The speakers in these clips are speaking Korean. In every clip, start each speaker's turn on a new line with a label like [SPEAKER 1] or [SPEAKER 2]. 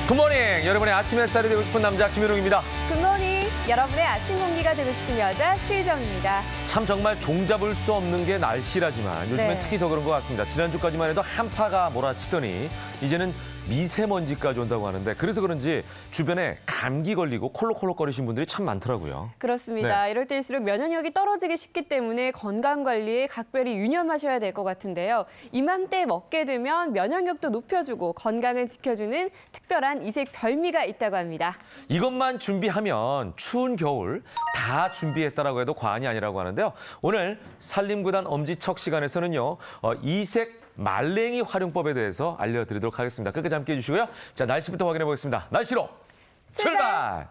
[SPEAKER 1] 굿모닝! 여러분의 아침 햇살이 되고 싶은 남자 김현웅입니다.
[SPEAKER 2] 굿모닝! 여러분의 아침 공기가 되고 싶은 여자 최희정입니다.
[SPEAKER 1] 참 정말 종잡을 수 없는 게 날씨라지만 요즘엔
[SPEAKER 2] 네.
[SPEAKER 1] 특히 더 그런 것 같습니다. 지난주까지만 해도 한파가 몰아치더니 이제는 미세먼지까지 온다고 하는데 그래서 그런지 주변에 감기 걸리고 콜록콜록거리신 분들이 참 많더라고요.
[SPEAKER 2] 그렇습니다.
[SPEAKER 1] 네.
[SPEAKER 2] 이럴 때일수록 면역력이 떨어지기 쉽기 때문에 건강관리에 각별히 유념하셔야 될 것 같은데요. 이맘때 먹게 되면 면역력도 높여주고 건강을 지켜주는 특별한 이색 별미가 있다고 합니다.
[SPEAKER 1] 이것만 준비하면 추운 겨울 다 준비했다라고 해도 과언이 아니라고 하는데요. 오늘 산림구단 엄지척 시간에서는요. 이색 말랭이 활용법에 대해서 알려드리도록 하겠습니다. 끝까지 함께해 주시고요. 자, 날씨부터 확인해 보겠습니다. 날씨로 출발!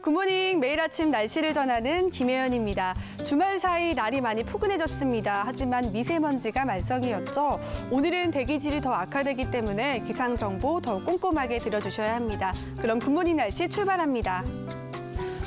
[SPEAKER 3] 굿모닝, 매일 아침 날씨를 전하는 김혜연입니다. 주말 사이 날이 많이 포근해졌습니다. 하지만 미세먼지가 말썽이었죠. 오늘은 대기질이 더 악화되기 때문에 기상정보 더욱 꼼꼼하게 들어주셔야 합니다. 그럼 굿모닝 날씨 출발합니다.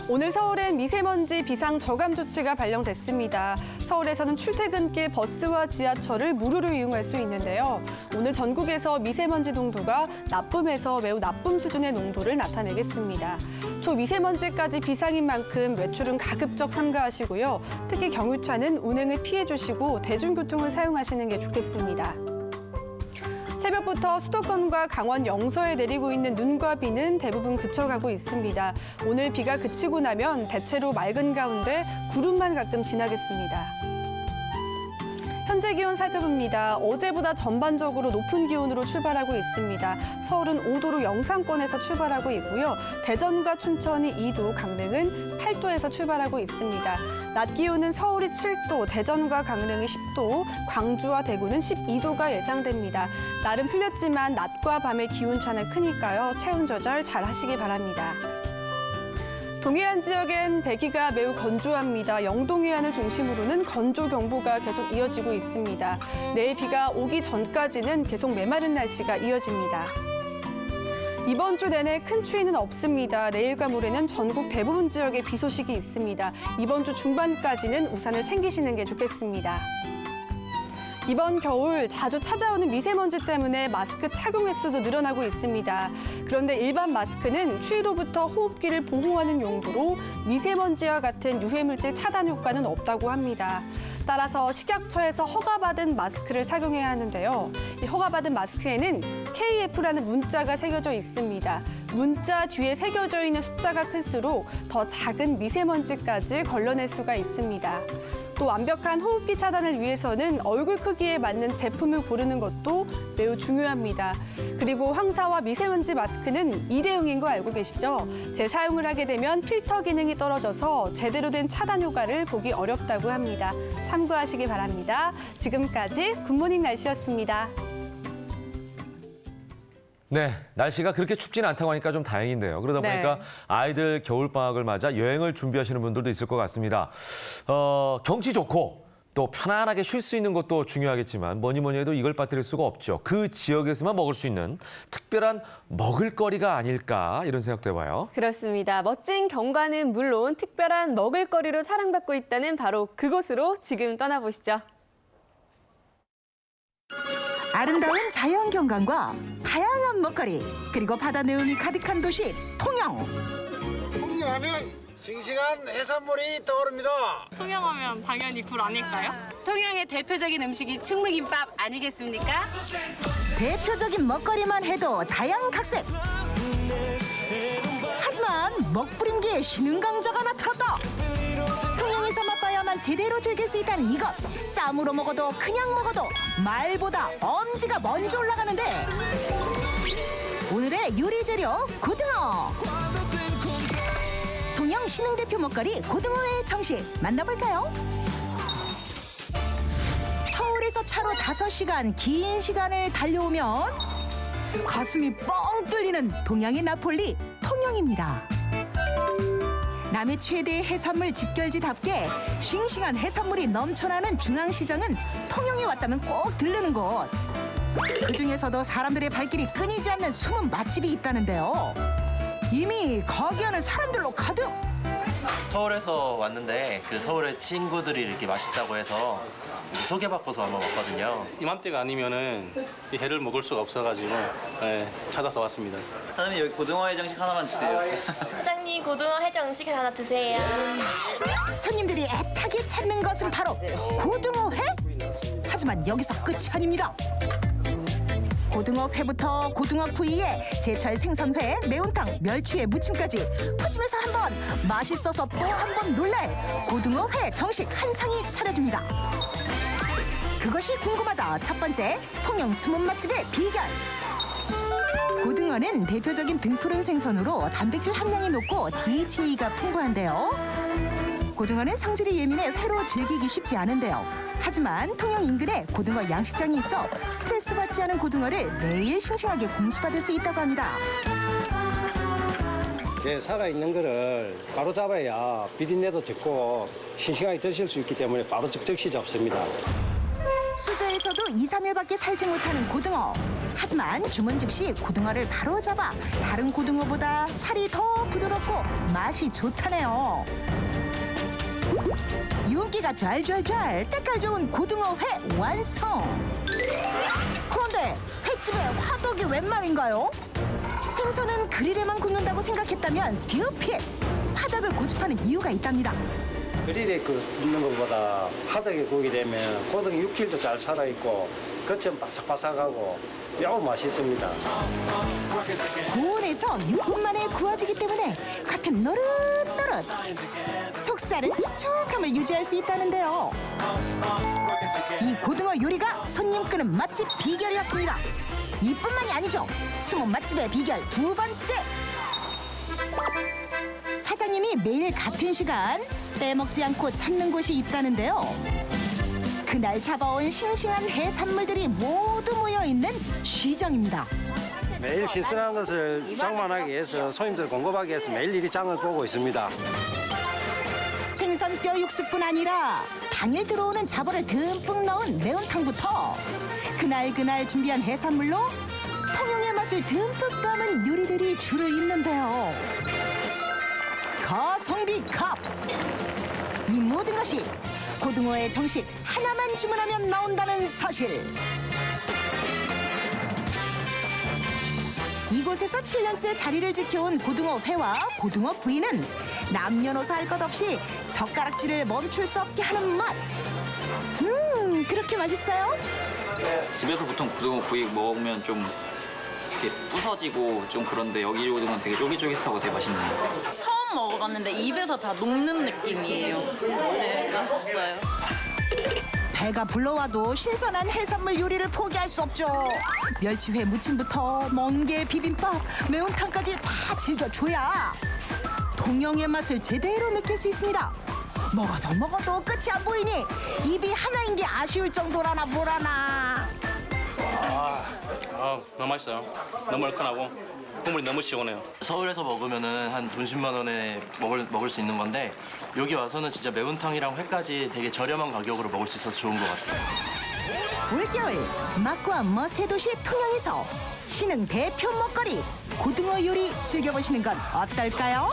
[SPEAKER 3] 오늘 서울엔 미세먼지 비상 저감 조치가 발령됐습니다. 서울에서는 출퇴근길 버스와 지하철을 무료로 이용할 수 있는데요. 오늘 전국에서 미세먼지 농도가 나쁨에서 매우 나쁨 수준의 농도를 나타내겠습니다. 초미세먼지까지 비상인 만큼 외출은 가급적 삼가하시고요. 특히 경유차는 운행을 피해 주시고 대중교통을 사용하시는 게 좋겠습니다. 새벽부터 수도권과 강원 영서에 내리고 있는 눈과 비는 대부분 그쳐가고 있습니다. 오늘 비가 그치고 나면 대체로 맑은 가운데 구름만 가끔 지나겠습니다. 현재 기온 살펴봅니다. 어제보다 전반적으로 높은 기온으로 출발하고 있습니다. 서울은 5도로 영상권에서 출발하고 있고요. 대전과 춘천이 2도, 강릉은 8도에서 출발하고 있습니다. 낮 기온은 서울이 7도, 대전과 강릉이 10도, 광주와 대구는 12도가 예상됩니다. 날은 풀렸지만 낮과 밤의 기온차는 크니까요. 체온 조절 잘 하시기 바랍니다. 동해안 지역엔 대기가 매우 건조합니다. 영동 해안을 중심으로는 건조경보가 계속 이어지고 있습니다. 내일 비가 오기 전까지는 계속 메마른 날씨가 이어집니다. 이번 주 내내 큰 추위는 없습니다. 내일과 모레는 전국 대부분 지역에 비 소식이 있습니다. 이번 주 중반까지는 우산을 챙기시는 게 좋겠습니다. 이번 겨울 자주 찾아오는 미세먼지 때문에 마스크 착용 횟수도 늘어나고 있습니다. 그런데 일반 마스크는 추위로부터 호흡기를 보호하는 용도로 미세먼지와 같은 유해물질 차단 효과는 없다고 합니다. 따라서 식약처에서 허가받은 마스크를 착용해야 하는데요. 이 허가받은 마스크에는 KF라는 문자가 새겨져 있습니다. 문자 뒤에 새겨져 있는 숫자가 클수록 더 작은 미세먼지까지 걸러낼 수가 있습니다. 또 완벽한 호흡기 차단을 위해서는 얼굴 크기에 맞는 제품을 고르는 것도 매우 중요합니다. 그리고 황사와 미세먼지 마스크는 일회용인 거 알고 계시죠? 재사용을 하게 되면 필터 기능이 떨어져서 제대로 된 차단 효과를 보기 어렵다고 합니다. 참고하시기 바랍니다. 지금까지 굿모닝 날씨였습니다.
[SPEAKER 1] 네, 날씨가 그렇게 춥지는 않다고 하니까 좀 다행인데요. 그러다 보니까
[SPEAKER 2] 네.
[SPEAKER 1] 아이들 겨울방학을 맞아 여행을 준비하시는 분들도 있을 것 같습니다. 경치 좋고 또 편안하게 쉴 수 있는 것도 중요하겠지만 뭐니 해도 이걸 빠뜨릴 수가 없죠. 그 지역에서만 먹을 수 있는 특별한 먹을거리가 아닐까 이런 생각도 해봐요.
[SPEAKER 2] 그렇습니다. 멋진 경관은 물론 특별한 먹을거리로 사랑받고 있다는 바로 그곳으로 지금 떠나보시죠.
[SPEAKER 4] 아름다운 자연 경관과 다양한 먹거리 그리고 바다 내음이 가득한 도시 통영.
[SPEAKER 5] 통영하면 싱싱한 해산물이 떠오릅니다.
[SPEAKER 6] 통영하면 당연히 굴 아닐까요?
[SPEAKER 7] 통영의 대표적인 음식이 충무김밥 아니겠습니까?
[SPEAKER 4] 대표적인 먹거리만 해도 다양각색. 하지만 먹부림기에 신흥 강자가 나타났다. 통영에서 맛봐야만 제대로 즐길 수 있다는 이것. 쌈으로 먹어도 그냥 먹어도 말보다 엄지가 먼저 올라가는데 오늘의 요리 재료 고등어. 통영 신흥 대표 먹거리 고등어의 정식 만나볼까요? 서울에서 차로 5시간 긴 시간을 달려오면 가슴이 뻥 뚫리는 동양의 나폴리 통영입니다. 남해 최대의 해산물 집결지답게 싱싱한 해산물이 넘쳐나는 중앙시장은 통영에 왔다면 꼭 들르는 곳. 그중에서도 사람들의 발길이 끊이지 않는 숨은 맛집이 있다는데요. 이미 거기에는 사람들로 가득.
[SPEAKER 8] 서울에서 왔는데 그 서울의 친구들이 이렇게 맛있다고 해서 소개받고서 한번 왔거든요.
[SPEAKER 9] 이맘때가 아니면은 이 회를 먹을 수가 없어가지고 찾아서 왔습니다.
[SPEAKER 10] 사장님 여기 고등어 해장식 하나만 주세요.
[SPEAKER 6] 사장님 고등어 해장식 하나 주세요.
[SPEAKER 4] 손님들이 애타게 찾는 것은 바로 고등어회? 하지만 여기서 끝이 아닙니다. 고등어회부터 고등어구이에 제철 생선회, 매운탕, 멸치회, 무침까지 푸짐해서 한 번, 맛있어서 또 한 번 놀랄 고등어회 정식 한 상이 차려집니다. 그것이 궁금하다. 첫 번째, 통영 숨은 맛집의 비결. 고등어는 대표적인 등푸른 생선으로 단백질 함량이 높고 DHA가 풍부한데요. 고등어는 성질이 예민해 회로 즐기기 쉽지 않은데요. 하지만 통영 인근에 고등어 양식장이 있어 스트레스 받지 않은 고등어를 매일 싱싱하게 공수받을 수 있다고 합니다.
[SPEAKER 11] 예, 살아있는 거를 바로 잡아야 비린내도 적고 싱싱하게 드실 수 있기 때문에 바로 즉시 잡습니다.
[SPEAKER 4] 수조에서도 2, 3일밖에 살지 못하는 고등어. 하지만 주문 즉시 고등어를 바로 잡아 다른 고등어보다 살이 더 부드럽고 맛이 좋다네요. 윤기가 좔좔좔 때깔 좋은 고등어회 완성. 그런데 횟집에 화덕이 웬 말인가요? 생선은 그릴에만 굽는다고 생각했다면 스튜핏! 화덕을 고집하는 이유가 있답니다.
[SPEAKER 11] 그릴에 굽는 것보다 화덕에 구우게 되면 고등어 육질도 잘 살아있고 겉은 바삭바삭하고 매우 맛있습니다.
[SPEAKER 4] 고온에서 6분 만에 구워지기 때문에 겉은 노릇노릇, 속살은 촉촉함을 유지할 수 있다는데요. 이 고등어 요리가 손님 끄는 맛집 비결이었습니다. 이뿐만이 아니죠. 숨은 맛집의 비결 두 번째. 사장님이 매일 같은 시간 빼먹지 않고 찾는 곳이 있다는데요. 그날 잡아온 싱싱한 해산물들이 모두 모여있는 시장입니다.
[SPEAKER 11] 매일 신선한 것을 장만하기 위해서 손님들 공급하기 위해서 매일일이 장을 보고 있습니다.
[SPEAKER 4] 생선 뼈 육수뿐 아니라 당일 들어오는 잡어를 듬뿍 넣은 매운탕부터 그날 준비한 해산물로 통영의 맛을 듬뿍 담은 요리들이 줄을 잇는데요. 가성비 값! 이 모든 것이 고등어의 정식 하나만 주문하면 나온다는 사실. 이곳에서 7년째 자리를 지켜온 고등어회와 고등어구이는 남녀노소 할 것 없이 젓가락질을 멈출 수 없게 하는 맛. 그렇게 맛있어요?
[SPEAKER 10] 집에서 보통 고등어 구이 먹으면 좀 이렇게 부서지고 좀 그런데 여기 고등어는 되게 쫄깃쫄깃하고 되게 맛있네요.
[SPEAKER 6] 처음 먹어봤는데 입에서 다 녹는 느낌이에요. 네, 맛있어요.
[SPEAKER 4] 배가 불러와도 신선한 해산물 요리를 포기할 수 없죠. 멸치회 무침부터 멍게 비빔밥, 매운탕까지 다 즐겨줘야 통영의 맛을 제대로 느낄 수 있습니다. 먹어도 끝이 안 보이니 입이 하나인 게 아쉬울 정도라나 뭐라나.
[SPEAKER 9] 너무 맛있어요. 너무 얼큰하고 국물이 너무 시원해요.
[SPEAKER 8] 서울에서 먹으면은 한 돈 10만 원에 먹을 수 있는 건데 여기 와서는 진짜 매운탕이랑 회까지 되게 저렴한 가격으로 먹을 수 있어서 좋은 것 같아요.
[SPEAKER 4] 올겨울 맛과 멋의 도시 통영에서 신흥 대표 먹거리 고등어 요리 즐겨보시는 건 어떨까요?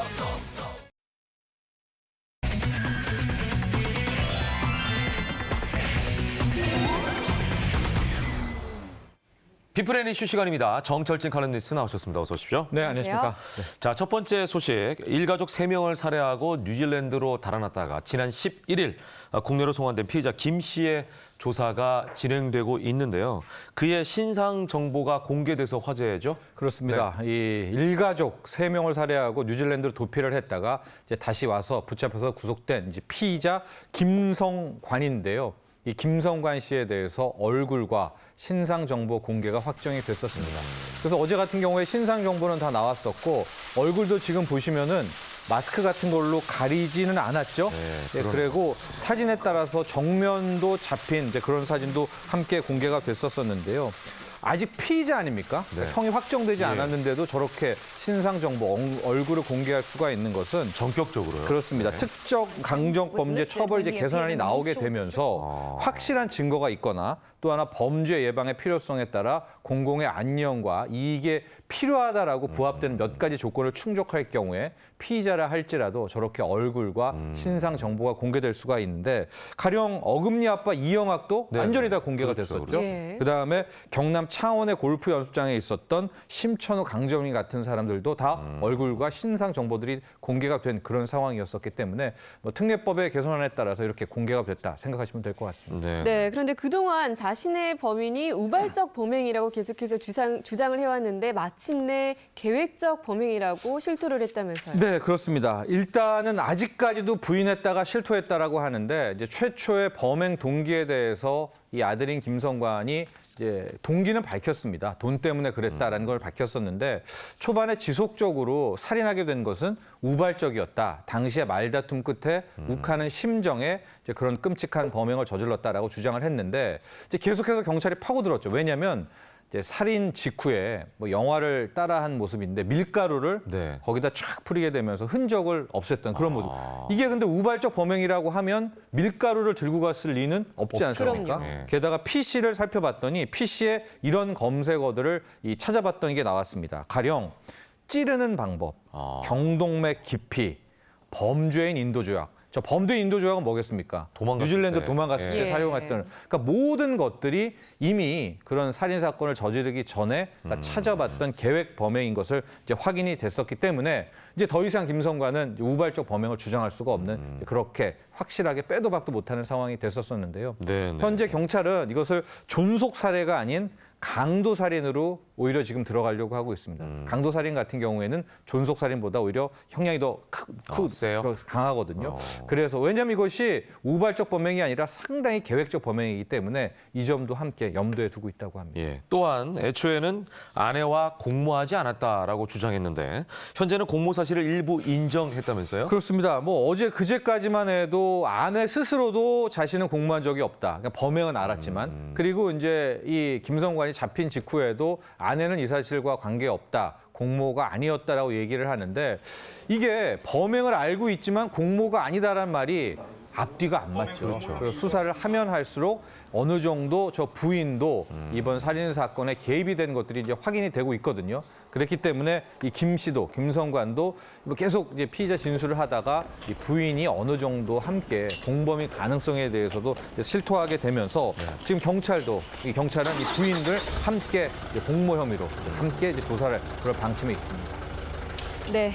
[SPEAKER 1] 비프레인 이슈 시간입니다. 정철진 칼럼니스트 나오셨습니다. 어서 오십시오.
[SPEAKER 12] 네, 안녕하십니까.
[SPEAKER 1] 자, 첫 번째 소식. 일가족 3명을 살해하고 뉴질랜드로 달아났다가 지난 11일 국내로 송환된 피의자 김 씨의 조사가 진행되고 있는데요. 그의 신상 정보가 공개돼서 화제죠?
[SPEAKER 12] 그렇습니다. 이 일가족 3명을 살해하고 뉴질랜드로 도피를 했다가 이제 다시 와서 붙잡혀서 구속된 이제 피의자 김성관인데요. 이 김성관 씨에 대해서 얼굴과 신상 정보 공개가 확정이 됐었습니다. 그래서 어제 같은 경우에 신상 정보는 다 나왔었고 얼굴도 지금 보시면은 마스크 같은 걸로 가리지는 않았죠. 네, 그리고 사진에 따라서 정면도 잡힌 이제 그런 사진도 함께 공개가 됐었는데요. 아직 피의자 아닙니까?
[SPEAKER 1] 네.
[SPEAKER 12] 형이 확정되지
[SPEAKER 1] 예.
[SPEAKER 12] 않았는데도 저렇게 신상 정보, 얼굴을 공개할 수가 있는 것은
[SPEAKER 1] 전격적으로요.
[SPEAKER 12] 그렇습니다. 특정 강력 범죄 처벌 이제 개선안이 나오게 되면서 확실한 증거가 있거나 또 하나 범죄 예방의 필요성에 따라 공공의 안녕과 이익에 필요하다라고 부합되는 몇 가지 조건을 충족할 경우에 피의자라 할지라도 저렇게 얼굴과 신상 정보가 공개될 수가 있는데 가령 어금니 아빠 이영학도
[SPEAKER 1] 네,
[SPEAKER 12] 완전히 다
[SPEAKER 1] 네.
[SPEAKER 12] 공개가
[SPEAKER 1] 그렇죠,
[SPEAKER 12] 됐었죠.
[SPEAKER 1] 그렇죠.
[SPEAKER 2] 예.
[SPEAKER 12] 그다음에 경남 창원의 골프 연습장에 있었던 심천우, 강정희 같은 사람들도 다 얼굴과 신상 정보들이 공개가 된 그런 상황이었었기 때문에 뭐 특례법의 개선안에 따라서 이렇게 공개가 됐다 생각하시면 될 것 같습니다.
[SPEAKER 1] 네.
[SPEAKER 2] 네, 그런데 그동안 자신의 범인이 우발적 범행이라고 계속해서 주장을 해왔는데 마침내 계획적 범행이라고 실토를 했다면서요.
[SPEAKER 12] 네, 그렇습니다. 일단은 아직까지도 부인했다가 실토했다라고 하는데 이제 최초의 범행 동기에 대해서 이 아들인 김성관이 이제 동기는 밝혔습니다. 돈 때문에 그랬다라는 걸 밝혔었는데 초반에 지속적으로 살인하게 된 것은 우발적이었다. 당시의 말다툼 끝에 욱하는 심정에 이제 그런 끔찍한 범행을 저질렀다라고 주장을 했는데 이제 계속해서 경찰이 파고들었죠. 왜냐하면 이제 살인 직후에 뭐 영화를 따라한 모습인데 밀가루를
[SPEAKER 1] 네.
[SPEAKER 12] 거기다 쫙 뿌리게 되면서 흔적을 없앴던 그런 모습. 이게 근데 우발적 범행이라고 하면 밀가루를 들고 갔을 리는 없지 않습니까?
[SPEAKER 1] 그럼요.
[SPEAKER 12] 게다가 PC를 살펴봤더니 PC에 이런 검색어들을 찾아봤던 게 나왔습니다. 가령 찌르는 방법, 경동맥 깊이, 범죄인 인도 조약. 저 범죄 인도 조약은 뭐겠습니까? 뉴질랜드 도망갔을 때
[SPEAKER 2] 예.
[SPEAKER 12] 사용했던 그러니까 모든 것들이 이미 그런 살인 사건을 저지르기 전에 찾아봤던 계획 범행인 것을 이제 확인이 됐었기 때문에 이제 더 이상 김성관은 우발적 범행을 주장할 수가 없는 그렇게 확실하게 빼도 박도 못하는 상황이 됐었었는데요.
[SPEAKER 1] 네, 네.
[SPEAKER 12] 현재 경찰은 이것을 존속 살해가 아닌 강도 살인으로 오히려 지금 들어가려고 하고 있습니다. 강도 살인 같은 경우에는 존속 살인보다 오히려 형량이 더
[SPEAKER 1] 세요?
[SPEAKER 12] 강하거든요. 그래서 왜냐하면 이것이 우발적 범행이 아니라 상당히 계획적 범행이기 때문에 이 점도 함께 염두에 두고 있다고 합니다.
[SPEAKER 1] 예. 또한 애초에는 아내와 공모하지 않았다라고 주장했는데 현재는 공모 사실을 일부 인정했다면서요?
[SPEAKER 12] 그렇습니다. 뭐 어제 그제까지만 해도 아내 스스로도 자신은 공모한 적이 없다. 그러니까 범행은 알았지만 그리고 이제 이 김성관이 잡힌 직후에도 아내는 이 사실과 관계없다. 공모가 아니었다라고 얘기를 하는데 이게 범행을 알고 있지만 공모가 아니다라는 말이 앞뒤가 안 맞죠. 그렇죠. 그래서 수사를 하면 할수록 어느 정도 저 부인도 이번 살인 사건에 개입이 된 것들이 이제 확인이 되고 있거든요. 그렇기 때문에 이 김 씨도 김성관도 계속 이제 피의자 진술을 하다가 이 부인이 어느 정도 함께 공범인 가능성에 대해서도 실토하게 되면서 지금 경찰은 이 부인들 함께 이제 공모 혐의로 함께 이제 조사를 그럴 방침에 있습니다.
[SPEAKER 2] 네.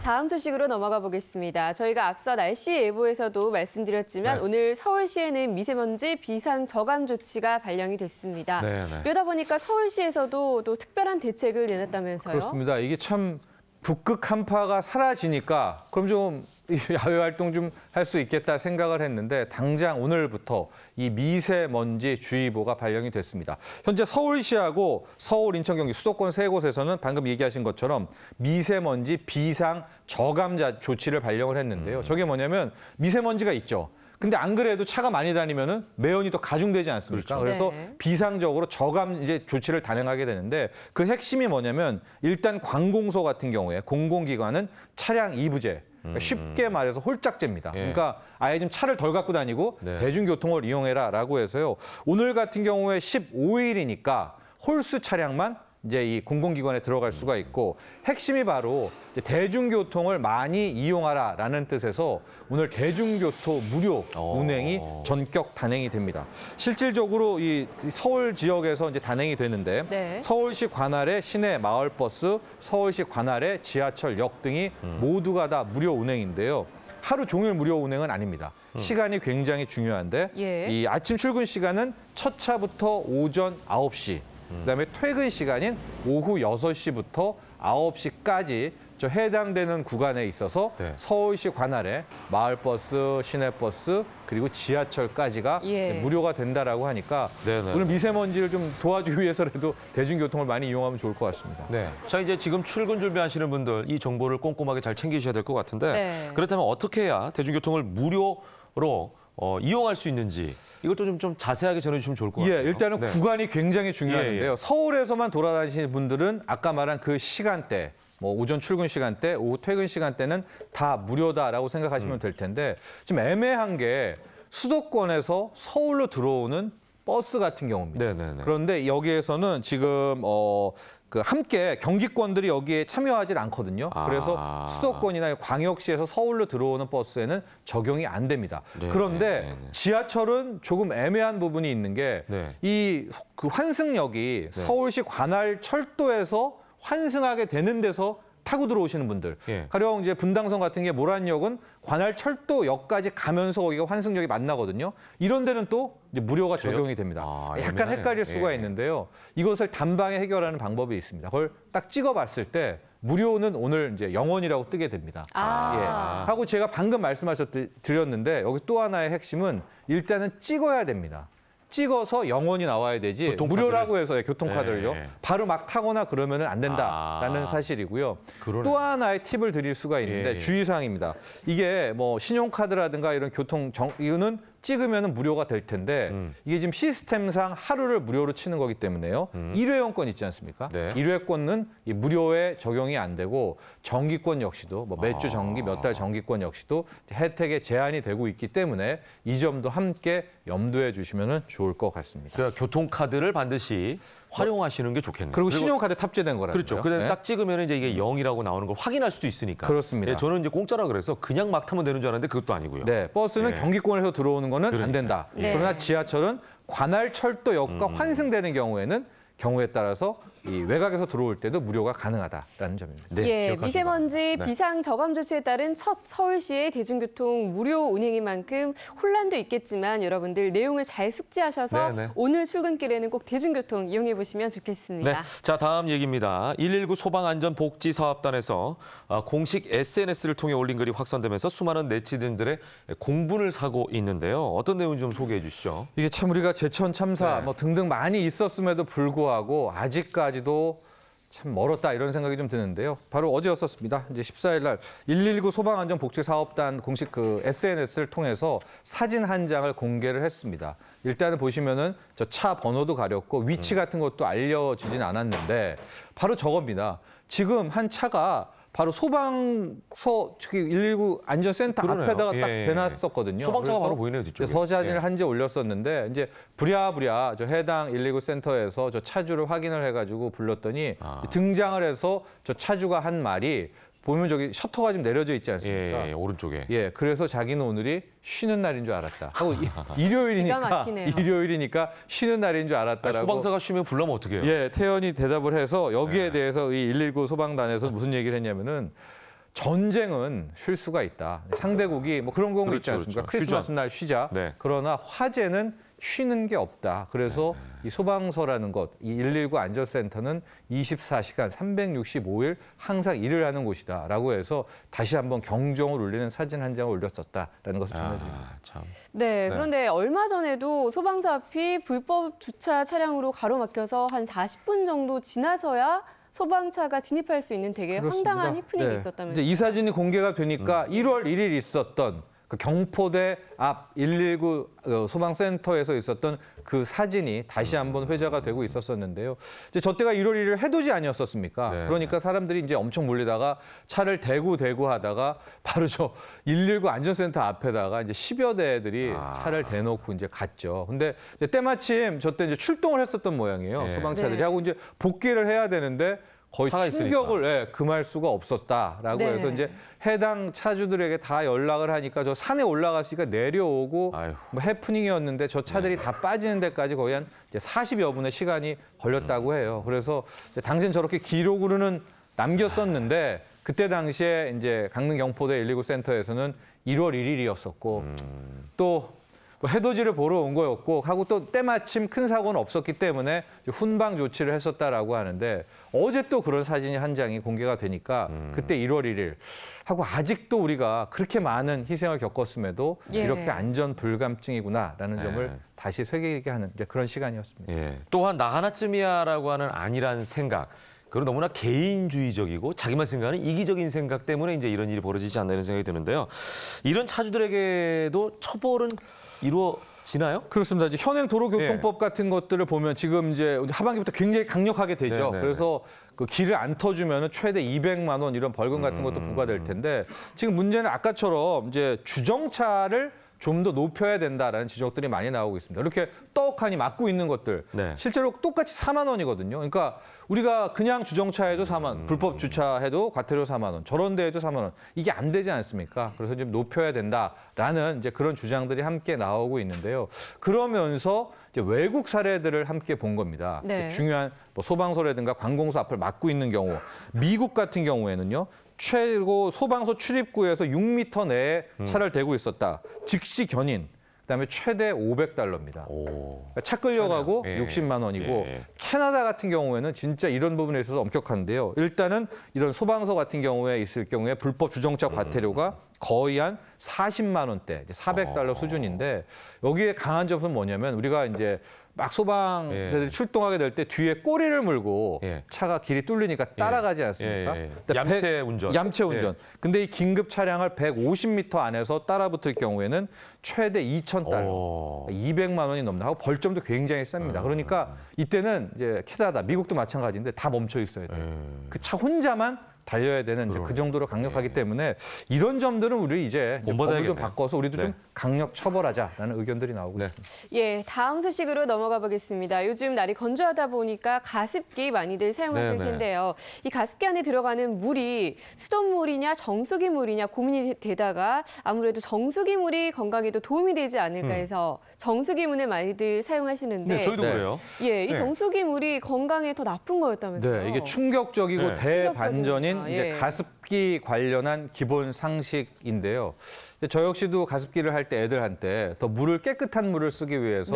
[SPEAKER 2] 다음 소식으로 넘어가 보겠습니다. 저희가 앞서 날씨 예보에서도 말씀드렸지만
[SPEAKER 1] 네.
[SPEAKER 2] 오늘 서울시에는 미세먼지 비상 저감 조치가 발령이 됐습니다.
[SPEAKER 1] 네, 네.
[SPEAKER 2] 그러다 보니까 서울시에서도 또 특별한 대책을 내놨다면서요?
[SPEAKER 12] 그렇습니다. 이게 참 북극 한파가 사라지니까 그럼 좀 야외 활동 좀 할 수 있겠다 생각을 했는데 당장 오늘부터 이 미세먼지 주의보가 발령이 됐습니다. 현재 서울시하고 서울, 인천, 경기 수도권 세 곳에서는 방금 얘기하신 것처럼 미세먼지 비상 저감 조치를 발령을 했는데요. 저게 뭐냐면 미세먼지가 있죠. 근데 안 그래도 차가 많이 다니면은 매연이 더 가중되지 않습니까?
[SPEAKER 1] 그렇죠.
[SPEAKER 12] 그래서
[SPEAKER 2] 네.
[SPEAKER 12] 비상적으로 저감 이제 조치를 단행하게 되는데 그 핵심이 뭐냐면 일단 관공서 같은 경우에 공공기관은 차량 이부제. 그러니까 쉽게 말해서 홀짝제입니다.
[SPEAKER 1] 예.
[SPEAKER 12] 그러니까 아예 좀 차를 덜 갖고 다니고
[SPEAKER 1] 네.
[SPEAKER 12] 대중교통을 이용해라라고 해서요. 오늘 같은 경우에 15일이니까 홀수 차량만 이제 이 공공기관에 들어갈 수가 있고 핵심이 바로 이제 대중교통을 많이 이용하라라는 뜻에서 오늘 대중교통 무료 운행이 전격 단행이 됩니다. 실질적으로 이 서울 지역에서 이제 단행이 되는데
[SPEAKER 2] 네.
[SPEAKER 12] 서울시 관할의 시내 마을버스, 서울시 관할의 지하철역 등이 모두가 다 무료 운행인데요. 하루 종일 무료 운행은 아닙니다. 시간이 굉장히 중요한데
[SPEAKER 2] 예.
[SPEAKER 12] 이 아침 출근 시간은 첫 차부터 오전 9시, 그다음에 퇴근 시간인 오후 6시부터 9시까지 저 해당되는 구간에 있어서
[SPEAKER 1] 네.
[SPEAKER 12] 서울시 관할의 마을버스, 시내버스 그리고 지하철까지가
[SPEAKER 2] 예.
[SPEAKER 12] 무료가 된다라고 하니까
[SPEAKER 1] 네네.
[SPEAKER 12] 오늘 미세먼지를 좀 도와주기 위해서라도 대중교통을 많이 이용하면 좋을 것 같습니다.
[SPEAKER 1] 네. 자, 이제 지금 출근 준비하시는 분들 이 정보를 꼼꼼하게 잘 챙기셔야 될 것 같은데
[SPEAKER 2] 네.
[SPEAKER 1] 그렇다면 어떻게 해야 대중교통을 무료로 이용할 수 있는지 이것도 좀 자세하게 전해주시면 좋을 것 같아요.
[SPEAKER 12] 예, 일단은
[SPEAKER 1] 네.
[SPEAKER 12] 구간이 굉장히 중요한데요.
[SPEAKER 1] 예.
[SPEAKER 12] 서울에서만 돌아다니시는 분들은 아까 말한 그 시간대, 뭐 오전 출근 시간대, 오후 퇴근 시간대는 다 무료다라고 생각하시면 될 텐데 지금 애매한 게 수도권에서 서울로 들어오는 버스 같은 경우입니다.
[SPEAKER 1] 네네네.
[SPEAKER 12] 그런데 여기에서는 지금 그 함께 경기권들이 여기에 참여하지 않거든요. 그래서 수도권이나 광역시에서 서울로 들어오는 버스에는 적용이 안 됩니다.
[SPEAKER 1] 네,
[SPEAKER 12] 그런데
[SPEAKER 1] 네, 네.
[SPEAKER 12] 지하철은 조금 애매한 부분이 있는 게 이 그 환승역이 서울시 관할철도에서 환승하게 되는 데서 타고 들어오시는 분들. 가령 이제 분당선 같은 게 모란역은 관할철도역까지 가면서 거기가 환승역이 만나거든요. 이런 데는 또 이제 무료가 적용이 됩니다. 약간
[SPEAKER 1] 애매하네요.
[SPEAKER 12] 헷갈릴 수가 있는데요. 이것을 단방에 해결하는 방법이 있습니다. 그걸 딱 찍어봤을 때 무료는 오늘 이제 0원이라고 뜨게 됩니다. 하고 제가 방금 드렸는데 여기 또 하나의 핵심은 일단은 찍어야 됩니다. 찍어서 0원이 나와야 되지 무료라고 해서 교통카드를요. 바로 막 타거나 그러면 안 된다라는 사실이고요. 또 하나의 팁을 드릴 수가 있는데 주의사항입니다. 이게 뭐 신용카드라든가 이런 이거는 찍으면 무료가 될 텐데 이게 지금 시스템상 하루를 무료로 치는 거기 때문에요. 일회용권 있지 않습니까? 일회권은 이 무료에 적용이 안 되고 정기권 역시도 뭐 몇 주 정기, 몇 달 정기권 역시도 혜택에 제한이 되고 있기 때문에 이 점도 함께 염두에 주시면 좋을 것 같습니다.
[SPEAKER 1] 그러니까 교통카드를 반드시 활용하시는 게 좋겠네요.
[SPEAKER 12] 그리고 신용카드 탑재된 거라고요.
[SPEAKER 1] 그렇죠. 근데 딱 찍으면 이제 이게 0이라고 나오는 걸 확인할 수도 있으니까.
[SPEAKER 12] 그렇습니다.
[SPEAKER 1] 저는 이제 공짜라 그래서 그냥 막 타면 되는 줄 알았는데 그것도 아니고요.
[SPEAKER 12] 네, 버스는 경기권에서 들어오는 거는 안 된다. 그러나 지하철은 관할철도역과 환승되는 경우에 따라서 이 외곽에서 들어올 때도 무료가 가능하다라는 점입니다.
[SPEAKER 2] 미세먼지 비상 저감 조치에 따른 첫 서울시의 대중교통 무료 운행인 만큼 혼란도 있겠지만 여러분들 내용을 잘 숙지하셔서 오늘 출근길에는 꼭 대중교통 이용해 보시면 좋겠습니다.
[SPEAKER 1] 네. 자, 다음 얘기입니다. 119 소방안전복지사업단에서 공식 SNS를 통해 올린 글이 확산되면서 수많은 네티즌들의 공분을 사고 있는데요. 어떤 내용인지 좀 소개해 주시죠.
[SPEAKER 12] 이게 참 우리가 제천 참사 뭐 등등 많이 있었음에도 불구하고 아직까지도 참 멀었다 이런 생각이 좀 드는데요. 바로 어제였었습니다. 이제 14일 날 119 소방안전복지사업단 공식 그 SNS를 통해서 사진 한 장을 공개를 했습니다. 일단은 보시면은 저 차 번호도 가렸고 위치 같은 것도 알려지진 않았는데 바로 저겁니다. 지금 한 차가 바로 소방서 119 안전센터 앞에다가 딱 대놨었거든요.
[SPEAKER 1] 소방차가 바로 보이네요, 뒤쪽에.
[SPEAKER 12] 사진을 한 장 올렸었는데 이제 부랴부랴 저 해당 119 센터에서 저 차주를 확인을 해가지고 불렀더니 등장을 해서 저 차주가 한 말이 보면 저기 셔터가 좀 내려져 있지 않습니까?
[SPEAKER 1] 오른쪽에.
[SPEAKER 12] 그래서 자기는 오늘이 쉬는 날인 줄 알았다. 하고 일요일이니까 쉬는 날인 줄 알았다라고.
[SPEAKER 1] 소방사가 쉬면 불러면 어떡해요?
[SPEAKER 12] 태연이 대답을 해서 여기에 대해서 이 119 소방단에서 무슨 얘기를 했냐면은 전쟁은 쉴 수가 있다. 상대국이 뭐 그런 경우 있지 않습니까? 크리스마스 날 쉬자. 그러나 화재는 쉬는 게 없다. 그래서 이 소방서라는 것, 이 119 안전센터는 24시간 365일 항상 일을 하는 곳이다라고 해서 다시 한번 경종을 울리는 사진 한 장을 올렸었다라는 것을 전해드립니다.
[SPEAKER 2] 그런데 얼마 전에도 소방서 앞이 불법 주차 차량으로 가로막혀서 한 40분 정도 지나서야 소방차가 진입할 수 있는 되게 황당한 해프닝이 있었다면서요.
[SPEAKER 12] 이제 이 사진이 공개가 되니까 1월 1일 있었던 그 경포대 앞 119 소방센터에서 있었던 그 사진이 다시 한번 회자가 되고 있었었는데요. 이제 저 때가 1월 1일 해돋이 아니었었습니까? 그러니까 사람들이 이제 엄청 몰리다가 차를 대고 하다가 바로 저 119 안전센터 앞에다가 이제 10여 대들이 차를 대놓고 이제 갔죠. 근데 이제 때마침 저 때 이제 출동을 했었던 모양이에요. 소방차들이 하고 이제 복귀를 해야 되는데 거의 충격을 금할 수가 없었다라고 해서 이제 해당 차주들에게 다 연락을 하니까 저 산에 올라갔으니까 내려오고 뭐 해프닝이었는데 저 차들이 다 빠지는 데까지 거의 한 이제 40여 분의 시간이 걸렸다고 해요. 그래서 당시엔 저렇게 기록으로는 남겼었는데 그때 당시에 이제 강릉 경포대 119 센터에서는 1월 1일이었었고 또 뭐 해돋이를 보러 온 거였고 하고 또 때마침 큰 사고는 없었기 때문에 훈방 조치를 했었다라고 하는데 어제 또 그런 사진이 한 장이 공개가 되니까 그때 1월 1일 하고 아직도 우리가 그렇게 많은 희생을 겪었음에도 이렇게 안전 불감증이구나라는 점을 다시 새기게 하는 그런 시간이었습니다.
[SPEAKER 1] 또한 나 하나쯤이야라고 하는 안일한 생각. 그리고 너무나 개인주의적이고 자기만 생각하는 이기적인 생각 때문에 이제 이런 일이 벌어지지 않나 이런 생각이 드는데요. 이런 차주들에게도 처벌은 이루어지나요?
[SPEAKER 12] 그렇습니다. 이제 현행 도로교통법 같은 것들을 보면 지금 이제 하반기부터 굉장히 강력하게 되죠.
[SPEAKER 1] 네네.
[SPEAKER 12] 그래서 그 길을 안 터주면 최대 200만 원 이런 벌금 같은 것도 부과될 텐데 지금 문제는 아까처럼 이제 주정차를 좀 더 높여야 된다라는 지적들이 많이 나오고 있습니다. 이렇게 떡하니 막고 있는 것들
[SPEAKER 1] 네.
[SPEAKER 12] 실제로 똑같이 4만 원이거든요. 그러니까 우리가 그냥 주정차해도 4만 원, 불법 주차해도 과태료 4만 원, 저런 데에도 4만 원. 이게 안 되지 않습니까? 그래서 좀 높여야 된다라는 이제 그런 주장들이 함께 나오고 있는데요. 그러면서 이제 외국 사례들을 함께 본 겁니다.
[SPEAKER 2] 네.
[SPEAKER 12] 중요한 뭐 소방서라든가 관공서 앞을 막고 있는 경우, 미국 같은 경우에는요. 최고 소방서 출입구에서 6m 내에 차를 대고 있었다. 즉시 견인. 그다음에 최대 $500입니다. 그러니까 차 끌려가고
[SPEAKER 1] 예.
[SPEAKER 12] 60만 원이고
[SPEAKER 1] 예.
[SPEAKER 12] 캐나다 같은 경우에는 진짜 이런 부분에 있어서 엄격한데요. 일단은 이런 소방서 같은 경우에 있을 경우에 불법 주정차 과태료가 거의 한 40만 원대, $400 수준인데 여기에 강한 점은 뭐냐면 우리가 이제 막 소방대들이 출동하게 될 때 뒤에 꼬리를 물고 차가 길이 뚫리니까 따라가지 않습니까?
[SPEAKER 1] 얌체 운전.
[SPEAKER 12] 얌체 운전. 근데 이 긴급 차량을 150m 안에서 따라붙을 경우에는 최대 $2,000, 200만 원이 넘나 하고 벌점도 굉장히 쌉니다. 그러니까 이때는 이제 캐나다, 미국도 마찬가지인데 다 멈춰 있어야 돼요. 그 차 혼자만 달려야 되는 이제 그 정도로 강력하기 때문에 이런 점들은 우리 이제 법을 좀 바꿔서 우리도 좀 강력 처벌하자라는 의견들이 나오고 있습니다.
[SPEAKER 2] 예, 다음 소식으로 넘어가 보겠습니다. 요즘 날이 건조하다 보니까 가습기 많이들 사용하실 텐데요. 이 가습기 안에 들어가는 물이 수돗물이냐 정수기 물이냐 고민이 되다가 아무래도 정수기 물이 건강에도 도움이 되지 않을까 해서 정수기 물을 많이들 사용하시는데
[SPEAKER 1] 네, 저희도 그래요.
[SPEAKER 2] 예, 이 정수기 물이 건강에 더 나쁜 거였다면서요?
[SPEAKER 12] 네, 이게 충격적이고 대반전인 이제
[SPEAKER 2] 예.
[SPEAKER 12] 가습기 관련한 기본 상식인데요. 저 역시도 가습기를 할 때 애들한테 더 물을 깨끗한 물을 쓰기 위해서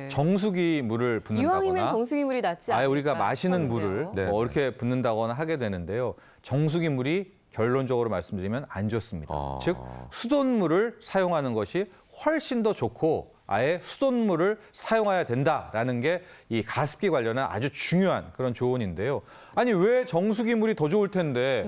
[SPEAKER 12] 정수기 물을 붓는다거나
[SPEAKER 2] 이왕이면 정수기 물이 낫지 않을까
[SPEAKER 12] 아예 우리가 마시는
[SPEAKER 2] 하는데요.
[SPEAKER 12] 물을 이렇게 붓는다거나 하게 되는데요. 정수기 물이 결론적으로 말씀드리면 안 좋습니다. 즉 수돗물을 사용하는 것이 훨씬 더 좋고 아예 수돗물을 사용해야 된다라는 게 이 가습기 관련한 아주 중요한 그런 조언인데요. 아니 왜 정수기 물이 더 좋을 텐데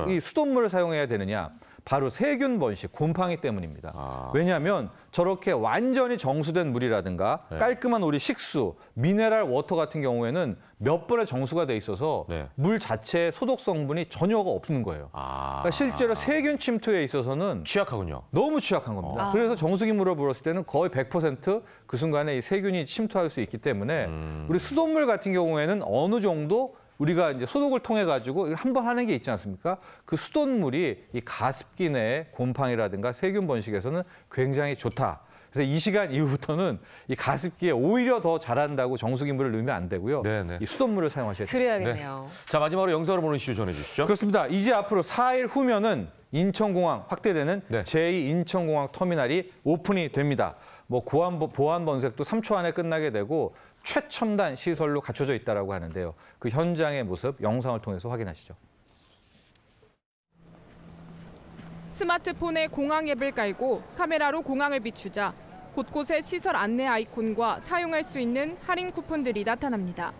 [SPEAKER 12] 이 수돗물을 사용해야 되느냐? 바로 세균 번식, 곰팡이 때문입니다. 왜냐하면 저렇게 완전히 정수된 물이라든가 깔끔한 우리 식수, 미네랄 워터 같은 경우에는 몇 번의 정수가 돼 있어서 물 자체의 소독 성분이 전혀가 없는 거예요. 그러니까 실제로 세균 침투에 있어서는
[SPEAKER 1] 취약하군요.
[SPEAKER 12] 너무 취약한 겁니다. 그래서 정수기 물을 불었을 때는 거의 100%그 순간에 이 세균이 침투할 수 있기 때문에 우리 수돗물 같은 경우에는 어느 정도 우리가 이제 소독을 통해 가지고 한 번 하는 게 있지 않습니까? 그 수돗물이 이 가습기 내에 곰팡이라든가 세균 번식에서는 굉장히 좋다. 그래서 이 시간 이후부터는 이 가습기에 오히려 더 잘한다고 정수기 물을 넣으면 안 되고요. 이 수돗물을 사용하셔야 됩니다.
[SPEAKER 2] 그래야겠네요.
[SPEAKER 1] 자, 마지막으로 영상으로 보는 이슈 전해 주시죠.
[SPEAKER 12] 그렇습니다. 이제 앞으로 4일 후면은 인천공항 확대되는 제2 인천공항 터미널이 오픈이 됩니다. 뭐 보안 번색도 3초 안에 끝나게 되고 최첨단 시설로 갖춰져 있다고 하는데요. 그 현장의 모습 영상을 통해서 확인하시죠.
[SPEAKER 13] 스마트폰에 공항 앱을 깔고 카메라로 공항을 비추자 곳곳에 시설 안내 아이콘과 사용할 수 있는 할인 쿠폰들이 나타납니다.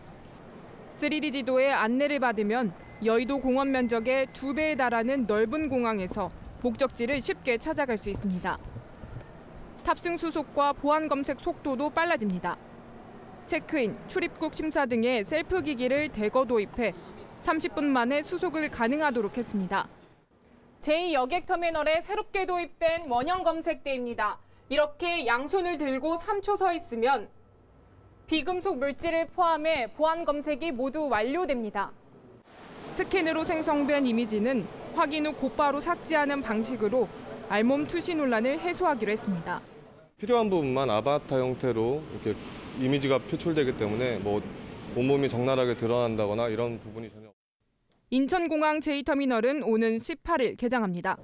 [SPEAKER 13] 3D 지도에 안내를 받으면 여의도 공원 면적의 2배에 달하는 넓은 공항에서 목적지를 쉽게 찾아갈 수 있습니다. 탑승 수속과 보안 검색 속도도 빨라집니다. 체크인, 출입국 심사 등의 셀프 기기를 대거 도입해 30분 만에 수속을 가능하도록 했습니다.
[SPEAKER 14] 제2여객터미널에 새롭게 도입된 원형 검색대입니다. 이렇게 양손을 들고 3초 서 있으면 비금속 물질을 포함해 보안 검색이 모두 완료됩니다.
[SPEAKER 13] 스캔으로 생성된 이미지는 확인 후 곧바로 삭제하는 방식으로 알몸 투시 논란을 해소하기로 했습니다.
[SPEAKER 15] 필요한 부분만 아바타 형태로 이렇게 이미지가 표출되기 때문에 뭐 온몸이 적나라하게 드러난다거나 이런 부분이 전혀 없습니다.
[SPEAKER 13] 인천공항 제2터미널은 오는 18일 개장합니다.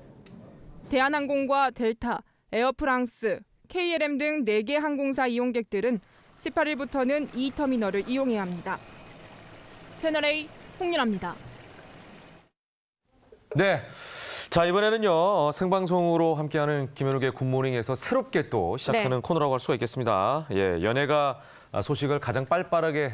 [SPEAKER 13] 대한항공과 델타, 에어프랑스, KLM 등 4개 항공사 이용객들은 18일부터는 이 터미널을 이용해야 합니다. 채널A 홍윤아입니다.
[SPEAKER 1] 네. 자, 이번에는요, 생방송으로 함께하는 김현욱의 굿모닝에서 새롭게 또 시작하는 코너라고 할 수가 있겠습니다. 예, 연예가 소식을 가장 발빠르게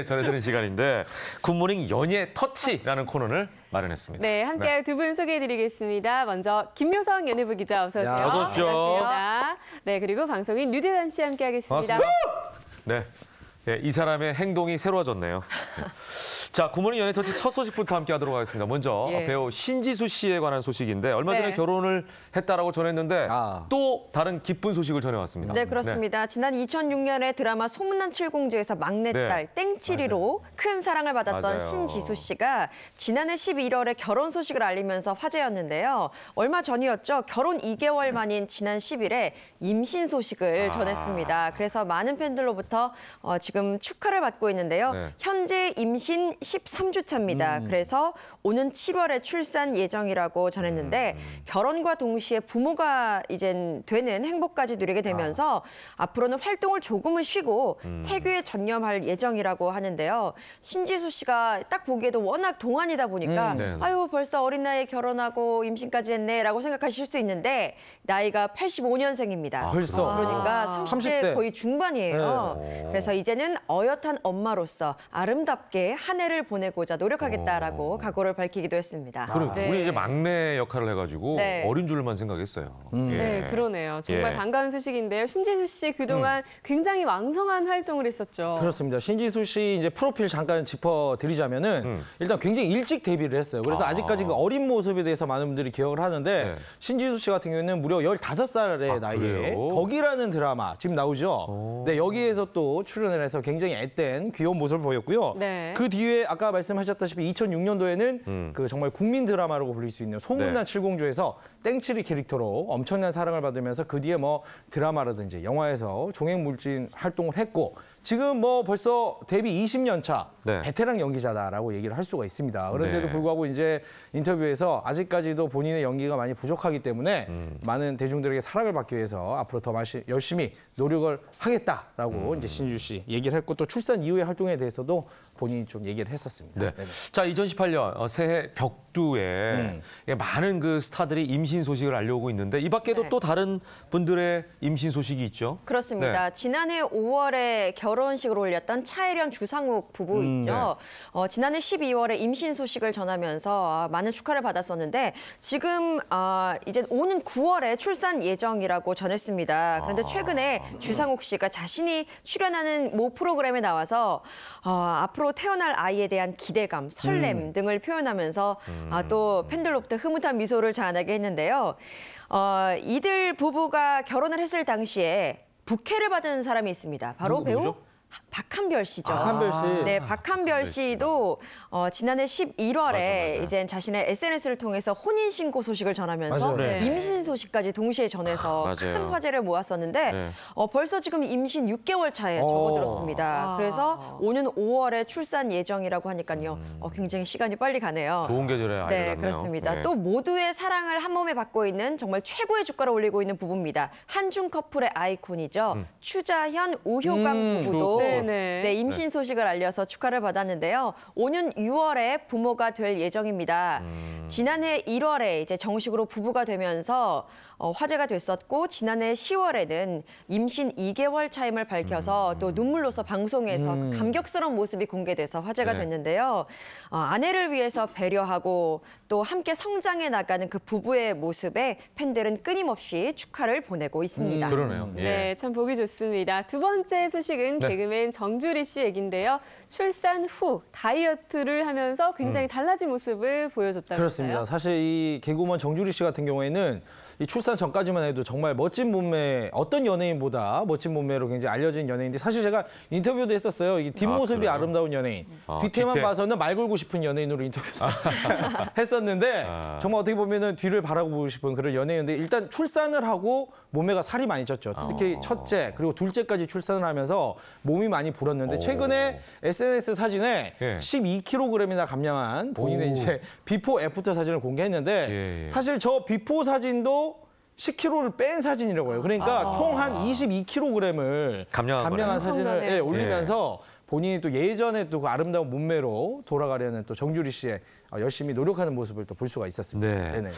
[SPEAKER 1] 전해드리는 시간인데 굿모닝 연예 터치라는 코너를 마련했습니다.
[SPEAKER 2] 네, 함께할 두 분 소개해드리겠습니다. 먼저 김효성 연예부 기자 어서 오세요.
[SPEAKER 1] 어서 오십시오.
[SPEAKER 2] 반갑습니다. 네, 그리고 방송인 류대단 씨 함께하겠습니다.
[SPEAKER 1] 네. 네, 이 사람의 행동이 새로워졌네요. 네. 자, 굿모닝 연예 터치 첫 소식부터 함께하도록 하겠습니다. 먼저 배우 신지수 씨에 관한 소식인데 얼마 전에 결혼을 했다라고 전했는데 또 다른 기쁜 소식을 전해왔습니다.
[SPEAKER 16] 네, 그렇습니다. 지난 2006년에 드라마 소문난 칠공주에서 막내딸 땡칠이로 큰 사랑을 받았던 신지수 씨가 지난해 11월에 결혼 소식을 알리면서 화제였는데요. 얼마 전이었죠. 결혼 2개월 만인 지난 10일에 임신 소식을 전했습니다. 그래서 많은 팬들로부터 지금 축하를 받고 있는데요. 현재 임신 13주 차입니다. 그래서 오는 7월에 출산 예정이라고 전했는데 결혼과 동시에 부모가 이젠 되는 행복까지 누리게 되면서 앞으로는 활동을 조금은 쉬고 태교에 전념할 예정이라고 하는데요. 신지수 씨가 딱 보기에도 워낙 동안이다 보니까 아유 벌써 어린 나이에 결혼하고 임신까지 했네라고 생각하실 수 있는데 나이가 85년생입니다.
[SPEAKER 17] 벌써?
[SPEAKER 16] 그러니까 30대 거의 중반이에요. 그래서 이제는 어엿한 엄마로서 아름답게 한 해를 보내고자 노력하겠다라고 각오를 밝히기도 했습니다.
[SPEAKER 1] 우리 이제 막내 역할을 해가지고 어린 줄만 생각했어요.
[SPEAKER 2] 네, 그러네요. 정말 반가운 소식인데요. 신지수 씨 그동안 굉장히 왕성한 활동을 했었죠.
[SPEAKER 17] 그렇습니다. 신지수 씨 이제 프로필 잠깐 짚어드리자면은 일단 굉장히 일찍 데뷔를 했어요. 그래서 아직까지 그 어린 모습에 대해서 많은 분들이 기억을 하는데 신지수 씨 같은 경우에는 무려 15살의 나이에
[SPEAKER 1] 그래요?
[SPEAKER 17] 덕이라는 드라마 지금 나오죠. 네, 여기에서 또 출연을 해서 굉장히 앳된 귀여운 모습을 보였고요. 그 뒤에 아까 말씀하셨다시피 2006년도에는 그 정말 국민 드라마라고 불릴 수 있는 소문난 칠공주에서 땡칠이 캐릭터로 엄청난 사랑을 받으면서 그 뒤에 뭐 드라마라든지 영화에서 종횡물진 활동을 했고 지금 뭐 벌써 데뷔 20년 차 베테랑 연기자다라고 얘기를 할 수가 있습니다. 그런데도 불구하고 이제 인터뷰에서 아직까지도 본인의 연기가 많이 부족하기 때문에 많은 대중들에게 사랑을 받기 위해서 앞으로 더 열심히 노력을 하겠다라고 이제 신지수 씨 얘기를 했고 또 출산 이후의 활동에 대해서도 본인이 좀 얘기를 했었습니다.
[SPEAKER 1] 자, 2018년 새해 벽두에 많은 그 스타들이 임신 소식을 알려오고 있는데 이 밖에도 또 다른 분들의 임신 소식이 있죠?
[SPEAKER 16] 그렇습니다. 지난해 5월에 결혼식을 올렸던 차혜련 주상욱 부부 있죠. 지난해 12월에 임신 소식을 전하면서 많은 축하를 받았었는데 지금 이제 오는 9월에 출산 예정이라고 전했습니다. 그런데 최근에 주상욱 씨가 자신이 출연하는 모 프로그램에 나와서 앞으로 태어날 아이에 대한 기대감, 설렘 등을 표현하면서 또 팬들로부터 흐뭇한 미소를 자아내게 했는데요. 이들 부부가 결혼을 했을 당시에 부케를 받은 사람이 있습니다. 바로 배우 박한별 씨죠.
[SPEAKER 17] 박한별 씨.
[SPEAKER 16] 네, 박한별 씨도 지난해 11월에 이제 자신의 SNS를 통해서 혼인 신고 소식을 전하면서 임신 소식까지 동시에 전해서 큰 화제를 모았었는데 벌써 지금 임신 6개월 차에 접어들었습니다. 그래서 오는 5월에 출산 예정이라고 하니까요. 굉장히 시간이 빨리 가네요.
[SPEAKER 1] 좋은 계절에 아이를
[SPEAKER 16] 네,
[SPEAKER 1] 낳네요.
[SPEAKER 16] 그렇습니다. 또 모두의 사랑을 한 몸에 받고 있는 정말 최고의 주가를 올리고 있는 부부입니다. 한중 커플의 아이콘이죠. 추자현, 우효광 부부도 임신 소식을 알려서 축하를 받았는데요. 오는 6월에 부모가 될 예정입니다. 지난해 1월에 이제 정식으로 부부가 되면서 화제가 됐었고 지난해 10월에는 임신 2개월 차임을 밝혀서 또 눈물로서 방송에서 그 감격스러운 모습이 공개돼서 화제가 됐는데요. 아내를 위해서 배려하고 또 함께 성장해 나가는 그 부부의 모습에 팬들은 끊임없이 축하를 보내고 있습니다.
[SPEAKER 1] 그러네요.
[SPEAKER 2] 네, 참 보기 좋습니다. 두 번째 소식은 개그맨 정주리 씨 얘긴데요. 출산 후 다이어트를 하면서 굉장히 달라진 모습을 보여줬다면서요?
[SPEAKER 17] 그렇습니다. 사실 이 개그우먼 정주리 씨 같은 경우에는 이 출산 전까지만 해도 정말 멋진 몸매, 어떤 연예인보다 멋진 몸매로 굉장히 알려진 연예인인데 사실 제가 인터뷰도 했었어요. 이 뒷모습이 아름다운 연예인, 뒤태만 봐서는 말 걸고 싶은 연예인으로 인터뷰도 했었는데 정말 어떻게 보면은 뒤를 바라보고 싶은 그런 연예인인데 일단 출산을 하고 몸매가 살이 많이 쪘죠. 특히 첫째 그리고 둘째까지 출산을 하면서 몸이 많이 불었는데 최근에 SNS 사진에 12kg이나 감량한 본인의 이제 비포 애프터 사진을 공개했는데 사실 저 비포 사진도 10kg를 뺀 사진이라고 해요. 그러니까 총 한 22kg을 감량한 사진을 올리면서 본인이 또 예전에 또 그 아름다운 몸매로 돌아가려는 또 정주리 씨의 열심히 노력하는 모습을 또 볼 수가 있었습니다.
[SPEAKER 1] 네.
[SPEAKER 17] 네네.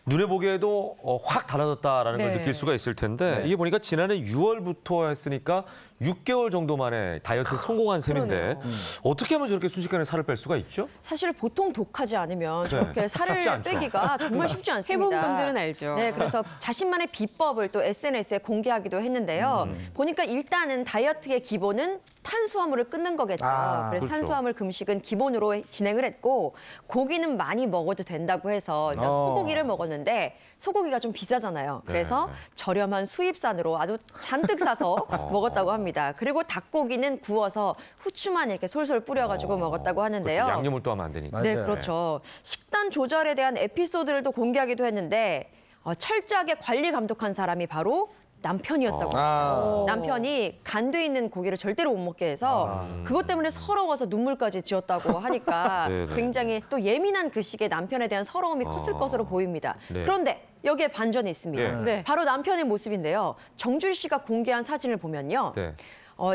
[SPEAKER 1] 눈에 보기에도 확 달라졌다라는 걸
[SPEAKER 2] 네.
[SPEAKER 1] 느낄 수가 있을 텐데 이게 보니까 지난해 6월부터 했으니까 6개월 정도 만에 다이어트 성공한 셈인데 어떻게 하면 저렇게 순식간에 살을 뺄 수가 있죠?
[SPEAKER 16] 사실 보통 독하지 않으면
[SPEAKER 1] 네.
[SPEAKER 16] 저렇게 살을
[SPEAKER 1] 쉽지 않죠.
[SPEAKER 16] 빼기가 정말 쉽지 않습니다.
[SPEAKER 2] 해본 분들은 알죠.
[SPEAKER 16] 네, 그래서 자신만의 비법을 또 SNS에 공개하기도 했는데요. 보니까 일단은 다이어트의 기본은 탄수화물을 끊는 거겠죠. 그래서
[SPEAKER 17] 그렇죠.
[SPEAKER 16] 탄수화물 금식은 기본으로 진행을 했고 고기는 많이 먹어도 된다고 해서 일단 소고기를 먹었는데 소고기가 좀 비싸잖아요. 그래서
[SPEAKER 1] 네.
[SPEAKER 16] 저렴한 수입산으로 아주 잔뜩 사서 먹었다고 합니다. 그리고 닭고기는 구워서 후추만 이렇게 솔솔 뿌려가지고 먹었다고 하는데요.
[SPEAKER 1] 그렇죠. 양념을 또 하면 안 되니까.
[SPEAKER 16] 네, 그렇죠. 식단 조절에 대한 에피소드를 또 공개하기도 했는데 철저하게 관리 감독한 사람이 바로 남편이었다고 해요. 남편이 간돼 있는 고기를 절대로 못 먹게 해서 그것 때문에 서러워서 눈물까지 지었다고 하니까
[SPEAKER 1] 네네.
[SPEAKER 16] 굉장히 또 예민한 그 시기에 남편에 대한 서러움이 컸을 것으로 보입니다.
[SPEAKER 1] 네.
[SPEAKER 16] 그런데 여기에 반전이 있습니다.
[SPEAKER 1] 네.
[SPEAKER 16] 바로 남편의 모습인데요. 정주리 씨가 공개한 사진을 보면요.
[SPEAKER 1] 네.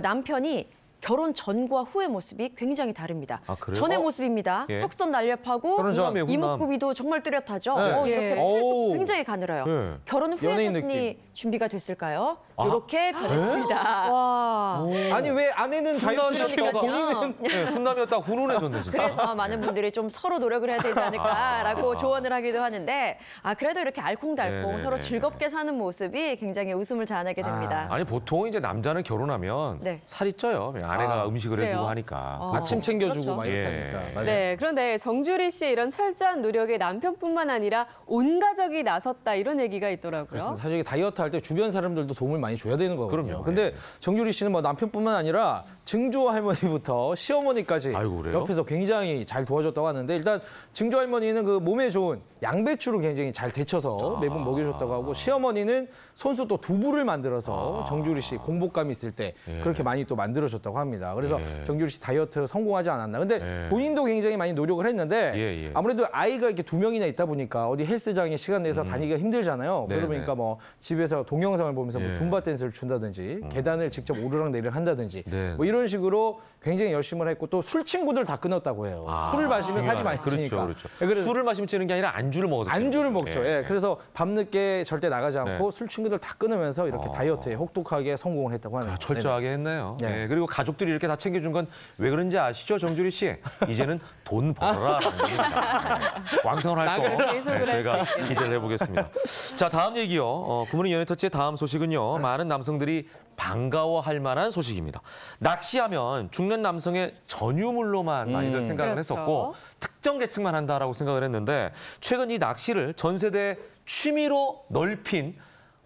[SPEAKER 16] 남편이 결혼 전과 후의 모습이 굉장히 다릅니다.
[SPEAKER 1] 아, 그래요?
[SPEAKER 16] 전의 모습입니다.
[SPEAKER 1] 예.
[SPEAKER 16] 턱선 날렵하고
[SPEAKER 17] 결혼 전.
[SPEAKER 1] 훈남이에요, 훈남.
[SPEAKER 16] 이목구비도 정말 뚜렷하죠.
[SPEAKER 17] 네.
[SPEAKER 16] 이렇게
[SPEAKER 2] 예.
[SPEAKER 16] 팔뚝도
[SPEAKER 17] 오.
[SPEAKER 16] 굉장히 가늘어요.
[SPEAKER 1] 예.
[SPEAKER 16] 결혼 후의
[SPEAKER 17] 연예인
[SPEAKER 16] 사진이
[SPEAKER 17] 느낌.
[SPEAKER 16] 준비가 됐을까요?
[SPEAKER 1] 아.
[SPEAKER 16] 이렇게 변했습니다.
[SPEAKER 2] 와.
[SPEAKER 17] 아니 왜 아내는 다이어트 시키고
[SPEAKER 16] 훈남이니까요.
[SPEAKER 17] 본인은
[SPEAKER 1] 네, 훈남이었다 훈훈해졌네 진짜.
[SPEAKER 16] 그래서 많은 분들이 좀 서로 노력을 해야 되지 않을까라고 조언을 하기도 하는데 그래도 이렇게 알콩달콩
[SPEAKER 1] 네네네네.
[SPEAKER 16] 서로 즐겁게 사는 모습이 굉장히 웃음을 자아내게 됩니다.
[SPEAKER 1] 아니 보통 이제 남자는 결혼하면
[SPEAKER 16] 네.
[SPEAKER 1] 살이 쪄요. 아내가 음식을
[SPEAKER 2] 그래요?
[SPEAKER 1] 해주고 하니까.
[SPEAKER 17] 아침 챙겨주고
[SPEAKER 16] 그렇죠.
[SPEAKER 17] 막 이렇게
[SPEAKER 1] 예.
[SPEAKER 17] 하니까. 맞아요.
[SPEAKER 2] 네, 그런데 정주리 씨의 이런 철저한 노력에 남편뿐만 아니라 온 가족이 나섰다 이런 얘기가 있더라고요.
[SPEAKER 17] 그렇습니다. 사실 다이어트 할 때 주변 사람들도 도움을 많이 줘야 되는 거거든요.
[SPEAKER 1] 그럼요.
[SPEAKER 17] 근데
[SPEAKER 1] 예.
[SPEAKER 17] 정유리 씨는 뭐 남편뿐만 아니라 증조 할머니부터 시어머니까지
[SPEAKER 1] 아이고, 그래요?
[SPEAKER 17] 옆에서 굉장히 잘 도와줬다고 하는데 일단 증조 할머니는 그 몸에 좋은 양배추를 굉장히 잘 데쳐서 매번 먹여줬다고 하고 시어머니는 손수 또 두부를 만들어서 정주리 씨 공복감 있을 때
[SPEAKER 1] 예.
[SPEAKER 17] 그렇게 많이 또 만들어줬다고 합니다. 그래서
[SPEAKER 1] 예.
[SPEAKER 17] 정주리 씨 다이어트 성공하지 않았나. 근데
[SPEAKER 1] 예.
[SPEAKER 17] 본인도 굉장히 많이 노력을 했는데
[SPEAKER 1] 예, 예.
[SPEAKER 17] 아무래도 아이가 이렇게 2명이나 있다 보니까 어디 헬스장에 시간 내서 다니기가 힘들잖아요. 그러다
[SPEAKER 1] 네네.
[SPEAKER 17] 보니까 뭐 집에서 동영상을 보면서 뭐
[SPEAKER 1] 예.
[SPEAKER 17] 줌바 댄스를 준다든지 계단을 직접 오르락 내리락 한다든지
[SPEAKER 1] 네.
[SPEAKER 17] 뭐 이런 식으로 굉장히 열심히 했고 또 술 친구들 다 끊었다고 해요. 술을 마시면 살이 많이 찌니까.
[SPEAKER 1] 그렇죠.
[SPEAKER 17] 예, 그래서
[SPEAKER 1] 술을 마시면 찌는 게 아니라 안주를 먹어서
[SPEAKER 17] 안주를
[SPEAKER 1] 찌는
[SPEAKER 17] 먹죠.
[SPEAKER 1] 거예요.
[SPEAKER 17] 예. 그래서 밤늦게 절대 나가지 않고
[SPEAKER 1] 네.
[SPEAKER 17] 술 친구들 다 끊으면서 이렇게 다이어트에 혹독하게 성공을 했다고 하네요.
[SPEAKER 1] 철저하게 했네요.
[SPEAKER 17] 네.
[SPEAKER 1] 예, 그리고 가족들이 이렇게 다 챙겨준 건 왜 그런지 아시죠, 정주리 씨? 이제는 돈 벌어라라는 얘기입니다. 네. 왕성을 할 거
[SPEAKER 2] 계속을
[SPEAKER 1] 저희가
[SPEAKER 2] 할 수
[SPEAKER 1] 기대를 해보겠습니다. 자, 다음 얘기요. 굿모닝 연예터치의 다음 소식은요. 많은 남성들이 반가워할 만한 소식입니다. 낚시하면 중년 남성의 전유물로만 많이들 생각을
[SPEAKER 2] 그렇죠.
[SPEAKER 1] 했었고 특정 계층만 한다라고 생각을 했는데 최근 이 낚시를 전 세대 취미로 넓힌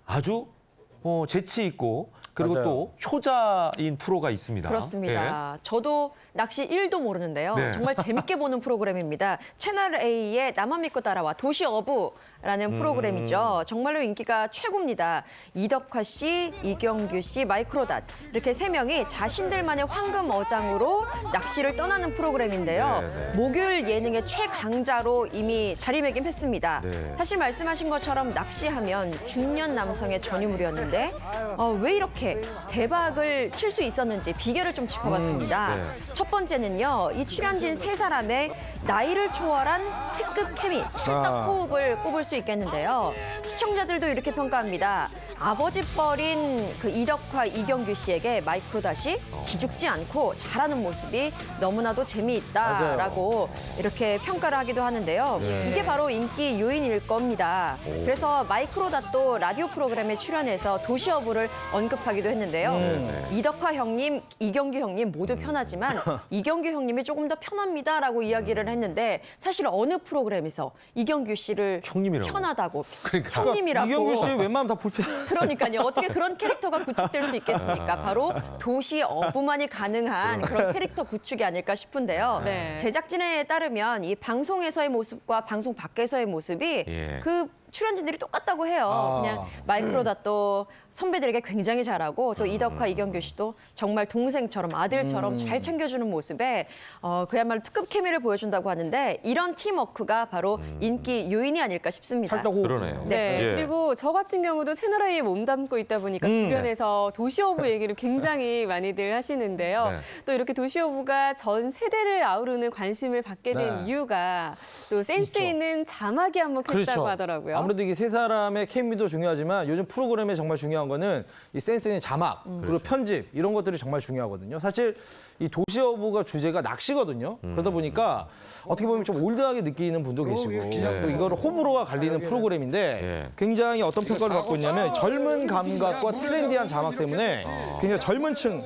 [SPEAKER 1] 아주 재치 있고 그리고
[SPEAKER 17] 맞아요.
[SPEAKER 1] 또 효자인 프로가 있습니다.
[SPEAKER 16] 그렇습니다. 저도 낚시 1도 모르는데요.
[SPEAKER 1] 네.
[SPEAKER 16] 정말 재밌게 보는 프로그램입니다. 채널 A의 나만 믿고 따라와 도시 어부라는 프로그램이죠. 정말로 인기가 최고입니다. 이덕화 씨, 이경규 씨, 마이크로닷 이렇게 3명이 자신들만의 황금 어장으로 낚시를 떠나는 프로그램인데요.
[SPEAKER 1] 네.
[SPEAKER 16] 목요일 예능의 최강자로 이미 자리매김했습니다.
[SPEAKER 1] 네.
[SPEAKER 16] 사실 말씀하신 것처럼 낚시하면 중년 남성의 전유물이었는데 왜 이렇게 대박을 칠 수 있었는지 비결을 좀 짚어봤습니다.
[SPEAKER 1] 네.
[SPEAKER 16] 첫 번째는요, 이 출연진 3사람의 나이를 초월한 특급 케미, 찰떡 호흡을 꼽을 수 있겠는데요. 시청자들도 이렇게 평가합니다. 아버지뻘인 그 이덕화, 이경규 씨에게 마이크로닷이 기죽지 않고 잘하는 모습이 너무나도 재미있다라고 이렇게 평가를 하기도 하는데요.
[SPEAKER 1] 네.
[SPEAKER 16] 이게 바로 인기 요인일 겁니다. 그래서 마이크로닷도 라디오 프로그램에 출연해서 도시어부를 언급하기도 했는데요. 이덕화 형님, 이경규 형님 모두 편하지만 이경규 형님이 조금 더 편합니다라고 이야기를 했는데 사실 어느 프로그램에서 이경규 씨를
[SPEAKER 1] 형님이라고.
[SPEAKER 16] 편하다고
[SPEAKER 1] 그러니까.
[SPEAKER 16] 형님이라고
[SPEAKER 17] 이경규 씨 웬만하면 다 불편.
[SPEAKER 16] 그러니까요. 어떻게 그런 캐릭터가 구축될 수 있겠습니까? 바로 도시 어부만이 가능한 그런 캐릭터 구축이 아닐까 싶은데요.
[SPEAKER 2] 네.
[SPEAKER 16] 제작진에 따르면 이 방송에서의 모습과 방송 밖에서의 모습이
[SPEAKER 1] 예.
[SPEAKER 16] 그 출연진들이 똑같다고 해요. 그냥 마이크로닷도 선배들에게 굉장히 잘하고 또 이덕화, 이경규 씨도 정말 동생처럼 아들처럼 잘 챙겨주는 모습에 그야말로 특급 케미를 보여준다고 하는데 이런 팀워크가 바로 인기 요인이 아닐까 싶습니다.
[SPEAKER 1] 그러네요.
[SPEAKER 2] 네.
[SPEAKER 1] 예.
[SPEAKER 2] 그리고 저 같은 경우도 채널A에 몸담고 있다 보니까 주변에서 도시오브 얘기를 굉장히 많이들 하시는데요.
[SPEAKER 1] 네.
[SPEAKER 2] 또 이렇게 도시오브가 전 세대를 아우르는 관심을 받게 된 이유가 또 센스 있는 자막이 한몫했다고 하더라고요.
[SPEAKER 17] 아무래도 이게 세 사람의 케미도 중요하지만 요즘 프로그램에 정말 중요한 거는 이 센스 있는 자막 그리고 편집 이런 것들이 정말 중요하거든요. 사실 이 도시어부가 주제가 낚시거든요. 그러다 보니까 어떻게 보면 좀 올드하게 느끼는 분도 계시고 또 이거를 호불호가 갈리는 프로그램인데 굉장히 어떤 평가를 받고 있냐면 젊은 감각과 트렌디한 자막 때문에 굉장히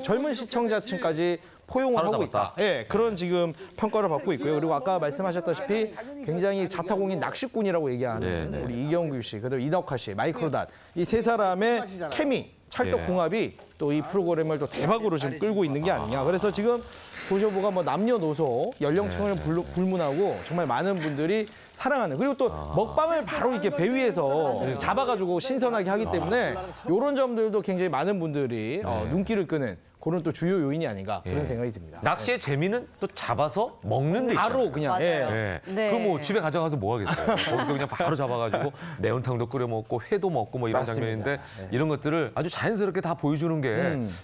[SPEAKER 17] 젊은 시청자층까지 포용을 하고 있다. 예, 그런 지금 평가를 받고 있고요. 그리고 아까 말씀하셨다시피 굉장히 자타공인 낚시꾼이라고 얘기하는 우리 이경규 씨, 그다음 이덕화 씨, 마이크로닷 이 세 사람의 케미, 찰떡궁합이 또 이 프로그램을 또 대박으로 지금 끌고 있는 게 아니냐. 그래서 지금 도시오브가 뭐 남녀노소 연령층을 불문하고 정말 많은 분들이 사랑하는 그리고 또 먹방을 바로 이렇게 배 위에서 잡아가지고 신선하게 하기 때문에 이런 점들도 굉장히 많은 분들이 눈길을 끄는 그런 또 주요 요인이 아닌가 그런 생각이 듭니다.
[SPEAKER 1] 낚시의 재미는 또 잡아서 먹는 데
[SPEAKER 17] 바로
[SPEAKER 1] 있잖아요.
[SPEAKER 17] 그냥
[SPEAKER 2] 네.
[SPEAKER 1] 그럼 뭐 집에 가져가서 뭐 하겠어요. 거기서 그냥 바로 잡아가지고 매운탕도 끓여 먹고 회도 먹고 뭐 이런
[SPEAKER 17] 맞습니다.
[SPEAKER 1] 장면인데 이런 것들을 아주 자연스럽게 다 보여주는 게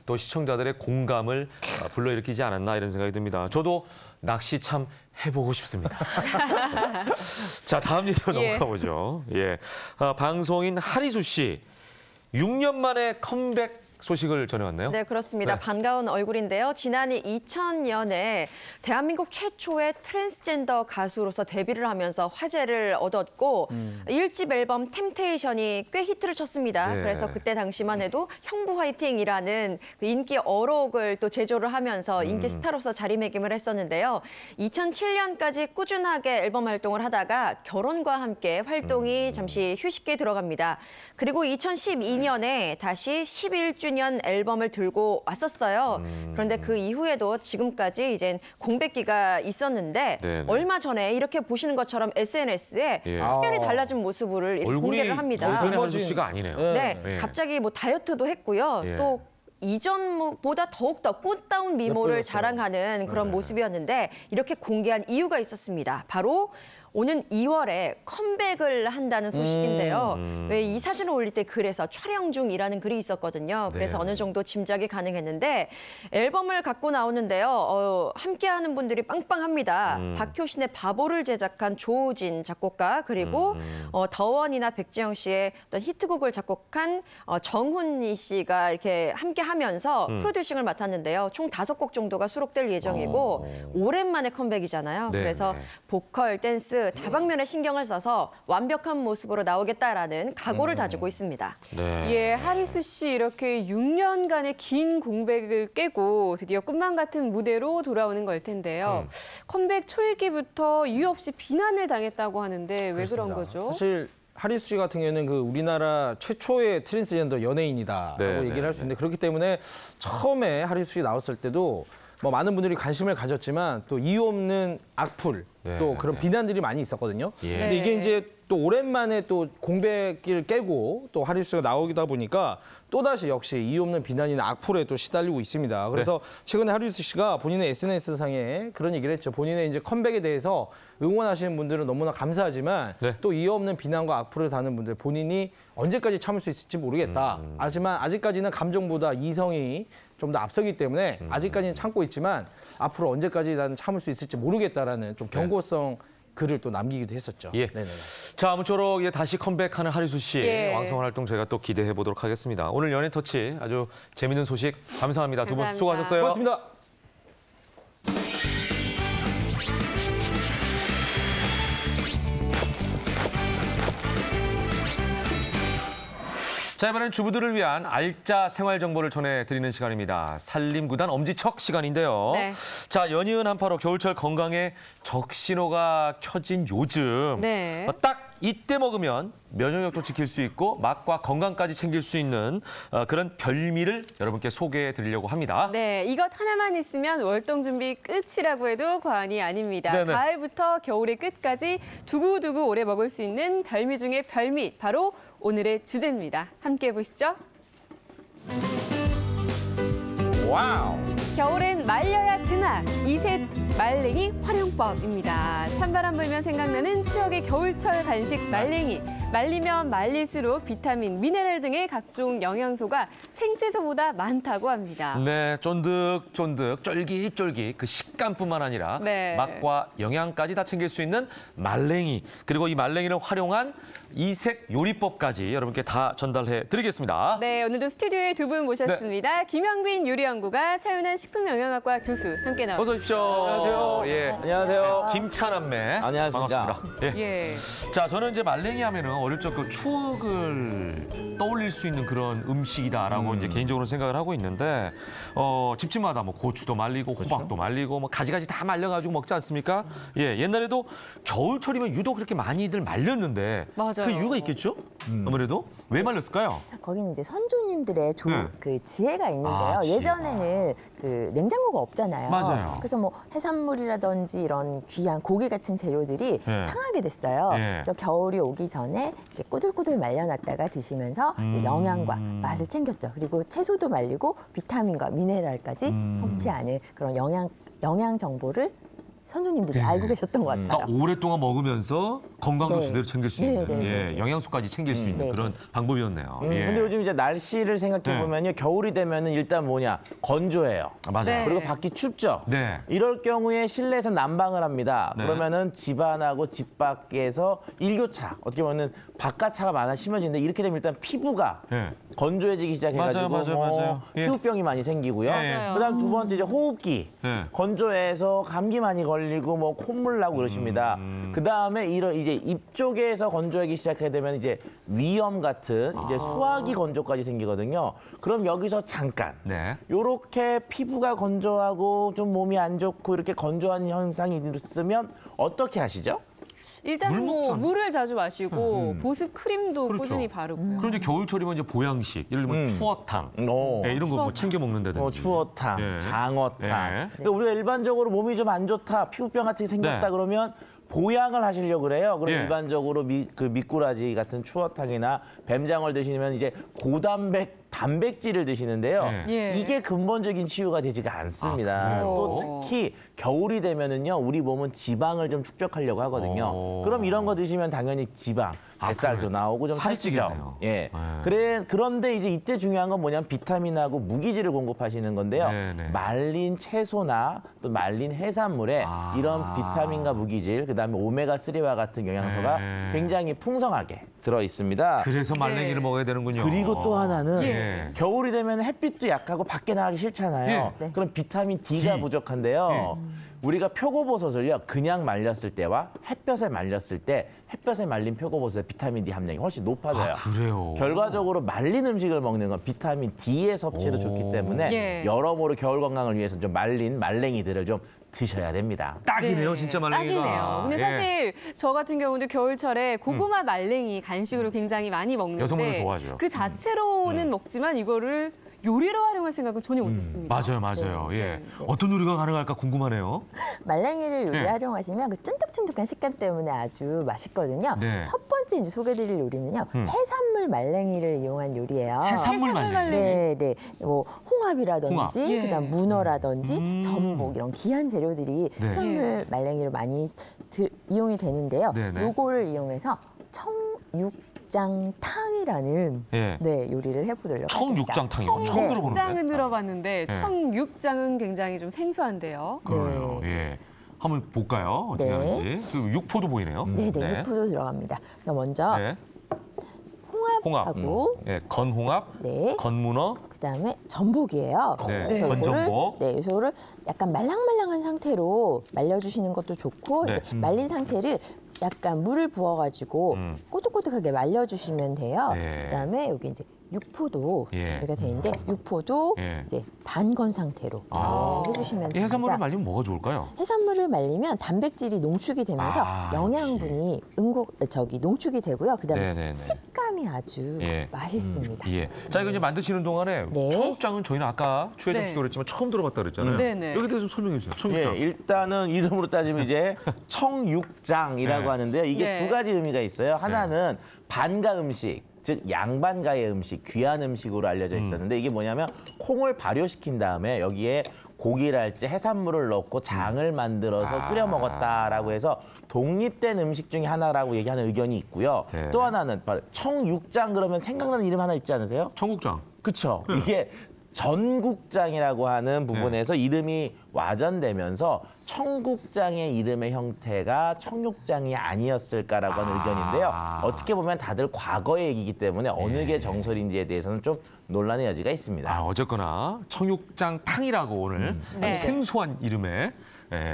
[SPEAKER 1] 또 시청자들의 공감을 불러일으키지 않았나 이런 생각이 듭니다. 저도 낚시 참 해보고 싶습니다. 자, 다음 얘기로 넘어가 보죠. 예, 방송인 하리수 씨 6년 만에 컴백 소식을 전해왔네요.
[SPEAKER 16] 네, 그렇습니다.
[SPEAKER 1] 네.
[SPEAKER 16] 반가운 얼굴인데요. 지난해 2000년에 대한민국 최초의 트랜스젠더 가수로서 데뷔를 하면서 화제를 얻었고 1집 앨범 템테이션이 꽤 히트를 쳤습니다.
[SPEAKER 18] 네.
[SPEAKER 16] 그래서 그때 당시만 해도 형부 화이팅이라는 그 인기 어록을 또 제조를 하면서 인기 스타로서 자리매김을 했었는데요. 2007년까지 꾸준하게 앨범 활동을 하다가 결혼과 함께 활동이 잠시 휴식기에 들어갑니다. 그리고 2012년에 다시 11주년 앨범을 들고 왔었어요. 그런데 그 이후에도 지금까지 이젠 공백기가 있었는데
[SPEAKER 1] 네네.
[SPEAKER 16] 얼마 전에 이렇게 보시는 것처럼 SNS에 확연히 달라진 모습을 이렇게 공개를 합니다.
[SPEAKER 1] 전에 하리수 씨가 아니네요.
[SPEAKER 16] 네,
[SPEAKER 1] 예.
[SPEAKER 16] 갑자기 뭐 다이어트도 했고요.
[SPEAKER 1] 예.
[SPEAKER 16] 또 이전보다 더욱더 꽃다운 미모를
[SPEAKER 17] 예뻐졌어요.
[SPEAKER 16] 자랑하는 그런 모습이었는데 이렇게 공개한 이유가 있었습니다. 바로 오는 2월에 컴백을 한다는 소식인데요. 왜 이 사진을 올릴 때 글에서 촬영 중이라는 글이 있었거든요. 그래서
[SPEAKER 18] 네.
[SPEAKER 16] 어느 정도 짐작이 가능했는데 앨범을 갖고 나오는데요. 함께하는 분들이 빵빵합니다. 박효신의 바보를 제작한 조우진 작곡가 그리고 더원이나 백지영 씨의 어떤 히트곡을 작곡한 정훈이 씨가 이렇게 함께하면서 프로듀싱을 맡았는데요. 총 5곡 정도가 수록될 예정이고 오랜만에 컴백이잖아요.
[SPEAKER 18] 네,
[SPEAKER 16] 그래서
[SPEAKER 18] 네.
[SPEAKER 16] 보컬, 댄스 다방면에 신경을 써서 완벽한 모습으로 나오겠다라는 각오를 다지고 있습니다.
[SPEAKER 2] 예, 하리수 씨 이렇게 6년간의 긴 공백을 깨고 드디어 꿈만 같은 무대로 돌아오는 걸 텐데요. 컴백 초일기부터 이유 없이 비난을 당했다고 하는데 왜 그런 거죠?
[SPEAKER 17] 사실 하리수 씨 같은 경우에는 그 우리나라 최초의 트랜스젠더 연예인이다라고
[SPEAKER 1] 네,
[SPEAKER 17] 얘기를 할 수 있는데 그렇기 때문에 처음에 하리수 씨 나왔을 때도 뭐 많은 분들이 관심을 가졌지만 또 이유 없는 악플 또 그런 비난들이 많이 있었거든요.
[SPEAKER 1] 예.
[SPEAKER 17] 근데 이게 이제 또 오랜만에 또 공백기를 깨고 또 하리수 씨가 나오다 보니까 또다시 역시 이유 없는 비난이나 악플에 또 시달리고 있습니다. 그래서 최근에 하리수 씨가 본인의 SNS상에 그런 얘기를 했죠. 본인의 이제 컴백에 대해서 응원하시는 분들은 너무나 감사하지만 또 이유 없는 비난과 악플을 다는 분들 본인이 언제까지 참을 수 있을지 모르겠다. 하지만 아직까지는 감정보다 이성이 좀 더 앞서기 때문에 아직까지는 참고 있지만 앞으로 언제까지 나는 참을 수 있을지 모르겠다라는 좀 경고성 글을 또 남기기도 했었죠.
[SPEAKER 1] 예.
[SPEAKER 17] 네네.
[SPEAKER 1] 자, 아무쪼록 이제 다시 컴백하는 하리수 씨
[SPEAKER 2] 예.
[SPEAKER 1] 왕성한 활동 저희가 또 기대해 보도록 하겠습니다. 오늘 연예터치 아주 재밌는 소식 감사합니다. 두 분
[SPEAKER 2] 감사합니다.
[SPEAKER 1] 수고하셨어요.
[SPEAKER 17] 고맙습니다.
[SPEAKER 1] 자, 이번엔 주부들을 위한 알짜 생활 정보를 전해드리는 시간입니다. 산림구단 엄지척 시간인데요.
[SPEAKER 2] 네.
[SPEAKER 1] 자, 연이은 한파로 겨울철 건강에 적신호가 켜진 요즘
[SPEAKER 2] 네.
[SPEAKER 1] 딱 이때 먹으면 면역력도 지킬 수 있고 맛과 건강까지 챙길 수 있는 그런 별미를 여러분께 소개해 드리려고 합니다.
[SPEAKER 2] 네, 이것 하나만 있으면 월동 준비 끝이라고 해도 과언이 아닙니다.
[SPEAKER 1] 네네.
[SPEAKER 2] 가을부터 겨울의 끝까지 두고두고 오래 먹을 수 있는 별미 중에 별미, 바로 오늘의 주제입니다. 함께 보시죠.
[SPEAKER 1] 와우!
[SPEAKER 2] 겨울엔 말려야 진화, 이색 말랭이 활용법입니다. 찬바람 불면 생각나는 추억의 겨울철 간식 말랭이. 말리면 말릴수록 비타민, 미네랄 등의 각종 영양소가 생채소보다 많다고 합니다.
[SPEAKER 1] 네, 쫀득쫀득, 쫄깃쫄깃 그 식감뿐만 아니라
[SPEAKER 2] 네.
[SPEAKER 1] 맛과 영양까지 다 챙길 수 있는 말랭이, 그리고 이 말랭이를 활용한 이색 요리법까지 여러분께 다 전달해 드리겠습니다.
[SPEAKER 2] 네, 오늘도 스튜디오에 두 분 모셨습니다. 김영빈 요리연구가, 차윤환 식품영양학과 교수 함께 나오셨습니다.
[SPEAKER 1] 어서 오십시오.
[SPEAKER 17] 안녕하세요.
[SPEAKER 1] 예.
[SPEAKER 17] 안녕하세요.
[SPEAKER 1] 김차남매.
[SPEAKER 17] 안녕하십니까.
[SPEAKER 1] 반갑습니다. 예.
[SPEAKER 2] 예.
[SPEAKER 1] 자, 저는 이제 말랭이 하면은 어릴 적 그 추억을 떠올릴 수 있는 그런 음식이다라고 이제 개인적으로 생각을 하고 있는데, 집집마다 뭐 고추도 말리고 호박도 말리고 뭐 가지가지 다 말려가지고 먹지 않습니까? 예, 옛날에도 겨울철이면 유독 그렇게 많이들 말렸는데
[SPEAKER 2] 맞아요.
[SPEAKER 1] 그 이유가 있겠죠? 아무래도 왜 말렸을까요?
[SPEAKER 18] 거기는 이제 선조님들의 그 지혜가 있는데요.
[SPEAKER 1] 아, 지혜가.
[SPEAKER 18] 예전에는 그 냉장고가 없잖아요.
[SPEAKER 1] 맞아요.
[SPEAKER 18] 그래서 뭐 해산물이라든지 이런 귀한 고기 같은 재료들이
[SPEAKER 1] 네.
[SPEAKER 18] 상하게 됐어요.
[SPEAKER 1] 네.
[SPEAKER 18] 그래서 겨울이 오기 전에 이렇게 꾸들꾸들 말려놨다가 드시면서 이제 영양과 맛을 챙겼죠. 그리고 채소도 말리고 비타민과 미네랄까지 섭취하는 그런 영양 정보를 선조님들이 알고 계셨던 것 같아요.
[SPEAKER 1] 그러니까 오랫동안 먹으면서 건강도
[SPEAKER 18] 네.
[SPEAKER 1] 제대로 챙길 수
[SPEAKER 18] 네,
[SPEAKER 1] 있는,
[SPEAKER 18] 네, 네,
[SPEAKER 1] 예,
[SPEAKER 18] 네.
[SPEAKER 1] 영양소까지 챙길 수 있는
[SPEAKER 18] 네.
[SPEAKER 1] 그런 방법이었네요. 예.
[SPEAKER 17] 근데 요즘 이제 날씨를 생각해 보면요, 겨울이 되면은 일단 뭐냐, 건조해요.
[SPEAKER 1] 맞아요.
[SPEAKER 2] 네.
[SPEAKER 17] 그리고 밖이 춥죠.
[SPEAKER 1] 네.
[SPEAKER 17] 이럴 경우에 실내에서 난방을 합니다.
[SPEAKER 1] 네.
[SPEAKER 17] 그러면은 집 안하고 집 밖에서 일교차, 어떻게 보면 바깥차가 많아 심해지는데, 이렇게 되면 일단 피부가
[SPEAKER 1] 예.
[SPEAKER 17] 건조해지기 시작해가지고
[SPEAKER 1] 맞아요. 예.
[SPEAKER 17] 피부병이 많이 생기고요.
[SPEAKER 1] 맞아요.
[SPEAKER 17] 그다음 두 번째 이제 호흡기,
[SPEAKER 1] 예.
[SPEAKER 17] 건조해서 감기 많이 걸리고 뭐 콧물 나고 그러십니다. 그다음에 이런 이제 입 쪽에서 건조하기 시작하게 되면 이제 위염 같은 이제 소화기 건조까지 생기거든요. 그럼 여기서 잠깐
[SPEAKER 1] 네.
[SPEAKER 17] 요렇게 피부가 건조하고 좀 몸이 안 좋고 이렇게 건조한 현상이 있으면 어떻게 하시죠?
[SPEAKER 2] 일단
[SPEAKER 1] 물
[SPEAKER 2] 뭐
[SPEAKER 1] 먹잖아.
[SPEAKER 2] 물을 자주 마시고 보습 크림도
[SPEAKER 1] 그렇죠.
[SPEAKER 2] 꾸준히 바르고요.
[SPEAKER 1] 그럼 이제 겨울철이면 이제 보양식, 예를 들면 추어탕, 예, 이런 거 뭐 챙겨 먹는다든지.
[SPEAKER 17] 추어탕,
[SPEAKER 1] 예.
[SPEAKER 17] 장어탕.
[SPEAKER 1] 예.
[SPEAKER 17] 그러니까 우리가 일반적으로 몸이 좀 안 좋다, 피부병 같은 게 생겼다
[SPEAKER 1] 네.
[SPEAKER 17] 그러면 보양을 하시려고 그래요. 그럼
[SPEAKER 1] 예.
[SPEAKER 17] 일반적으로 그 미꾸라지 같은 추어탕이나 뱀장어를 드시면 이제 단백질을 드시는데요.
[SPEAKER 2] 예.
[SPEAKER 17] 이게 근본적인 치유가 되지가 않습니다.
[SPEAKER 1] 그래요?
[SPEAKER 17] 또 특히 겨울이 되면은요, 우리 몸은 지방을 좀 축적하려고 하거든요. 그럼 이런 거 드시면 당연히 지방, 뱃살도
[SPEAKER 1] 그래요?
[SPEAKER 17] 나오고 좀
[SPEAKER 1] 살이
[SPEAKER 17] 살찌죠.
[SPEAKER 1] 찌겠네요.
[SPEAKER 17] 예.
[SPEAKER 1] 네.
[SPEAKER 17] 그런데 이제 이때 중요한 건 뭐냐면 비타민하고 무기질을 공급하시는 건데요.
[SPEAKER 1] 네네.
[SPEAKER 17] 말린 채소나 또 말린 해산물에 이런 비타민과 무기질, 그다음에 오메가3와 같은 영양소가
[SPEAKER 1] 네.
[SPEAKER 17] 굉장히 풍성하게 들어 있습니다.
[SPEAKER 1] 그래서 말랭이를 먹어야 되는군요.
[SPEAKER 17] 그리고 또 하나는
[SPEAKER 1] 예.
[SPEAKER 17] 겨울이 되면 햇빛도 약하고 밖에 나가기 싫잖아요.
[SPEAKER 1] 예.
[SPEAKER 17] 그럼 비타민 D가
[SPEAKER 1] D.
[SPEAKER 17] 부족한데요. 우리가 표고버섯을요, 그냥 말렸을 때와 햇볕에 말렸을 때 햇볕에 말린 표고버섯의 비타민 D 함량이 훨씬 높아져요.
[SPEAKER 1] 아, 그래요?
[SPEAKER 17] 결과적으로 말린 음식을 먹는 건 비타민 D의 섭취도
[SPEAKER 1] 오.
[SPEAKER 17] 좋기 때문에
[SPEAKER 2] 예.
[SPEAKER 17] 여러모로 겨울 건강을 위해서 좀 말린 말랭이들을 좀 드셔야 됩니다.
[SPEAKER 1] 딱이네요, 진짜 말랭이가.
[SPEAKER 2] 딱이네요. 근데
[SPEAKER 1] 예.
[SPEAKER 2] 사실 저 같은 경우도 겨울철에 고구마 말랭이 간식으로 굉장히 많이 먹는데
[SPEAKER 1] 여성분은 좋아하죠.
[SPEAKER 2] 그 자체로는 먹지만 이거를 요리로 활용할 생각은 전혀 못했습니다.
[SPEAKER 1] 맞아요. 예. 어떤 요리가 가능할까 궁금하네요.
[SPEAKER 18] 말랭이를 요리에
[SPEAKER 1] 네.
[SPEAKER 18] 활용하시면 그 쫀득쫀득한 식감 때문에 아주 맛있거든요.
[SPEAKER 1] 네.
[SPEAKER 18] 첫 번째 이제 소개드릴 요리는요. 해산물 말랭이를 이용한 요리예요.
[SPEAKER 1] 해산물 말랭이.
[SPEAKER 18] 네. 뭐 홍합이라든지
[SPEAKER 1] 홍합.
[SPEAKER 2] 예.
[SPEAKER 18] 그다음 문어라든지 전복 이런 귀한 재료들이
[SPEAKER 1] 네.
[SPEAKER 18] 해산물 말랭이로 많이 이용이 되는데요.
[SPEAKER 1] 네네.
[SPEAKER 18] 요거를 이용해서 청육장탕이라는
[SPEAKER 1] 예.
[SPEAKER 18] 네, 요리를 해보도록 하겠습니다.
[SPEAKER 1] 청육장탕이요? 처음 들어보는데.
[SPEAKER 2] 청육장은 들어봤는데
[SPEAKER 1] 네.
[SPEAKER 2] 청육장은 굉장히 좀 생소한데요.
[SPEAKER 1] 그래요. 예. 한번 볼까요? 어떻게
[SPEAKER 18] 네.
[SPEAKER 1] 하는지. 그 육포도 보이네요.
[SPEAKER 18] 네네, 육포도 들어갑니다. 그럼 먼저
[SPEAKER 1] 네.
[SPEAKER 18] 홍합. 하고
[SPEAKER 1] 예, 건홍합,
[SPEAKER 18] 네.
[SPEAKER 1] 건문어,
[SPEAKER 18] 그다음에 전복이에요.
[SPEAKER 1] 네,
[SPEAKER 18] 그래서
[SPEAKER 1] 건전복.
[SPEAKER 18] 네, 이거를 약간 말랑말랑한 상태로 말려주시는 것도 좋고
[SPEAKER 1] 네.
[SPEAKER 18] 이제 말린 상태를 약간 물을 부어가지고 꼬득꼬득하게 말려주시면 돼요.
[SPEAKER 1] 네.
[SPEAKER 18] 그다음에 여기 이제 육포도
[SPEAKER 1] 예.
[SPEAKER 18] 준비가 돼 있는데 육포도
[SPEAKER 1] 예.
[SPEAKER 18] 이제 반건 상태로 해주시면
[SPEAKER 1] 이
[SPEAKER 18] 됩니다.
[SPEAKER 1] 해산물을 말리면 뭐가 좋을까요?
[SPEAKER 18] 해산물을 말리면 단백질이 농축이 되면서 영양분이 농축이 되고요. 그다음에
[SPEAKER 1] 네네네.
[SPEAKER 18] 식감이 아주 맛있습니다.
[SPEAKER 1] 예. 자, 이거 이제 만드시는 동안에 청국장은 저희는 아까 추혜정 씨도 그랬지만 처음 들어봤다 그랬잖아요.
[SPEAKER 2] 네네.
[SPEAKER 1] 여기 대해서 좀 설명해 주세요. 청국장.
[SPEAKER 19] 예, 일단은 이름으로 따지면 이제 청육장이라고
[SPEAKER 1] 네.
[SPEAKER 19] 하는데요. 이게
[SPEAKER 2] 네.
[SPEAKER 19] 두 가지 의미가 있어요. 하나는 반가 음식, 즉 양반가의 음식, 귀한 음식으로 알려져 있었는데 이게 뭐냐면 콩을 발효시킨 다음에 여기에 고기랄지 해산물을 넣고 장을 만들어서 끓여 먹었다라고 해서 독립된 음식 중에 하나라고 얘기하는 의견이 있고요.
[SPEAKER 1] 네.
[SPEAKER 19] 또 하나는 바로 청육장 그러면 생각나는 이름 하나 있지 않으세요?
[SPEAKER 1] 청국장.
[SPEAKER 19] 그렇죠. 이게 전국장이라고 하는 부분에서 이름이 와전되면서 청국장의 이름의 형태가 청육장이 아니었을까라고 하는 의견인데요. 어떻게 보면 다들 과거의 얘기이기 때문에 어느 게 정설인지에 대해서는 좀 논란의 여지가 있습니다.
[SPEAKER 1] 어쨌거나 청육장 탕이라고 오늘
[SPEAKER 18] 네.
[SPEAKER 1] 생소한 이름의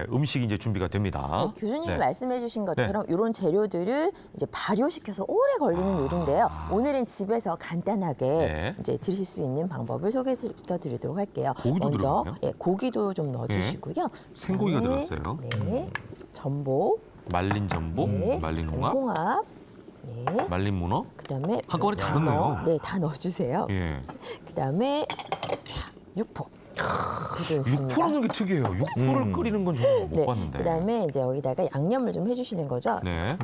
[SPEAKER 1] 음식이 이제 준비가 됩니다.
[SPEAKER 18] 네, 교수님이
[SPEAKER 1] 네.
[SPEAKER 18] 말씀해주신 것처럼 이런 재료들을 이제 발효시켜서 오래 걸리는 요리인데요. 오늘은 집에서 간단하게 이제 드실 수 있는 방법을 소개시켜드리도록 할게요.
[SPEAKER 1] 고기도
[SPEAKER 18] 먼저
[SPEAKER 1] 들어가나요?
[SPEAKER 18] 고기도 좀 넣어주시고요.
[SPEAKER 1] 생고기가
[SPEAKER 18] 그다음에,
[SPEAKER 1] 들어갔어요.
[SPEAKER 18] 네, 전복,
[SPEAKER 1] 말린 전복, 말린 홍합,
[SPEAKER 18] 홍합, 네,
[SPEAKER 1] 말린 문어.
[SPEAKER 18] 그다음에
[SPEAKER 1] 한꺼번에 다 넣네요.
[SPEAKER 18] 네, 다 넣어주세요.
[SPEAKER 1] 예.
[SPEAKER 18] 그다음에 자, 육포.
[SPEAKER 1] 육포 넣는 게 특이해요. 육포를 끓이는 건 저는 못 봤는데.
[SPEAKER 18] 그다음에 이제 여기다가 양념을 좀 해주시는 거죠.
[SPEAKER 1] 네.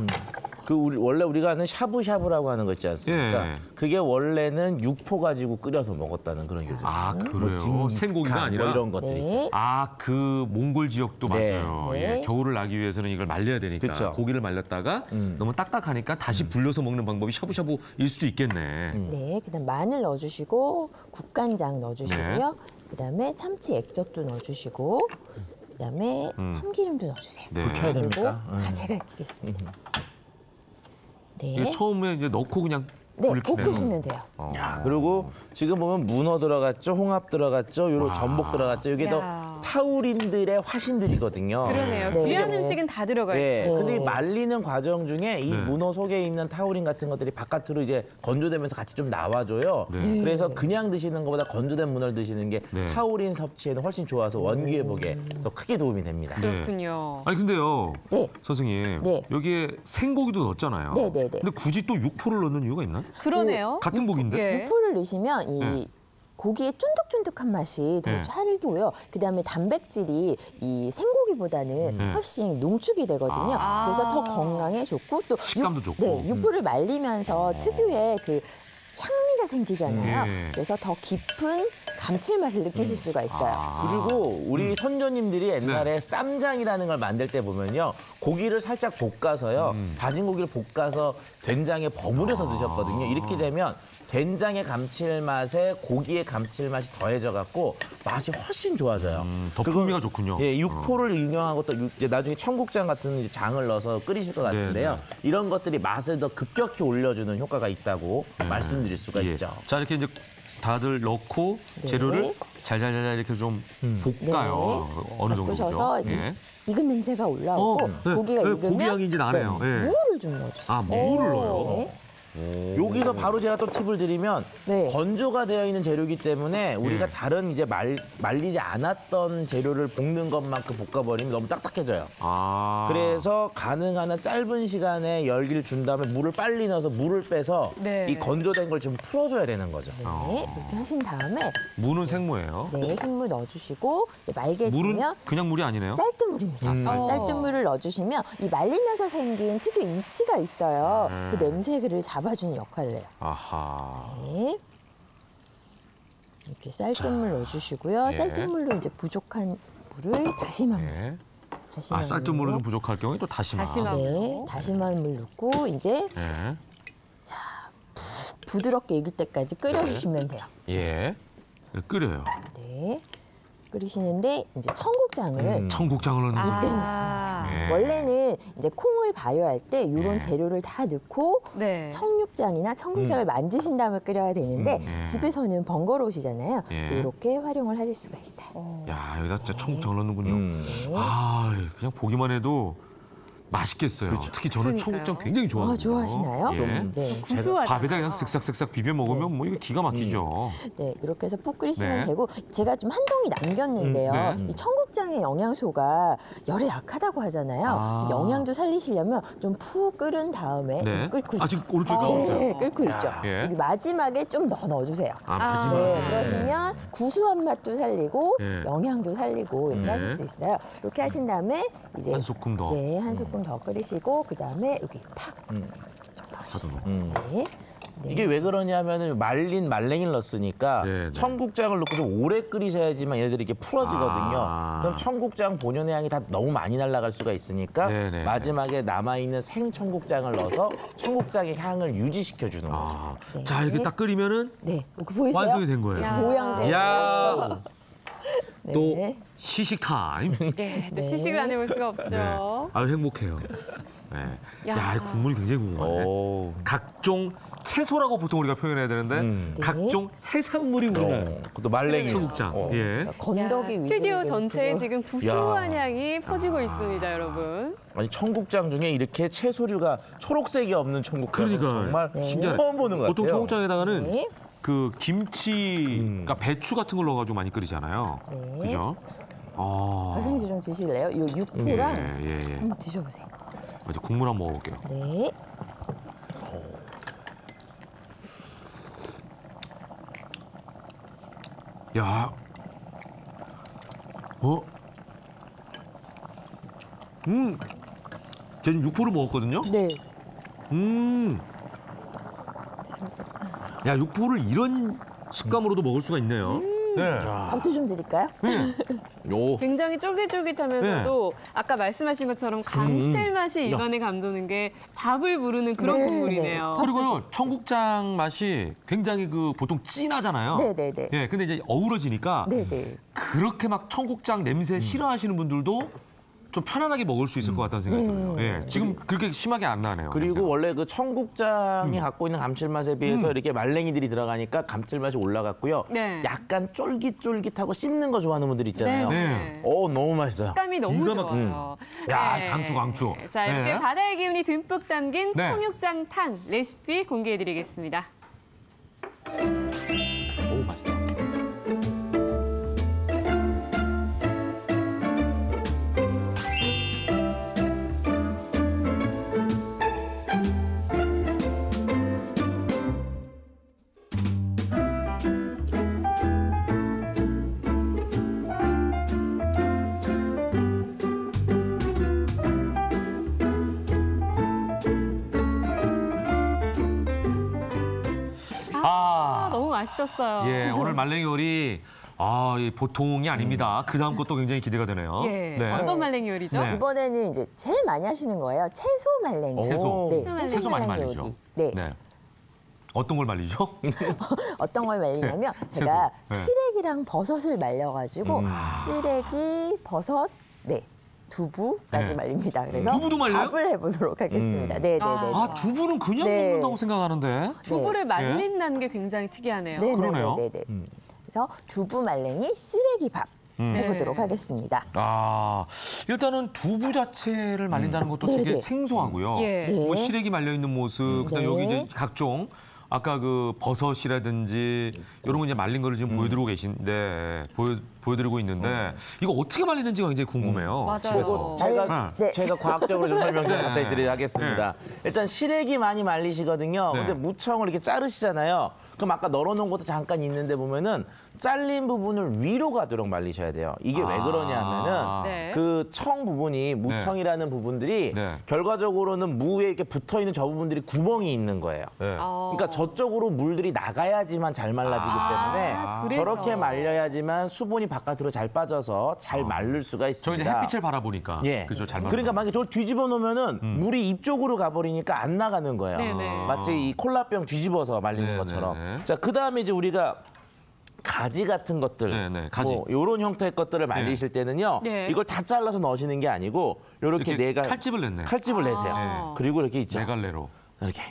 [SPEAKER 19] 원래 우리가 하는 샤브샤브라고 하는 거 있지 않습니까?
[SPEAKER 1] 예.
[SPEAKER 19] 그게 원래는 육포 가지고 끓여서 먹었다는 그런 교수.
[SPEAKER 1] 아, 그래요? 생고기가 아니라
[SPEAKER 19] 이런 것들이 있죠.
[SPEAKER 1] 그 몽골 지역도
[SPEAKER 19] 네.
[SPEAKER 1] 맞아요.
[SPEAKER 18] 네.
[SPEAKER 1] 예, 겨울을 나기 위해서는 이걸 말려야 되니까
[SPEAKER 19] 그쵸.
[SPEAKER 1] 고기를 말렸다가 너무 딱딱하니까 다시 불려서 먹는 방법이 샤브샤브일 수도 있겠네.
[SPEAKER 18] 네, 그다음 마늘 넣어주시고 국간장 넣어주시고요. 그다음에 참치 액젓도 넣어주시고 그다음에 참기름도 넣어주세요.
[SPEAKER 1] 네.
[SPEAKER 19] 불 켜야
[SPEAKER 18] 그리고
[SPEAKER 19] 됩니까?
[SPEAKER 18] 제가 켜겠습니다. 네,
[SPEAKER 1] 이게 처음에 이제 넣고 그냥
[SPEAKER 18] 네,
[SPEAKER 1] 불을 켜네요.
[SPEAKER 18] 볶으시면 돼요.
[SPEAKER 19] 야, 그리고 지금 보면 문어 들어갔죠, 홍합 들어갔죠, 요런 전복 들어갔죠. 이게 더 타우린들의 화신들이거든요.
[SPEAKER 2] 그러네요.
[SPEAKER 18] 네.
[SPEAKER 2] 귀한 음식은 다 들어가 있고.
[SPEAKER 19] 네. 근데 이 말리는 과정 중에 이 문어 속에 있는 타우린 같은 것들이 바깥으로 이제 건조되면서 같이 좀 나와줘요.
[SPEAKER 1] 네.
[SPEAKER 19] 그래서 그냥 드시는 것보다 건조된 문어를 드시는 게
[SPEAKER 1] 네.
[SPEAKER 19] 타우린 섭취에는 훨씬 좋아서 원기 회복에 더 크게 도움이 됩니다.
[SPEAKER 2] 그렇군요.
[SPEAKER 1] 아니 근데요,
[SPEAKER 18] 네.
[SPEAKER 1] 선생님
[SPEAKER 18] 네.
[SPEAKER 1] 여기에 생고기도 넣었잖아요.
[SPEAKER 18] 네, 네, 네.
[SPEAKER 1] 근데 굳이 또 육포를 넣는 이유가 있나?
[SPEAKER 2] 그러네요.
[SPEAKER 1] 같은 고기인데?
[SPEAKER 2] 예.
[SPEAKER 18] 육포를 넣으시면 이
[SPEAKER 1] 네.
[SPEAKER 18] 고기의 쫀득쫀득한 맛이 더
[SPEAKER 1] 네.
[SPEAKER 18] 살고요. 그다음에 단백질이 이 생고기보다는 훨씬 농축이 되거든요. 그래서 더 건강에 좋고 또
[SPEAKER 1] 식감도 좋고.
[SPEAKER 18] 네, 육포를 말리면서 특유의 그 향미가 생기잖아요.
[SPEAKER 1] 예.
[SPEAKER 18] 그래서 더 깊은 감칠맛을 느끼실 수가 있어요.
[SPEAKER 19] 그리고 우리 선조님들이 옛날에 쌈장이라는 걸 만들 때 보면요. 고기를 살짝 볶아서요. 다진 고기를 볶아서 된장에 버무려서 드셨거든요. 이렇게 되면 된장의 감칠맛에 고기의 감칠맛이 더해져갖고 맛이 훨씬 좋아져요.
[SPEAKER 1] 더 풍미가 좋군요.
[SPEAKER 19] 예, 육포를 응용하고 또 이제 나중에 청국장 같은 이제 장을 넣어서 끓이실 것 같은데요. 이런 것들이 맛을 더 급격히 올려주는 효과가 있다고 말씀드릴 수가
[SPEAKER 1] 예.
[SPEAKER 19] 있죠.
[SPEAKER 1] 자, 이렇게 이제 다들 넣고 재료를 잘잘잘 이렇게 좀 볶아요. 어느 정도죠?
[SPEAKER 18] 볶으셔서 이제
[SPEAKER 1] 예.
[SPEAKER 18] 익은 냄새가 올라오고
[SPEAKER 1] 네.
[SPEAKER 18] 고기가
[SPEAKER 1] 네,
[SPEAKER 18] 익으면
[SPEAKER 1] 고기 향이 이제 나네요. 예.
[SPEAKER 18] 물을 좀 넣어주세요.
[SPEAKER 1] 아, 물을 넣어요?
[SPEAKER 18] 네.
[SPEAKER 19] 여기서 바로 제가 또 팁을 드리면 건조가 되어 있는 재료이기 때문에 우리가 다른 이제 말리지 않았던 재료를 볶는 것만큼 볶아버리면 너무 딱딱해져요. 그래서 가능한 한 짧은 시간에 열기를 준 다음에 물을 빨리 넣어서 물을 빼서 이 건조된 걸 좀 풀어줘야 되는 거죠.
[SPEAKER 18] 네, 이렇게 하신 다음에
[SPEAKER 1] 무는 생무예요.
[SPEAKER 18] 네, 생물 넣어주시고 이제 말게
[SPEAKER 1] 물은
[SPEAKER 18] 있으면
[SPEAKER 1] 그냥 물이 아니네요.
[SPEAKER 18] 쌀뜨물입니다. 쌀뜨물을 넣어주시면 이 말리면서 생긴 특유의 이치가 있어요. 그 냄새를 잡아주는 역할을 해요.
[SPEAKER 1] 아하.
[SPEAKER 18] 네. 이렇게 쌀뜨물 넣어주시고요.
[SPEAKER 1] 예.
[SPEAKER 18] 쌀뜨물로 이제 부족한 물을 다시마
[SPEAKER 1] 예.
[SPEAKER 18] 다시마
[SPEAKER 1] 쌀뜨물을 좀 부족할 경우에 또 다시마.
[SPEAKER 18] 네, 다시마 물 넣고 이제
[SPEAKER 1] 예.
[SPEAKER 18] 부드럽게 익을 때까지 끓여주시면 돼요.
[SPEAKER 1] 예. 끓여요.
[SPEAKER 18] 네. 끓이시는데 이제 청국장을
[SPEAKER 1] 청국장을 넣는
[SPEAKER 18] 이때는
[SPEAKER 1] 거예요.
[SPEAKER 18] 있습니다.
[SPEAKER 1] 예.
[SPEAKER 18] 원래는 이제 콩을 발효할 때 이런 재료를 다 넣고 청육장이나 청국장을 만드신 다음에 끓여야 되는데
[SPEAKER 1] 예.
[SPEAKER 18] 집에서는 번거로우시잖아요.
[SPEAKER 1] 예.
[SPEAKER 18] 그래서 이렇게 활용을 하실 수가 있어요.
[SPEAKER 1] 야, 여기다 진짜 청국장을 넣는군요.
[SPEAKER 18] 네.
[SPEAKER 1] 아, 그냥 보기만 해도 맛있겠어요. 특히 저는
[SPEAKER 2] 그러니까요.
[SPEAKER 1] 청국장 굉장히 좋아해요.
[SPEAKER 18] 좋아하시나요?
[SPEAKER 1] 예.
[SPEAKER 18] 네.
[SPEAKER 2] 구수하잖아요.
[SPEAKER 1] 밥에다 그냥 쓱싹쓱싹 비벼 먹으면 뭐 이거 기가 막히죠.
[SPEAKER 18] 네, 이렇게 해서 푹 끓이시면
[SPEAKER 1] 네.
[SPEAKER 18] 되고 제가 좀 한 동이 남겼는데요.
[SPEAKER 1] 네.
[SPEAKER 18] 이 청국장의 영양소가 열에 약하다고 하잖아요. 그래서 영양도 살리시려면 좀 푹 끓은 다음에
[SPEAKER 1] 네.
[SPEAKER 18] 끓고
[SPEAKER 1] 아, 지금 오른쪽에 나오세요.
[SPEAKER 18] 네, 끓고 있죠.
[SPEAKER 1] 예.
[SPEAKER 18] 여기 마지막에 좀 더 넣어주세요.
[SPEAKER 1] 마지막에.
[SPEAKER 18] 네, 그러시면 구수한 맛도 살리고
[SPEAKER 1] 예.
[SPEAKER 18] 영양도 살리고 이렇게
[SPEAKER 1] 네.
[SPEAKER 18] 하실 수 있어요. 이렇게 하신 다음에 이제
[SPEAKER 1] 한 소끔 더.
[SPEAKER 18] 네, 한 소끔 더 끓이시고 그 다음에 여기 팍 좀 넣어주세요. 네.
[SPEAKER 19] 이게 왜 그러냐면은 말린 말랭이를 넣었으니까 청국장을 넣고 좀 오래 끓이셔야지만 얘네들이 이렇게 풀어지거든요. 그럼 청국장 본연의 향이 다 너무 많이 날아갈 수가 있으니까 마지막에 남아있는 생 청국장을 넣어서 청국장의 향을 유지시켜 주는 거죠.
[SPEAKER 1] 자, 이렇게 딱 끓이면은
[SPEAKER 18] 네, 보이세요?
[SPEAKER 1] 완성이 된 거예요.
[SPEAKER 18] 모양제.
[SPEAKER 1] 야.
[SPEAKER 18] 네.
[SPEAKER 1] 또 시식 타임.
[SPEAKER 2] 네, 또 시식을 안 해볼 수가 없죠.
[SPEAKER 1] 네. 아유 행복해요. 네. 야, 이 국물이 굉장히 궁금하네. 각종 채소라고 보통 우리가 표현해야 되는데 각종 해산물이 우러나요.
[SPEAKER 19] 그것도 말랭이.
[SPEAKER 1] 청국장. 예.
[SPEAKER 18] 건더기 위주로
[SPEAKER 2] 스튜디오 전체에 지금 구수한
[SPEAKER 19] 야.
[SPEAKER 2] 향이 퍼지고 있습니다, 여러분.
[SPEAKER 19] 아니 청국장 중에 이렇게 채소류가 초록색이 없는 청국장
[SPEAKER 1] 그러니까
[SPEAKER 19] 정말
[SPEAKER 1] 신기하네.
[SPEAKER 19] 처음 보는 것 같아요.
[SPEAKER 1] 보통 청국장에다가는 그 김치, 그러니까 배추 같은 걸 넣어가지고 많이 끓이잖아요. 그죠?
[SPEAKER 18] 선생님도 좀 드실래요? 이 육포랑
[SPEAKER 1] 예.
[SPEAKER 18] 한번 드셔보세요.
[SPEAKER 1] 맞아, 국물 한번 먹어볼게요.
[SPEAKER 18] 네.
[SPEAKER 1] 야, 제가 지금 육포를 먹었거든요.
[SPEAKER 18] 네.
[SPEAKER 1] 야, 육포를 이런 식감으로도 먹을 수가 있네요. 네.
[SPEAKER 18] 밥도 좀 드릴까요?
[SPEAKER 2] 굉장히 쫄깃쫄깃하면서도 아까 말씀하신 것처럼 감칠맛이 입안에 감도는 게 밥을 부르는 그런 국물이네요.
[SPEAKER 1] 그리고요, 청국장 맛이 굉장히 그 보통 진하잖아요.
[SPEAKER 18] 네네네.
[SPEAKER 1] 예, 근데 이제 어우러지니까
[SPEAKER 18] 네네.
[SPEAKER 1] 그렇게 막 청국장 냄새 싫어하시는 분들도 좀 편안하게 먹을 수 있을 것 같다는 생각이 들어요. 예, 지금 그렇게 심하게 안 나네요.
[SPEAKER 19] 그리고 원래 그 청국장이 갖고 있는 감칠맛에 비해서 이렇게 말랭이들이 들어가니까 감칠맛이 올라갔고요.
[SPEAKER 2] 네.
[SPEAKER 19] 약간 쫄깃쫄깃하고 씹는 거 좋아하는 분들 있잖아요.
[SPEAKER 2] 네.
[SPEAKER 19] 너무 맛있어요.
[SPEAKER 2] 식감이 너무 좋아요.
[SPEAKER 1] 야,
[SPEAKER 2] 네.
[SPEAKER 1] 강추.
[SPEAKER 2] 자, 이렇게
[SPEAKER 1] 네.
[SPEAKER 2] 바다의 기운이 듬뿍 담긴
[SPEAKER 1] 네.
[SPEAKER 2] 청육장탕 레시피 공개해드리겠습니다.
[SPEAKER 19] 오, 맛있다.
[SPEAKER 2] 너무 맛있었어요.
[SPEAKER 1] 예, 오늘 말랭이 요리 이 보통이 아닙니다. 그 다음 것도 굉장히 기대가 되네요.
[SPEAKER 2] 예,
[SPEAKER 1] 네.
[SPEAKER 2] 어떤 말랭이 요리죠?
[SPEAKER 1] 네.
[SPEAKER 18] 이번에는 이제 제일 많이 하시는 거예요. 채소 말랭이.
[SPEAKER 1] 채소.
[SPEAKER 18] 네,
[SPEAKER 1] 채소 많이
[SPEAKER 18] 말랭이
[SPEAKER 1] 말리죠.
[SPEAKER 18] 요리. 네.
[SPEAKER 1] 네. 어떤 걸 말리죠?
[SPEAKER 18] 어떤 걸 말리냐면 제가
[SPEAKER 1] 네.
[SPEAKER 18] 시래기랑 버섯을 말려가지고 시래기, 버섯, 두부까지
[SPEAKER 1] 네.
[SPEAKER 18] 말립니다. 그래서
[SPEAKER 1] 두부도 말려요?
[SPEAKER 18] 밥을 해보도록 하겠습니다. 네네네.
[SPEAKER 1] 아, 두부는 그냥
[SPEAKER 18] 네.
[SPEAKER 1] 먹는다고 생각하는데.
[SPEAKER 2] 두부를 말린다는 게 굉장히 특이하네요.
[SPEAKER 1] 그러네요.
[SPEAKER 18] 네네네. 그래서 두부 말랭이 시래기 밥 해보도록 하겠습니다.
[SPEAKER 1] 일단은 두부 자체를 말린다는 것도 되게
[SPEAKER 18] 네네.
[SPEAKER 1] 생소하고요.
[SPEAKER 2] 예.
[SPEAKER 1] 뭐 시래기 말려 있는 모습, 그다음 여기 이제 각종 아까 그 버섯이라든지 이런 거 이제 말린 거를 지금 보여드리고 계신데 보여드리고 있는데 이거 어떻게 말리는지가 굉장히 궁금해요.
[SPEAKER 2] 맞아요.
[SPEAKER 19] 제가 과학적으로 좀 설명 좀
[SPEAKER 1] 네.
[SPEAKER 19] 부탁드리도록 하겠습니다. 일단 시래기 많이 말리시거든요.
[SPEAKER 1] 네.
[SPEAKER 19] 근데 무청을 이렇게 자르시잖아요. 그럼 아까 널어놓은 것도 잠깐 있는데 보면은 잘린 부분을 위로 가도록 말리셔야 돼요. 이게 왜 그러냐면은
[SPEAKER 2] 네.
[SPEAKER 19] 그 청 부분이 무청이라는 부분들이 결과적으로는 무에 이렇게 붙어 있는 저 부분들이 구멍이 있는 거예요. 그러니까 저쪽으로 물들이 나가야지만 잘 말라지기 때문에
[SPEAKER 2] 그래서.
[SPEAKER 19] 저렇게 말려야지만 수분이 바깥으로 잘 빠져서 잘 마를 수가
[SPEAKER 1] 저
[SPEAKER 19] 있습니다.
[SPEAKER 1] 이제 햇빛을 바라보니까
[SPEAKER 19] 예.
[SPEAKER 1] 그죠, 잘
[SPEAKER 19] 그러니까 만약에 저걸 뒤집어 놓으면은 물이 입 쪽으로 가버리니까 안 나가는 거예요.
[SPEAKER 2] 네네.
[SPEAKER 19] 마치 이 콜라병 뒤집어서 말리는 것처럼. 자, 그 다음에 이제 우리가 가지 같은 것들,
[SPEAKER 1] 가지.
[SPEAKER 19] 뭐 이런 형태의 것들을 말리실 때는요,
[SPEAKER 2] 네.
[SPEAKER 19] 이걸 다 잘라서 넣으시는 게 아니고 이렇게
[SPEAKER 1] 이렇게 칼집을 냈네.
[SPEAKER 19] 칼집을 내세요. 그리고 이렇게 있죠.
[SPEAKER 1] 네갈래로.
[SPEAKER 19] 이렇게.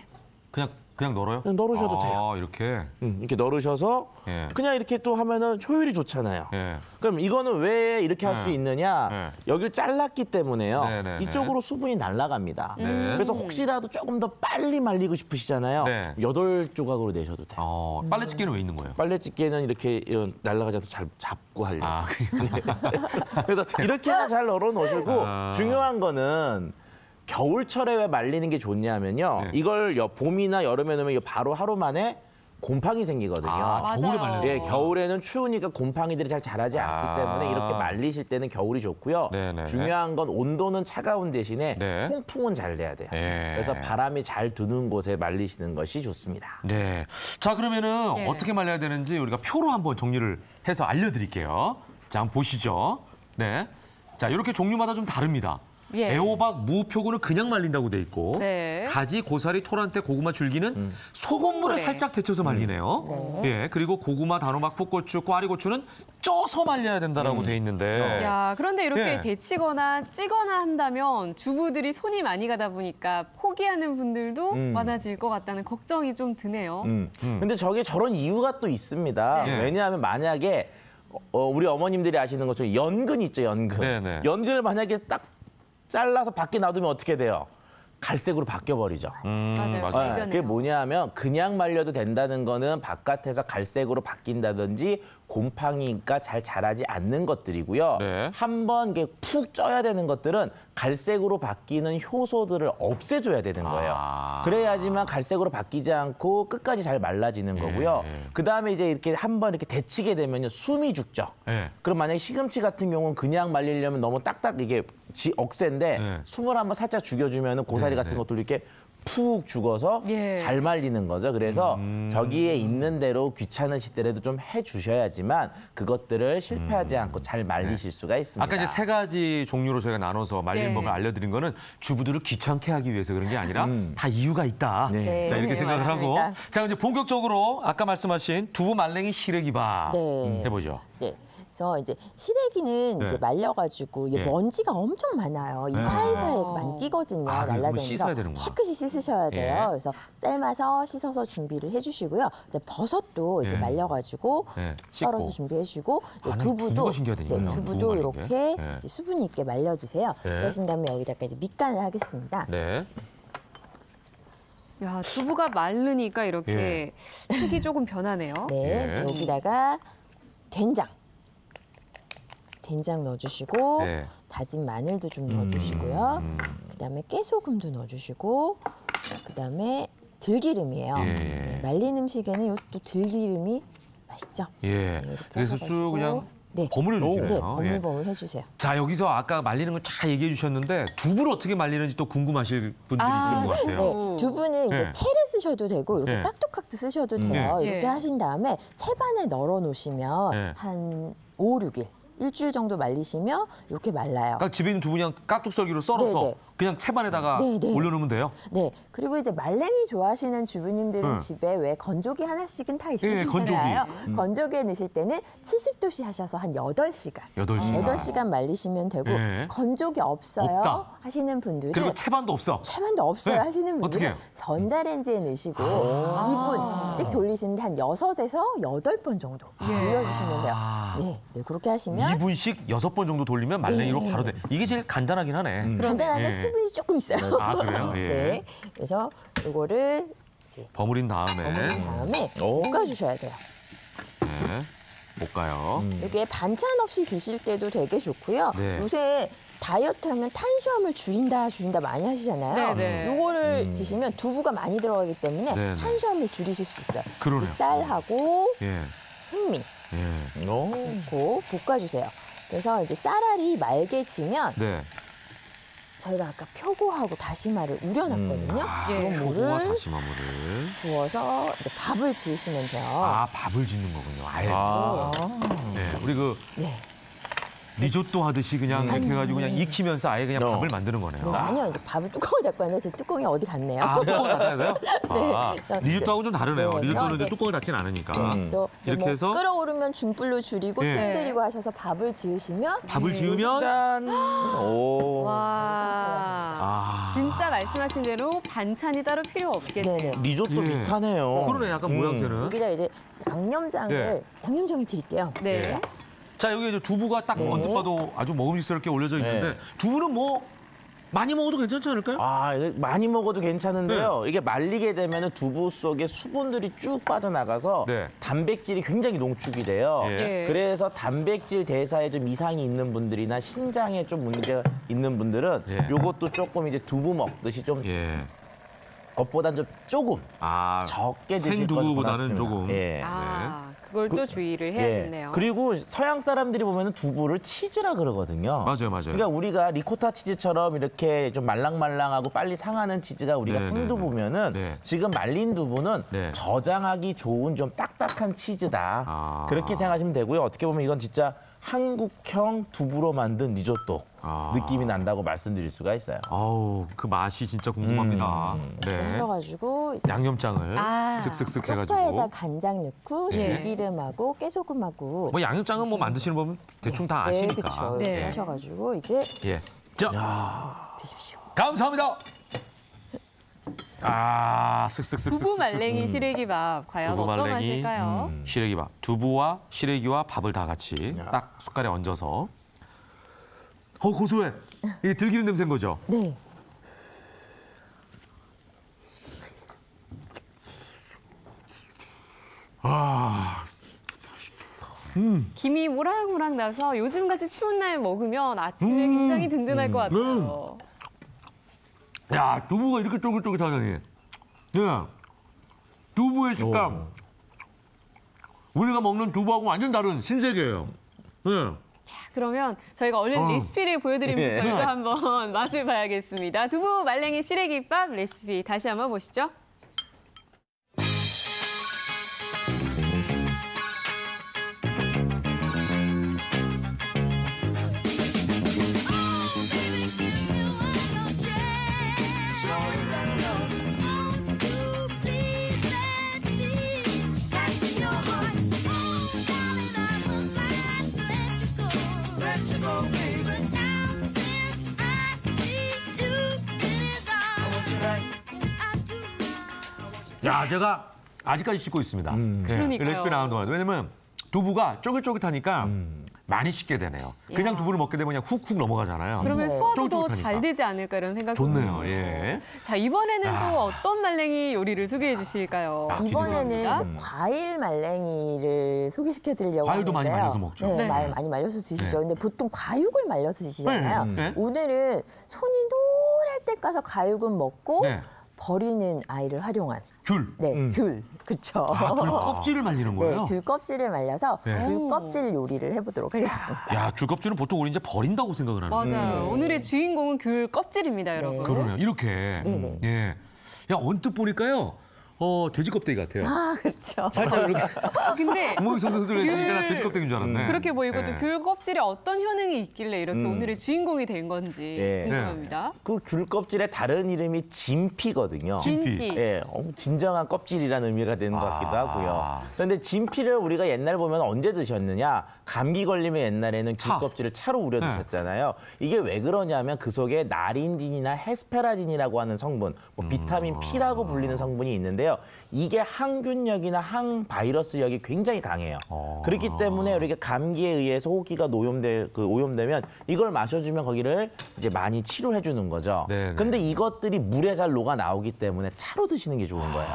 [SPEAKER 1] 그냥 그냥 널어요?
[SPEAKER 19] 그냥 널으셔도 돼요.
[SPEAKER 1] 이렇게?
[SPEAKER 19] 이렇게 널으셔서 그냥 이렇게 또 하면은 효율이 좋잖아요. 그럼 이거는 왜 이렇게 할 수 있느냐? 여기를 잘랐기 때문에요. 이쪽으로 수분이 날아갑니다. 그래서 혹시라도 조금 더 빨리 말리고 싶으시잖아요. 8조각으로 내셔도 돼요.
[SPEAKER 1] 빨래집게는 왜 있는 거예요?
[SPEAKER 19] 빨래집게는 이렇게 날아가지 않도록 잘 잡고 하려고. 그래서 이렇게만 잘 널어 놓으시고 중요한 거는 겨울철에 왜 말리는 게 좋냐면요. 이걸 봄이나 여름에 넣으면 이거 바로 하루 만에 곰팡이 생기거든요.
[SPEAKER 1] 겨울에 말려요?
[SPEAKER 19] 네, 겨울에는 추우니까 곰팡이들이 잘 자라지 않기 때문에 이렇게 말리실 때는 겨울이 좋고요. 중요한 건 온도는 차가운 대신에 통풍은 잘 돼야 돼요. 그래서 바람이 잘 드는 곳에 말리시는 것이 좋습니다.
[SPEAKER 1] 네. 자, 그러면은 어떻게 말려야 되는지 우리가 표로 한번 정리를 해서 알려드릴게요. 자, 한번 보시죠. 네. 자, 이렇게 종류마다 좀 다릅니다. 애호박, 무, 표고는 그냥 말린다고 돼 있고 가지, 고사리, 토란대, 고구마, 줄기는 소금물에 살짝 데쳐서 말리네요. 그리고 고구마, 단호박, 풋고추, 꽈리고추는 쪄서 말려야 된다라고 돼 있는데.
[SPEAKER 2] 야, 그런데 이렇게 데치거나 찌거나 한다면 주부들이 손이 많이 가다 보니까 포기하는 분들도 많아질 것 같다는 걱정이 좀 드네요.
[SPEAKER 19] 근데 저게 저런 이유가 또 있습니다. 왜냐하면 만약에 우리 어머님들이 아시는 것처럼 연근 있죠, 연근. 연근을 만약에 딱 잘라서 밖에 놔두면 어떻게 돼요? 갈색으로 바뀌어버리죠.
[SPEAKER 2] 맞아요.
[SPEAKER 19] 그게 뭐냐면 그냥 말려도 된다는 거는 바깥에서 갈색으로 바뀐다든지 곰팡이가 잘 자라지 않는 것들이고요. 한번 푹 쪄야 되는 것들은 갈색으로 바뀌는 효소들을 없애줘야 되는 거예요. 그래야지만 갈색으로 바뀌지 않고 끝까지 잘 말라지는 거고요. 그다음에 이제 이렇게 한번 이렇게 데치게 되면 숨이 죽죠. 그럼 만약에 시금치 같은 경우는 그냥 말리려면 너무 딱딱 이게 억센데 숨을 한번 살짝 죽여주면 고사리 같은 것도 이렇게 푹 죽어서 잘 말리는 거죠. 그래서 저기에 있는 대로 귀찮으시더라도 좀 해주셔야지만 그것들을 실패하지 않고 잘 말리실 수가 있습니다.
[SPEAKER 1] 아까 이제 3가지 종류로 저희가 나눠서 말리는 법을 알려드린 거는 주부들을 귀찮게 하기 위해서 그런 게 아니라 다 이유가 있다. 자, 이렇게 생각을 하고. 자, 이제 본격적으로 아까 말씀하신 두부 말랭이 시래기밥 해보죠.
[SPEAKER 18] 그래서 이제 시래기는 이제 말려가지고 먼지가 엄청 많아요. 이 사이사이에 많이 끼거든요. 날라다니면서 깨끗이 씻으셔야 돼요. 그래서 삶아서 씻어서 준비를 해주시고요. 이제 버섯도 이제 말려가지고 썰어서 준비해주시고 두부도 두부도 이렇게 이제 수분 있게 말려주세요. 그러신 다음에 여기다가 이제 밑간을 하겠습니다.
[SPEAKER 2] 야, 두부가 마르니까 이렇게 색이 조금 변하네요.
[SPEAKER 18] 여기다가 된장 넣어주시고 다진 마늘도 좀 넣어주시고요. 그다음에 깨소금도 넣어주시고 그다음에 들기름이에요. 말린 음식에는 또 들기름이 맛있죠.
[SPEAKER 1] 그래서 쑥 그냥 버무려 주시네요.
[SPEAKER 18] 버물버물 해주세요.
[SPEAKER 1] 자, 여기서 아까 말리는 걸 잘 얘기해 주셨는데 두부를 어떻게 말리는지 또 궁금하실 분들이 있을 것 같아요.
[SPEAKER 18] 두부는 이제 채를 쓰셔도 되고 이렇게 깍둑깍둑 쓰셔도 돼요. 이렇게 하신 다음에 채반에 널어 놓으시면 한 5, 6일. 일주일 정도 말리시면 이렇게 말라요.
[SPEAKER 1] 그러니까 집에 있는 두부 그냥 깍둑썰기로 썰어서 그냥 채반에다가 올려놓으면 돼요?
[SPEAKER 18] 그리고 이제 말랭이 좋아하시는 주부님들은 집에 왜 건조기 하나씩은 다 있으시잖아요. 건조기에 넣으실 때는 70도씨 하셔서 한 8시간. 8시간 말리시면 되고 건조기 없어요 하시는 분들은
[SPEAKER 1] 그리고 채반도 없어?
[SPEAKER 18] 채반도 없어요 하시는 분들은 전자레인지에 넣으시고 2분씩 돌리시는데 한 6에서 8번 정도 돌려주시면 돼요. 그렇게 하시면
[SPEAKER 1] 2분씩 6번 정도 돌리면 말랭이로 바로 돼. 이게 제일 간단하긴 하네.
[SPEAKER 18] 간단한데 수분이 조금 있어요.
[SPEAKER 1] 아, 그래요?
[SPEAKER 18] 그래서 이거를 이제
[SPEAKER 1] 버무린 다음에
[SPEAKER 18] 볶아주셔야 돼요.
[SPEAKER 1] 볶아요.
[SPEAKER 18] 이게 반찬 없이 드실 때도 되게 좋고요. 요새 다이어트 하면 탄수화물 줄인다 많이 하시잖아요. 이거를 드시면 두부가 많이 들어가기 때문에 탄수화물 줄이실 수 있어요.
[SPEAKER 1] 그러네요.
[SPEAKER 18] 쌀하고 흑미 넣고 볶아주세요. 그래서 이제 쌀알이 맑게지면 저희가 아까 표고하고 다시마를 우려놨거든요. 그런 물을 부어서 이제 밥을 지으시면 돼요.
[SPEAKER 1] 아, 밥을 짓는 거군요. 아예. 우리 리조또 하듯이 그냥 이렇게 해가지고 그냥 익히면서 아예 그냥 밥을 만드는 거네요.
[SPEAKER 18] 네, 아니요. 이제 밥을 뚜껑을 닫고 하는데 제 뚜껑이 어디 갔네요.
[SPEAKER 1] 아, 뚜껑을 닫아야 돼요?
[SPEAKER 18] 네.
[SPEAKER 1] 아, 리조또하고 좀 다르네요.
[SPEAKER 18] 네,
[SPEAKER 1] 리조또는
[SPEAKER 18] 이제
[SPEAKER 1] 이제 뚜껑을 닫진 않으니까. 이렇게
[SPEAKER 18] 뭐
[SPEAKER 1] 해서
[SPEAKER 18] 끓어오르면 중불로 줄이고
[SPEAKER 1] 예.
[SPEAKER 18] 뜸 들이고 하셔서 밥을 지으시면
[SPEAKER 1] 밥을 지으면
[SPEAKER 19] 짠. 오.
[SPEAKER 2] 와. 진짜 말씀하신 대로 반찬이 따로 필요 없겠네요.
[SPEAKER 19] 리조또 비슷하네요.
[SPEAKER 1] 그러네, 약간 모양새는.
[SPEAKER 18] 여기다 이제 양념장을 드릴게요.
[SPEAKER 1] 네. 자, 여기 이제 두부가 딱 언뜻 봐도 아주 먹음직스럽게 올려져 있는데 두부는 뭐 많이 먹어도 괜찮지 않을까요?
[SPEAKER 19] 아, 많이 먹어도 괜찮은데요. 이게 말리게 되면 두부 속에 수분들이 쭉 빠져나가서 단백질이 굉장히 농축이 돼요. 그래서 단백질 대사에 좀 이상이 있는 분들이나 신장에 좀 문제가 있는 분들은 요것도 조금 이제 두부 먹듯이 좀 것보단 좀 조금 적게 드실 것을
[SPEAKER 1] 생두부보다는 조금.
[SPEAKER 2] 그걸 또 주의를 해야겠네요.
[SPEAKER 19] 그리고 서양 사람들이 보면 두부를 치즈라 그러거든요.
[SPEAKER 1] 맞아요.
[SPEAKER 19] 그러니까 우리가 리코타 치즈처럼 이렇게 좀 말랑말랑하고 빨리 상하는 치즈가 우리가 생두부면은 지금 말린 두부는 저장하기 좋은 좀 딱딱한 치즈다. 그렇게 생각하시면 되고요. 어떻게 보면 이건 진짜 한국형 두부로 만든 리조또 느낌이 난다고 말씀드릴 수가 있어요.
[SPEAKER 1] 아우, 그 맛이 진짜 궁금합니다. 네.
[SPEAKER 18] 그래가지고
[SPEAKER 1] 양념장을 슥슥슥 해가지고.
[SPEAKER 18] 소파에다 간장 넣고 들기름하고 깨소금하고.
[SPEAKER 1] 뭐 양념장은 뭐 만드시는 법은 대충 다 아시니까.
[SPEAKER 18] 그렇죠. 하셔가지고 이제
[SPEAKER 1] 자,
[SPEAKER 18] 드십시오.
[SPEAKER 1] 감사합니다. 슥슥슥슥.
[SPEAKER 2] 두부 말랭이 시래기밥 과연
[SPEAKER 1] 두부
[SPEAKER 2] 어떤
[SPEAKER 1] 말랭이,
[SPEAKER 2] 맛일까요?
[SPEAKER 1] 시래기밥. 두부와 시래기와 밥을 다 같이 딱 숟갈에 얹어서. 고소해. 이게 들기름 냄새인 거죠?
[SPEAKER 18] 네.
[SPEAKER 2] 김이 모락모락 나서 요즘같이 추운 날 먹으면 아침에 굉장히 든든할 것 같아요.
[SPEAKER 1] 야, 두부가 이렇게 쫄깃쫄깃하다니. 네. 두부의 식감. 우리가 먹는 두부하고 완전 다른 신세계예요. 네.
[SPEAKER 2] 자, 그러면 저희가 얼른 레시피를 보여드리면서 이거 한번 맛을 봐야겠습니다. 두부 말랭이 시래기밥 레시피 다시 한번 보시죠.
[SPEAKER 1] 야, 제가 아직까지 씻고 있습니다.
[SPEAKER 2] 그러니까요.
[SPEAKER 1] 레시피 나온 동안. 왜냐면 두부가 쫄깃쫄깃하니까 많이 씻게 되네요. 그냥 두부를 먹게 되면 그냥 훅훅 넘어가잖아요.
[SPEAKER 2] 그러면 소화도 더
[SPEAKER 1] 쫄깃쫄깃하니까.
[SPEAKER 2] 잘 되지 않을까 이런 생각이
[SPEAKER 1] 좋네요.
[SPEAKER 2] 드네요. 자, 이번에는 또 어떤 말랭이 요리를 소개해 주실까요?
[SPEAKER 18] 이번에는 이제 과일 말랭이를 소개시켜 드리려고
[SPEAKER 1] 과일도
[SPEAKER 18] 하는데요.
[SPEAKER 1] 많이 말려서 먹죠.
[SPEAKER 18] 네, 많이 말려서 드시죠. 근데 보통 과육을 말려서 드시잖아요. 오늘은 손이 노랄 때 까서 과육은 먹고 버리는 아이를 활용한
[SPEAKER 1] 귤.
[SPEAKER 18] 귤. 그렇죠.
[SPEAKER 1] 귤 껍질을 말리는 거예요?
[SPEAKER 18] 네, 귤 껍질을 말려서 귤 껍질 요리를 해보도록 하겠습니다.
[SPEAKER 1] 야, 귤 껍질은 보통 우리 이제 버린다고 생각을 하는데.
[SPEAKER 2] 맞아요. 오늘의 주인공은 귤 껍질입니다, 여러분.
[SPEAKER 1] 그러네요. 이렇게. 예. 야, 언뜻 보니까요. 돼지 껍데기 같아요.
[SPEAKER 18] 그렇죠.
[SPEAKER 1] 살짝 이렇게.
[SPEAKER 2] 근데
[SPEAKER 1] 구멍이 성성들 해주니까 나 돼지 껍데기인 줄 알았네.
[SPEAKER 2] 그렇게 보이고 또 귤 껍질에 어떤 효능이 있길래 이렇게 오늘의 주인공이 된 건지 궁금합니다.
[SPEAKER 19] 그 귤 껍질의 다른 이름이 진피거든요.
[SPEAKER 2] 진피.
[SPEAKER 19] 예, 진정한 껍질이라는 의미가 되는 것 같기도 하고요. 그런데 진피를 우리가 옛날 보면 언제 드셨느냐? 감기 걸리면 옛날에는 귤 껍질을 차로 우려 드셨잖아요. 이게 왜 그러냐면 그 속에 나린딘이나 헤스페라딘이라고 하는 성분, 뭐 비타민 P라고 불리는 성분이 있는데요. 이게 항균력이나 항바이러스력이 굉장히 강해요. 그렇기 때문에 이렇게 감기에 의해서 호흡기가 오염되면 이걸 마셔주면 거기를 이제 많이 치료해 주는 거죠. 근데 이것들이 물에 잘 녹아 나오기 때문에 차로 드시는 게 좋은 거예요.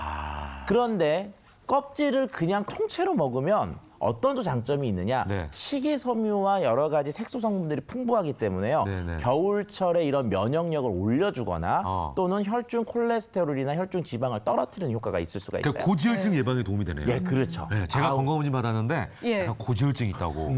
[SPEAKER 19] 그런데 껍질을 그냥 통째로 먹으면 어떤 또 장점이 있느냐? 식이섬유와 여러 가지 색소 성분들이 풍부하기 때문에요. 겨울철에 이런 면역력을 올려주거나 또는 혈중 콜레스테롤이나 혈중 지방을 떨어뜨리는 효과가 있을 수가 있어요.
[SPEAKER 1] 그러니까 고지혈증 예방에 도움이 되네요.
[SPEAKER 19] 예, 그렇죠.
[SPEAKER 1] 제가 건강검진 받았는데 약간 고지혈증 있다고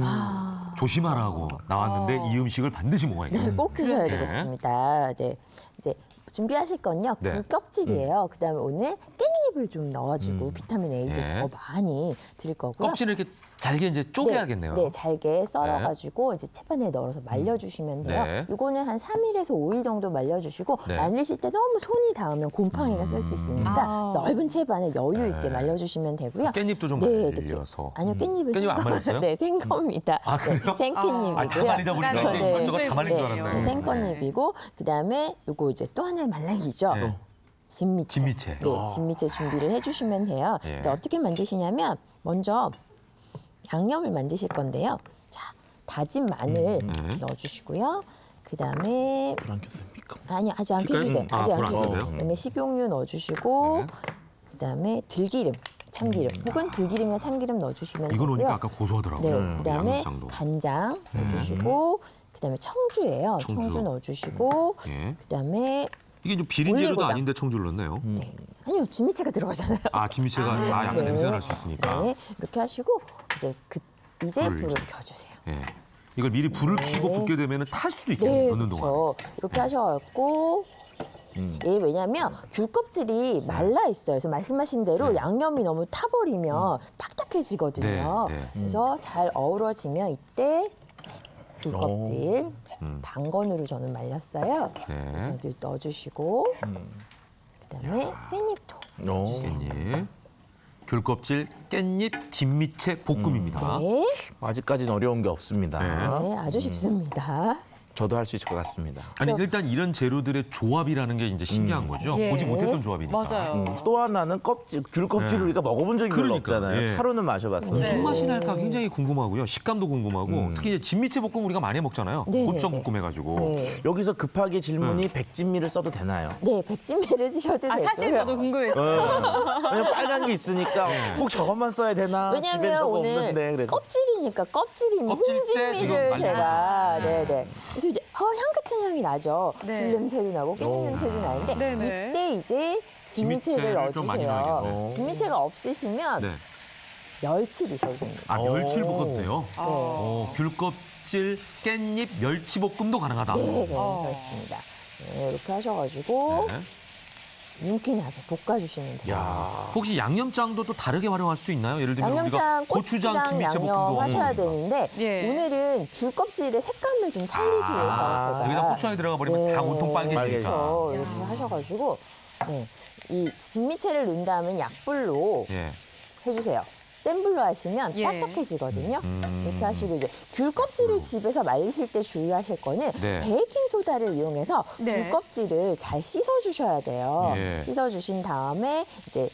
[SPEAKER 1] 조심하라고 나왔는데 이 음식을 반드시 먹어야겠어요.
[SPEAKER 18] 네, 꼭 드셔야 되겠습니다. 네, 이제 준비하실 건요. 귤 껍질이에요. 그다음에 오늘 깻잎을 좀 넣어주고 비타민 A를 더 많이 드릴 거고요.
[SPEAKER 1] 껍질을 이렇게 잘게 이제 쪼개야겠네요.
[SPEAKER 18] 네, 잘게 썰어가지고 이제 채반에 넣어서 말려주시면 돼요.
[SPEAKER 1] 네.
[SPEAKER 18] 이거는 한 3일에서 5일 정도 말려주시고
[SPEAKER 1] 네.
[SPEAKER 18] 말리실 때 너무 손이 닿으면 곰팡이가 쓸 수 있으니까 넓은 채반에 여유 있게
[SPEAKER 1] 네.
[SPEAKER 18] 말려주시면 되고요.
[SPEAKER 1] 깻잎도 좀
[SPEAKER 18] 네,
[SPEAKER 1] 말려서.
[SPEAKER 18] 아니요, 깻잎은
[SPEAKER 1] 깻잎 안 말렸어요?
[SPEAKER 18] 네, 생거입니다.
[SPEAKER 1] 아, 그래요?
[SPEAKER 18] 네, 생깻잎이고요.
[SPEAKER 1] 아, 다 말리다 보니까
[SPEAKER 18] 네.
[SPEAKER 1] 이것저것 다 말린 줄 알았네.
[SPEAKER 18] 네, 생깻잎이고 그다음에 요거 이제 또 하나의 말랑이죠.
[SPEAKER 1] 네.
[SPEAKER 18] 진미채.
[SPEAKER 1] 진미채.
[SPEAKER 18] 네, 진미채 준비를 해주시면 돼요.
[SPEAKER 1] 예.
[SPEAKER 18] 이제 어떻게 만드시냐면 먼저 양념을 만드실 건데요. 자, 다진 마늘 넣어주시고요. 그다음에
[SPEAKER 19] 불안 켰습니까?
[SPEAKER 18] 아니 아직 안 켜도 돼요. 아직 안 켜도 돼요. 그다음에 식용유 넣어주시고 그다음에 들기름, 참기름 혹은 들기름이나 참기름 넣어주시면
[SPEAKER 1] 이거 넣으니까
[SPEAKER 18] 되고요.
[SPEAKER 1] 아까 고소하더라고요.
[SPEAKER 18] 네, 그다음에
[SPEAKER 1] 양념장도.
[SPEAKER 18] 간장 넣어주시고 그다음에 청주예요. 청주 넣어주시고 그다음에
[SPEAKER 1] 이게 좀 비린재료도
[SPEAKER 18] 올리고당.
[SPEAKER 1] 아닌데 청주를 넣었네요.
[SPEAKER 18] 아니요, 진미채가 들어가잖아요.
[SPEAKER 1] 아, 진미채가 약간
[SPEAKER 18] 네.
[SPEAKER 1] 냄새가 날 수 있으니까.
[SPEAKER 18] 네, 이렇게 하시고 이제
[SPEAKER 1] 불을
[SPEAKER 18] 불을
[SPEAKER 1] 이제.
[SPEAKER 18] 켜주세요.
[SPEAKER 1] 예. 이걸 미리 불을 켜고
[SPEAKER 18] 네.
[SPEAKER 1] 붓게 되면 탈 수도 있겠네요.
[SPEAKER 18] 네,
[SPEAKER 1] 넣는 동안.
[SPEAKER 18] 그렇죠. 이렇게 하셔갖고 예, 왜냐하면 귤 껍질이 말라 있어요. 그래서 말씀하신 대로 양념이 너무 타버리면 딱딱해지거든요.
[SPEAKER 1] 네, 네.
[SPEAKER 18] 그래서 잘 어우러지면 이때 귤 껍질 반건으로 저는 말렸어요.
[SPEAKER 1] 네.
[SPEAKER 18] 그래서 이제 넣어주시고 그다음에 깻잎도 주세요.
[SPEAKER 1] 깻잎, 귤껍질, 깻잎, 진미채 볶음입니다.
[SPEAKER 18] 네.
[SPEAKER 19] 아직까지는 어려운 게 없습니다.
[SPEAKER 18] 네, 아주 쉽습니다.
[SPEAKER 19] 저도 할 수 있을 것 같습니다.
[SPEAKER 1] 아니 일단 이런 재료들의 조합이라는 게 이제 신기한 거죠.
[SPEAKER 18] 예.
[SPEAKER 1] 보지 못했던 조합이니까.
[SPEAKER 19] 또 하나는 귤 껍질을
[SPEAKER 1] 네.
[SPEAKER 19] 우리가 먹어본 적이 별로
[SPEAKER 1] 그러니까,
[SPEAKER 19] 없잖아요.
[SPEAKER 1] 예.
[SPEAKER 19] 차로는 마셔봤어요.
[SPEAKER 1] 무슨 맛이 날까 굉장히 궁금하고요. 식감도 궁금하고 특히 이제 진미채 볶음 우리가 많이 먹잖아요.
[SPEAKER 18] 네,
[SPEAKER 1] 고추장
[SPEAKER 18] 네, 네.
[SPEAKER 1] 볶음 해가지고.
[SPEAKER 18] 네.
[SPEAKER 19] 여기서 급하게 질문이 백진미를 써도 되나요?
[SPEAKER 18] 네, 백진미를 드셔도 되고요.
[SPEAKER 2] 사실 저도 궁금했어요.
[SPEAKER 19] 왜냐면 빨간 게 있으니까 꼭 저것만 써야 되나? 집엔
[SPEAKER 18] 왜냐면
[SPEAKER 19] 저거
[SPEAKER 18] 오늘
[SPEAKER 19] 없는데 그래서.
[SPEAKER 18] 껍질이니까 껍질이 있는
[SPEAKER 1] 껍질째 지금
[SPEAKER 18] 홍진미를
[SPEAKER 1] 많이
[SPEAKER 18] 제가 네네 그래서 이제 향긋한 향이 나죠.
[SPEAKER 2] 네.
[SPEAKER 18] 귤 냄새도 나고 깻잎 냄새도 나는데
[SPEAKER 2] 네네.
[SPEAKER 18] 이때 이제 진미채를
[SPEAKER 1] 진미채를 좀 많이
[SPEAKER 18] 넣어주세요.
[SPEAKER 1] 넣어야겠네.
[SPEAKER 18] 진미채가 없으시면
[SPEAKER 1] 네.
[SPEAKER 18] 멸치 드셔도 됩니다.
[SPEAKER 1] 아 멸치를 볶아도 돼요?
[SPEAKER 18] 네.
[SPEAKER 1] 귤껍질, 깻잎, 멸치 볶음도 가능하다.
[SPEAKER 18] 네, 그렇습니다. 네, 이렇게 하셔가지고
[SPEAKER 1] 네.
[SPEAKER 18] 윤기나게 볶아주시면 돼요.
[SPEAKER 1] 혹시 양념장도 또 다르게 활용할 수 있나요? 예를 들면
[SPEAKER 18] 양념장,
[SPEAKER 1] 우리가 고추장, 김미채
[SPEAKER 18] 양념
[SPEAKER 1] 볶음도
[SPEAKER 18] 하셔야
[SPEAKER 1] 하고.
[SPEAKER 18] 되는데
[SPEAKER 2] 예.
[SPEAKER 18] 오늘은 귤 껍질의 색감을 좀 살리기 위해서 제가
[SPEAKER 1] 여기다 고추장이 들어가 버리면 다 온통 빨개지니까.
[SPEAKER 18] 그렇죠. 이렇게 하셔가지고 이 진미채를 넣은 다음에 약불로
[SPEAKER 1] 예.
[SPEAKER 18] 해주세요. 센 불로 하시면
[SPEAKER 2] 예.
[SPEAKER 18] 딱딱해지거든요. 이렇게 하시고 이제 귤 껍질을 집에서 말리실 때 주의하실 거는
[SPEAKER 1] 네.
[SPEAKER 18] 베이킹 소다를 이용해서
[SPEAKER 2] 네.
[SPEAKER 18] 귤 껍질을 잘 씻어주셔야 돼요.
[SPEAKER 1] 예.
[SPEAKER 18] 씻어주신 다음에 이제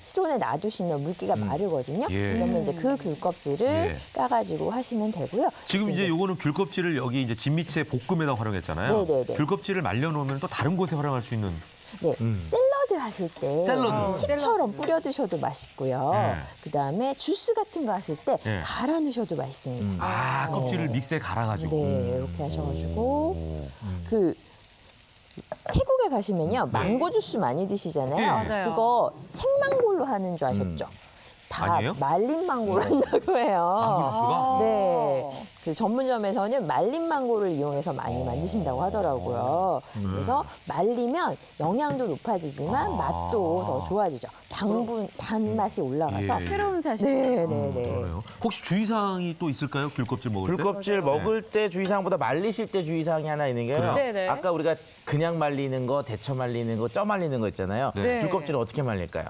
[SPEAKER 18] 실온에 놔두시면 물기가 마르거든요.
[SPEAKER 1] 예.
[SPEAKER 18] 그러면 이제 그 귤 껍질을
[SPEAKER 1] 예.
[SPEAKER 18] 까가지고 하시면 되고요.
[SPEAKER 1] 지금 이제 요거는 귤껍질을 여기 이제 진미채 볶음에다 활용했잖아요.
[SPEAKER 18] 네네네.
[SPEAKER 1] 귤껍질을 말려놓으면 또 다른 곳에 활용할 수 있는.
[SPEAKER 18] 네, 샐러드 하실 때
[SPEAKER 1] 샐러드.
[SPEAKER 18] 칩처럼 뿌려 드셔도 맛있고요.
[SPEAKER 1] 네.
[SPEAKER 18] 그다음에 주스 같은 거 하실 때
[SPEAKER 1] 네.
[SPEAKER 18] 갈아 넣으셔도 맛있습니다.
[SPEAKER 1] 아 껍질을 믹스에 갈아가지고.
[SPEAKER 18] 네, 이렇게 하셔가지고 그 태국에 가시면요 망고 주스 많이 드시잖아요.
[SPEAKER 1] 네.
[SPEAKER 2] 맞아요.
[SPEAKER 18] 그거 생망고로 하는 줄 아셨죠? 다
[SPEAKER 1] 아니에요?
[SPEAKER 18] 말린 망고로 한다고 해요.
[SPEAKER 1] 망고 주스가?
[SPEAKER 18] 네. 그 전문점에서는 말린 망고를 이용해서 많이 만드신다고 하더라고요. 그래서 말리면 영양도 높아지지만 맛도 더 좋아지죠. 단맛이 올라가서.
[SPEAKER 1] 예.
[SPEAKER 2] 새로운 사실.
[SPEAKER 18] 네네네.
[SPEAKER 1] 그러네요. 혹시 주의사항이 또 있을까요? 귤껍질 먹을 때?
[SPEAKER 19] 귤껍질 먹을 때 주의사항보다 말리실 때 주의사항이 하나 있는 게요.
[SPEAKER 1] 그래요?
[SPEAKER 2] 네네.
[SPEAKER 19] 아까 우리가 그냥 말리는 거, 데쳐 말리는 거, 쪄 말리는 거 있잖아요.
[SPEAKER 2] 네.
[SPEAKER 19] 귤껍질은 어떻게 말릴까요?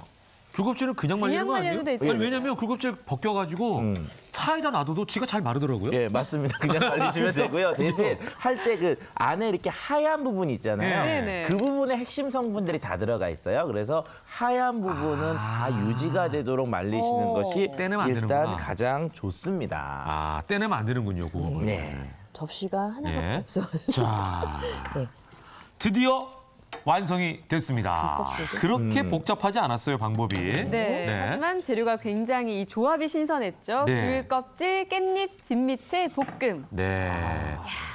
[SPEAKER 1] 귤껍질은 그냥 말리는 거 아니에요?
[SPEAKER 2] 말려도 되죠.
[SPEAKER 1] 아니, 왜냐면 귤껍질 벗겨가지고 차에다 놔둬도 지가 잘 마르더라고요.
[SPEAKER 19] 예, 맞습니다. 그냥 말리시면 되고요. 대신 할 때 그 안에 이렇게 하얀 부분 있잖아요.
[SPEAKER 2] 네네.
[SPEAKER 19] 그 부분에 핵심 성분들이 다 들어가 있어요. 그래서 하얀 부분은 다 유지가 되도록 말리시는 것이
[SPEAKER 1] 떼내면 안
[SPEAKER 19] 일단
[SPEAKER 1] 되는구나.
[SPEAKER 19] 가장 좋습니다.
[SPEAKER 1] 아, 떼내면 안 되는군요, 그거.
[SPEAKER 19] 네.
[SPEAKER 18] 접시가 하나밖에
[SPEAKER 1] 예.
[SPEAKER 18] 없어가지고.
[SPEAKER 1] 자,
[SPEAKER 18] 네.
[SPEAKER 1] 드디어 완성이 됐습니다. 그렇게 복잡하지 않았어요, 방법이.
[SPEAKER 2] 네. 하지만 재료가 굉장히 이 조합이 신선했죠.
[SPEAKER 1] 네.
[SPEAKER 2] 귤 껍질, 깻잎, 진미채, 볶음.
[SPEAKER 1] 네.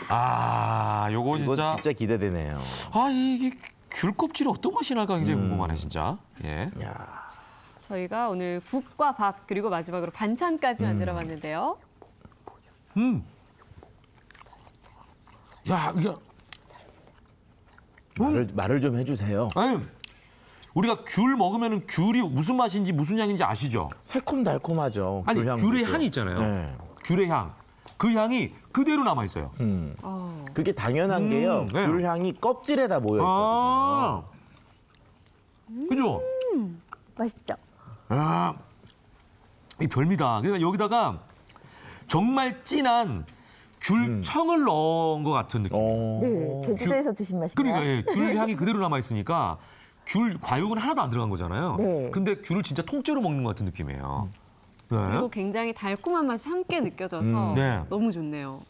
[SPEAKER 1] 아, 요거
[SPEAKER 19] 이거
[SPEAKER 1] 진짜.
[SPEAKER 19] 진짜 기대되네요.
[SPEAKER 1] 아, 이게 귤껍질이 어떤 맛이 날까 굉장히 궁금하네, 진짜. 예.
[SPEAKER 2] 저희가 오늘 국과 밥 그리고 마지막으로 반찬까지 만들어봤는데요.
[SPEAKER 1] 야, 이게.
[SPEAKER 19] 말을 좀 해주세요.
[SPEAKER 1] 아니, 우리가 귤 먹으면 귤이 무슨 맛인지 무슨 향인지 아시죠?
[SPEAKER 19] 새콤달콤하죠.
[SPEAKER 1] 아니, 귤의
[SPEAKER 19] 도.
[SPEAKER 1] 향이 있잖아요.
[SPEAKER 19] 네.
[SPEAKER 1] 귤의 향. 그 향이 그대로 남아 있어요.
[SPEAKER 19] 그게 당연한 게요.
[SPEAKER 1] 네.
[SPEAKER 19] 귤 향이 껍질에다 모여 있거든요.
[SPEAKER 1] 그죠?
[SPEAKER 18] 맛있죠?
[SPEAKER 1] 아, 이 별미다. 그러니까 여기다가 정말 진한 귤청을 넣은 것 같은 느낌.
[SPEAKER 18] 네, 제주도에서 드신 맛인가요?
[SPEAKER 1] 그러니까 예, 귤 향이 그대로 남아 있으니까 귤 과육은 하나도 안 들어간 거잖아요.
[SPEAKER 18] 네.
[SPEAKER 1] 근데 귤을 진짜 통째로 먹는 것 같은 느낌이에요. 네.
[SPEAKER 2] 그리고 굉장히 달콤한 맛이 함께 느껴져서
[SPEAKER 1] 네.
[SPEAKER 2] 너무 좋네요.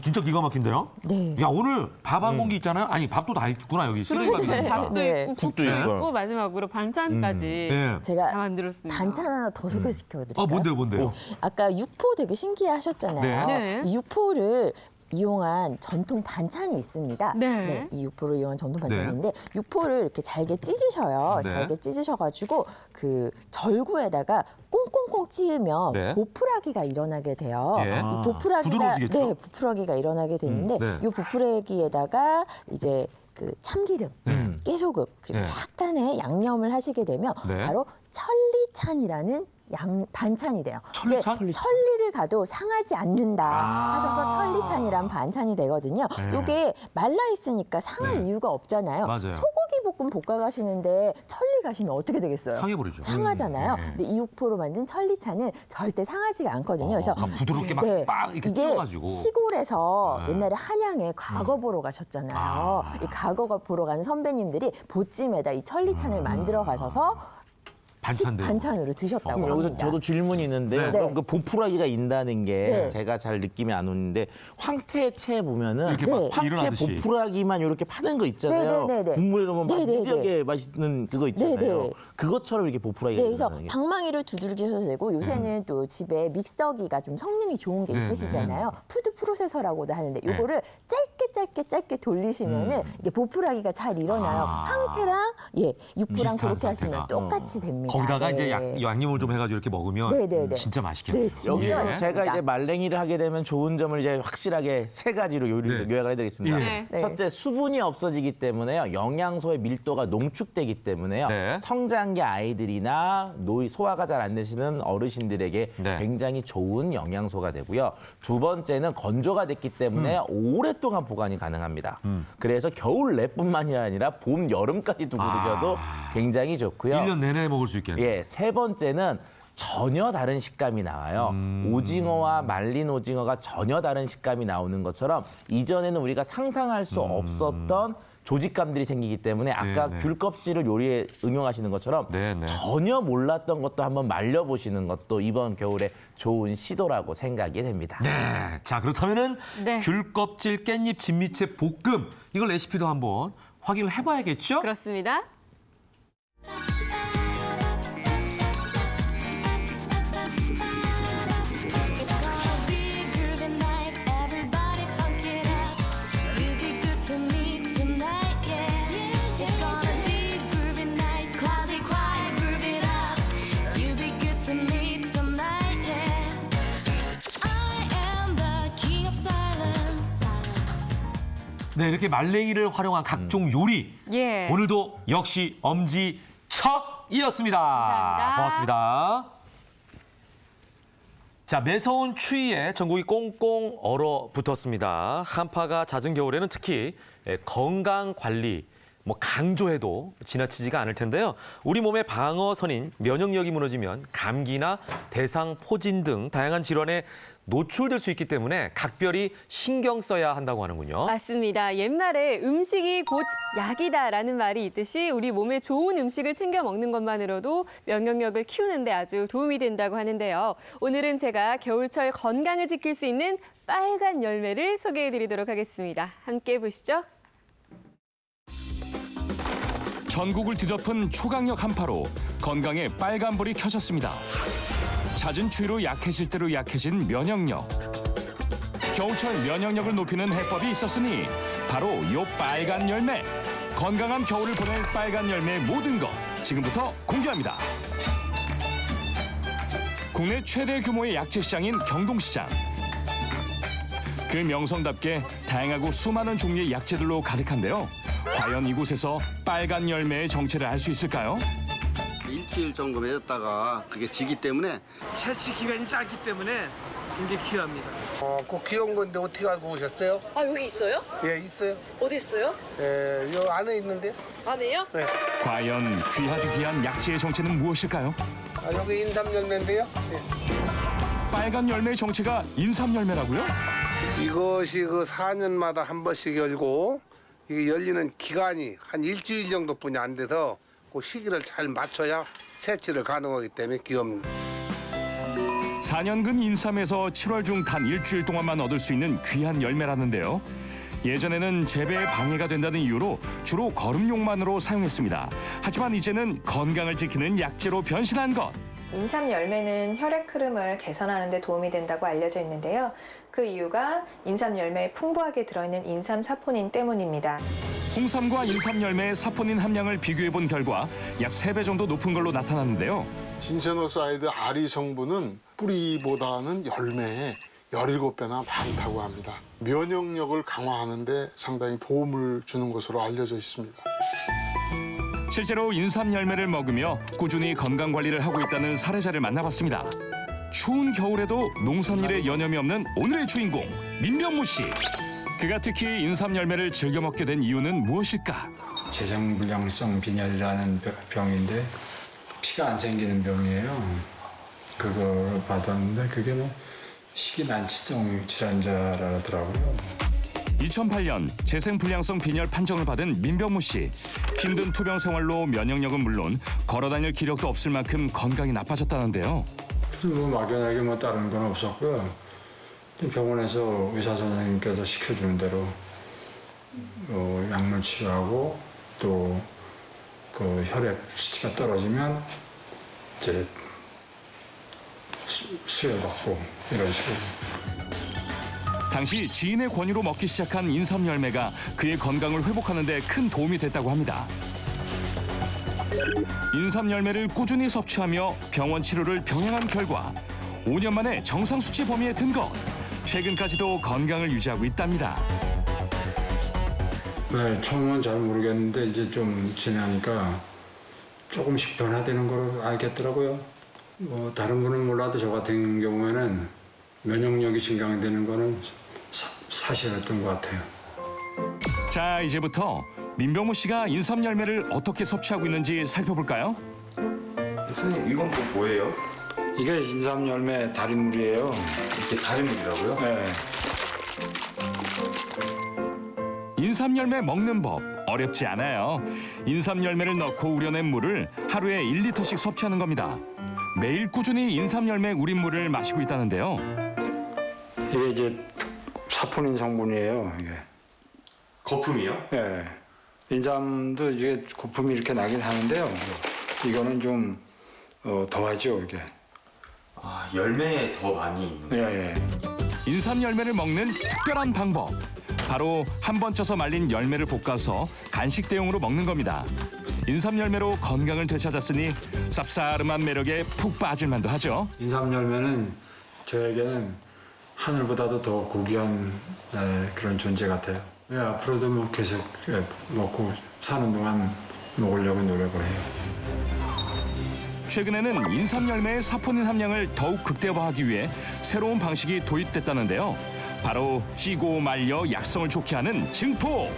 [SPEAKER 1] 진짜 기가 막힌데요?
[SPEAKER 18] 네.
[SPEAKER 1] 야, 오늘 밥 한 공기 있잖아요. 아니, 밥도 다 있구나, 여기. 시래기밥이 있으니까.
[SPEAKER 2] 밥도 있고
[SPEAKER 19] 국도 있고.
[SPEAKER 2] 마지막으로 반찬까지
[SPEAKER 1] 네.
[SPEAKER 18] 제가
[SPEAKER 2] 다 만들었습니다.
[SPEAKER 18] 반찬 하나 더 소개시켜드릴까요?
[SPEAKER 1] 뭔데요?
[SPEAKER 18] 아까 육포 되게 신기해하셨잖아요.
[SPEAKER 2] 네.
[SPEAKER 18] 이 육포를 이용한 전통 반찬이 있습니다.
[SPEAKER 2] 네.
[SPEAKER 18] 이 육포를 이용한 전통 반찬인데 육포를 이렇게 잘게 찢으셔요.
[SPEAKER 1] 네.
[SPEAKER 18] 잘게 찢으셔가지고 그 절구에다가 꽁꽁꽁 찌으면
[SPEAKER 1] 네.
[SPEAKER 18] 보풀하기가 일어나게 돼요.
[SPEAKER 1] 예.
[SPEAKER 18] 이 보풀하기가
[SPEAKER 1] 부드러워지겠죠?
[SPEAKER 18] 보풀하기가 일어나게 되는데
[SPEAKER 1] 네.
[SPEAKER 18] 이 보풀하기에다가 이제 그 참기름, 깨소금 그리고
[SPEAKER 1] 네.
[SPEAKER 18] 약간의 양념을 하시게 되면
[SPEAKER 1] 네.
[SPEAKER 18] 바로 천리찬이라는 반찬이 돼요.
[SPEAKER 1] 천리찬?
[SPEAKER 18] 이게 천리를 가도 상하지 않는다 하셔서 천리찬이란 반찬이 되거든요.
[SPEAKER 1] 네.
[SPEAKER 18] 이게 말라 있으니까 상할 이유가 없잖아요.
[SPEAKER 1] 맞아요.
[SPEAKER 18] 소고기 볶음 볶아 가시는데 천리 가시면 어떻게 되겠어요?
[SPEAKER 1] 상해버리죠.
[SPEAKER 18] 상하잖아요.
[SPEAKER 1] 네.
[SPEAKER 18] 근데 이 육포로 만든 천리찬은 절대 상하지가 않거든요. 그래서
[SPEAKER 1] 부드럽게 막 이렇게
[SPEAKER 18] 이게
[SPEAKER 1] 찢어가지고.
[SPEAKER 18] 시골에서
[SPEAKER 1] 네.
[SPEAKER 18] 옛날에 한양에 과거 보러 가셨잖아요. 이 과거 보러 가는 선배님들이 보찜에다 이 천리찬을 만들어 가셔서 반찬으로 드셨다고
[SPEAKER 19] 그럼
[SPEAKER 18] 합니다.
[SPEAKER 19] 여기서 저도 질문이 있는데요.
[SPEAKER 18] 네.
[SPEAKER 19] 그럼 그 보풀하기가 있다는 게
[SPEAKER 18] 네.
[SPEAKER 19] 제가 잘 느낌이 안 오는데 황태채 보면은
[SPEAKER 1] 이렇게 막
[SPEAKER 19] 황태
[SPEAKER 1] 일어나듯이.
[SPEAKER 19] 보풀하기만 이렇게 파는 거 있잖아요.
[SPEAKER 18] 네.
[SPEAKER 19] 국물에 넣으면 막
[SPEAKER 18] 네.
[SPEAKER 19] 무지하게 맛있는 그거 있잖아요.
[SPEAKER 18] 네.
[SPEAKER 19] 그것처럼 이렇게 보풀하기가
[SPEAKER 18] 네, 그래서
[SPEAKER 19] 있다는 게.
[SPEAKER 18] 방망이를 두들기셔도 되고 요새는 또 집에 믹서기가 좀 성능이 좋은 게
[SPEAKER 1] 네,
[SPEAKER 18] 있으시잖아요. 푸드 프로세서라고도 하는데 요거를 짧게 돌리시면은 이게 보풀하기가 잘 일어나요. 황태랑 육포랑
[SPEAKER 1] 비슷한
[SPEAKER 18] 그렇게
[SPEAKER 1] 상태가.
[SPEAKER 18] 하시면 똑같이 됩니다.
[SPEAKER 1] 거기다가 이제
[SPEAKER 18] 네.
[SPEAKER 1] 양념을 좀 해가지고 이렇게 먹으면
[SPEAKER 18] 네.
[SPEAKER 1] 진짜 맛있겠네요.
[SPEAKER 18] 네, 진짜
[SPEAKER 19] 여기서
[SPEAKER 18] 맛있습니다.
[SPEAKER 19] 제가 이제 말랭이를 하게 되면 좋은 점을 이제 확실하게 세 가지로 요약을 해드리겠습니다.
[SPEAKER 1] 예.
[SPEAKER 18] 네.
[SPEAKER 19] 첫째, 수분이 없어지기 때문에요. 영양소의 밀도가 농축되기 때문에요.
[SPEAKER 1] 네.
[SPEAKER 19] 성장기 아이들이나 소화가 잘 안 되시는 어르신들에게
[SPEAKER 1] 네.
[SPEAKER 19] 굉장히 좋은 영양소가 되고요. 두 번째는 건조가 됐기 때문에 오랫동안 보관이 가능합니다. 그래서 겨울 내뿐만이 아니라 봄, 여름까지 두고 드셔도 굉장히 좋고요.
[SPEAKER 1] 1년 내내 먹을 수 있겠네요.
[SPEAKER 19] 예, 세 번째는 전혀 다른 식감이 나와요. 오징어와 말린 오징어가 전혀 다른 식감이 나오는 것처럼 이전에는 우리가 상상할 수 없었던 조직감들이 생기기 때문에 아까
[SPEAKER 1] 네.
[SPEAKER 19] 귤 껍질을 요리에 응용하시는 것처럼
[SPEAKER 1] 네.
[SPEAKER 19] 전혀 몰랐던 것도 한번 말려보시는 것도 이번 겨울에 좋은 시도라고 생각이 됩니다.
[SPEAKER 1] 네. 자, 그렇다면은
[SPEAKER 2] 네.
[SPEAKER 1] 귤 껍질 깻잎 진미채 볶음 이걸 레시피도 한번 확인을 해봐야겠죠?
[SPEAKER 2] 그렇습니다.
[SPEAKER 1] 네, 이렇게 말랭이를 활용한 각종 요리.
[SPEAKER 2] 예.
[SPEAKER 1] 오늘도 역시 엄지척이었습니다.
[SPEAKER 2] 감사합니다.
[SPEAKER 1] 고맙습니다. 자, 매서운 추위에 전국이 꽁꽁 얼어붙었습니다. 한파가 잦은 겨울에는 특히 건강 관리, 강조해도 지나치지가 않을 텐데요. 우리 몸의 방어선인 면역력이 무너지면 감기나 대상포진 등 다양한 질환에 노출될 수 있기 때문에 각별히 신경 써야 한다고 하는군요.
[SPEAKER 2] 맞습니다. 옛말에 음식이 곧 약이다라는 말이 있듯이 우리 몸에 좋은 음식을 챙겨 먹는 것만으로도 면역력을 키우는 데 아주 도움이 된다고 하는데요. 오늘은 제가 겨울철 건강을 지킬 수 있는 빨간 열매를 소개해드리도록 하겠습니다. 함께 보시죠.
[SPEAKER 20] 전국을 뒤덮은 초강력 한파로 건강에 빨간불이 켜졌습니다. 잦은 추위로 약해질 대로 약해진 면역력. 겨울철 면역력을 높이는 해법이 있었으니 바로 요 빨간 열매. 건강한 겨울을 보낼 빨간 열매의 모든 것 지금부터 공개합니다. 국내 최대 규모의 약재 시장인 경동시장. 그 명성답게 다양하고 수많은 종류의 약재들로 가득한데요. 과연 이곳에서 빨간 열매의 정체를 알 수 있을까요?
[SPEAKER 21] 일주일 정도 맺었다가 그게 지기 때문에
[SPEAKER 22] 채취 기간이 짧기 때문에 굉장히 귀합니다.
[SPEAKER 5] 그 귀여운 건데 어떻게 알고 오셨어요?
[SPEAKER 23] 아, 여기 있어요?
[SPEAKER 5] 예, 있어요.
[SPEAKER 23] 어디 있어요?
[SPEAKER 5] 예, 요 안에 있는데.
[SPEAKER 23] 안에요?
[SPEAKER 5] 네.
[SPEAKER 20] 과연 귀하디 귀한 약재의 정체는 무엇일까요?
[SPEAKER 5] 아, 여기 인삼열매인데요. 예.
[SPEAKER 20] 빨간 열매의 정체가 인삼열매라고요?
[SPEAKER 5] 이것이 그 4년마다 한 번씩 열고 이게 열리는 기간이 한 일주일 정도뿐이 안 돼서 그 시기를 잘 맞춰야 채취를 가능하기 때문에 귀엽니다.
[SPEAKER 20] 4년근 인삼에서 7월 중 단 일주일 동안만 얻을 수 있는 귀한 열매라는데요. 예전에는 재배에 방해가 된다는 이유로 주로 거름용만으로 사용했습니다. 하지만 이제는 건강을 지키는 약재로 변신한 것.
[SPEAKER 24] 인삼 열매는 혈액 흐름을 개선하는 데 도움이 된다고 알려져 있는데요. 그 이유가 인삼 열매에 풍부하게 들어있는 인삼 사포닌 때문입니다.
[SPEAKER 20] 홍삼과 인삼 열매의 사포닌 함량을 비교해 본 결과 약 3배 정도 높은 걸로 나타났는데요.
[SPEAKER 25] 진세노사이드 아리 성분은 뿌리보다는 열매에 17배나 많다고 합니다. 면역력을 강화하는 데 상당히 도움을 주는 것으로 알려져 있습니다.
[SPEAKER 20] 실제로 인삼 열매를 먹으며 꾸준히 건강 관리를 하고 있다는 사례자를 만나봤습니다. 추운 겨울에도 농산일에 여념이 없는 오늘의 주인공 민병무 씨. 그가 특히 인삼 열매를 즐겨 먹게 된 이유는 무엇일까?
[SPEAKER 26] 재정불량성 빈혈이라는 병인데 피가 안 생기는 병이에요. 그걸 받았는데 그게 뭐 식이난치성 질환자라더라고요.
[SPEAKER 20] 2008년 재생불량성 빈혈 판정을 받은 민병무 씨. 힘든 투병 생활로 면역력은 물론 걸어다닐 기력도 없을 만큼 건강이 나빠졌다는데요.
[SPEAKER 26] 뭐 막연하게 뭐 다른 건 없었고요. 병원에서 의사 선생님께서 시켜주는 대로 약물 치료하고 또 그 혈액 수치가 떨어지면 이제 수혈받고 이런 식으로.
[SPEAKER 20] 당시 지인의 권유로 먹기 시작한 인삼 열매가 그의 건강을 회복하는 데 큰 도움이 됐다고 합니다. 인삼 열매를 꾸준히 섭취하며 병원 치료를 병행한 결과 5년 만에 정상 수치 범위에 든 것. 최근까지도 건강을 유지하고 있답니다.
[SPEAKER 26] 네, 처음은 잘 모르겠는데 이제 좀 지나니까 조금씩 변화되는 걸 알겠더라고요. 뭐 다른 분은 몰라도 저 같은 경우에는 면역력이 증강되는 거는 사실이었던 것 같아요.
[SPEAKER 20] 자, 이제부터 민병무 씨가 인삼 열매를 어떻게 섭취하고 있는지 살펴볼까요?
[SPEAKER 26] 선생님, 이건 또 뭐예요? 이게 인삼 열매 달인물이에요. 이게 달인물이라고요? 네.
[SPEAKER 20] 인삼 열매 먹는 법 어렵지 않아요. 인삼 열매를 넣고 우려낸 물을 하루에 1리터씩 섭취하는 겁니다. 매일 꾸준히 인삼 열매 우린 물을 마시고 있다는데요.
[SPEAKER 26] 이게 이제 사포닌 성분이에요. 이게.
[SPEAKER 20] 거품이요?
[SPEAKER 26] 네. 인삼도 이게 거품이 이렇게 나긴 하는데요. 이거는 좀 더하죠, 이게.
[SPEAKER 27] 아, 열매에 더 많이 있는 거예요?
[SPEAKER 26] 예.
[SPEAKER 20] 인삼 열매를 먹는 특별한 방법. 바로 한 번 쪄서 말린 열매를 볶아서 간식 대용으로 먹는 겁니다. 인삼 열매로 건강을 되찾았으니 쌉싸름한 매력에 푹 빠질만도 하죠.
[SPEAKER 26] 인삼 열매는 저에게는 하늘보다도 더 고귀한 그런 존재 같아요. 예, 앞으로도 뭐 계속 먹고 사는 동안 먹으려고 노력을 해요.
[SPEAKER 20] 최근에는 인삼 열매의 사포닌 함량을 더욱 극대화하기 위해 새로운 방식이 도입됐다는데요. 바로 찌고 말려 약성을 좋게 하는 증포.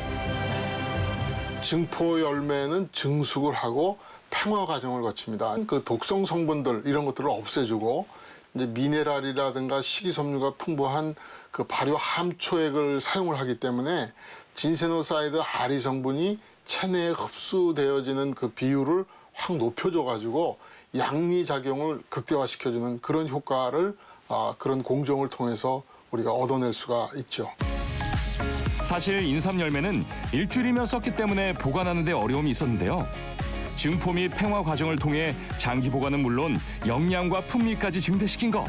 [SPEAKER 25] 증포 열매는 증숙을 하고 팽화 과정을 거칩니다. 그 독성 성분들 이런 것들을 없애주고 이제 미네랄이라든가 식이섬유가 풍부한 그 발효 함초액을 사용을 하기 때문에 진세노사이드 아리 성분이 체내에 흡수되어지는 그 비율을 확 높여줘가지고 양리 작용을 극대화시켜주는 그런 효과를 그런 공정을 통해서 우리가 얻어낼 수가 있죠.
[SPEAKER 20] 사실 인삼 열매는 일주일이면 썩기 때문에 보관하는 데 어려움이 있었는데요. 증포 및 팽화 과정을 통해 장기 보관은 물론 영양과 풍미까지 증대시킨 것.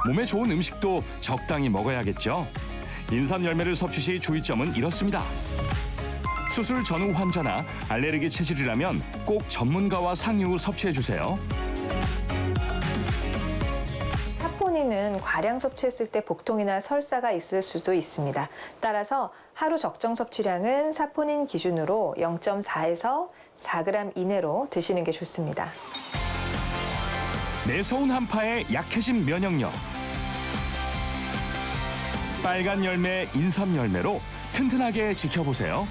[SPEAKER 20] 몸에 좋은 음식도 적당히 먹어야겠죠. 인삼 열매를 섭취 시 주의점은 이렇습니다. 수술 전후 환자나 알레르기 체질이라면 꼭 전문가와 상의 후 섭취해 주세요.
[SPEAKER 24] 사포닌은 과량 섭취했을 때 복통이나 설사가 있을 수도 있습니다. 따라서 하루 적정 섭취량은 사포닌 기준으로 0.4에서 4g 이내로 드시는 게 좋습니다.
[SPEAKER 20] 매서운 한파에 약해진 면역력. 빨간 열매, 인삼 열매로 튼튼하게 지켜보세요.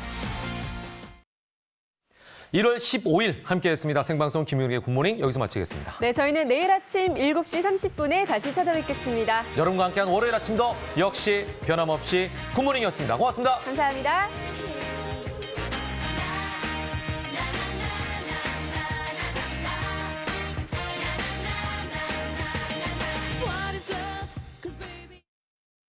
[SPEAKER 1] 1월 15일 함께했습니다. 생방송 김용일의 굿모닝 여기서 마치겠습니다.
[SPEAKER 2] 네, 저희는 내일 아침 7시 30분에 다시 찾아뵙겠습니다.
[SPEAKER 1] 여러분과 함께한 월요일 아침도 역시 변함없이 굿모닝이었습니다. 고맙습니다.
[SPEAKER 2] 감사합니다.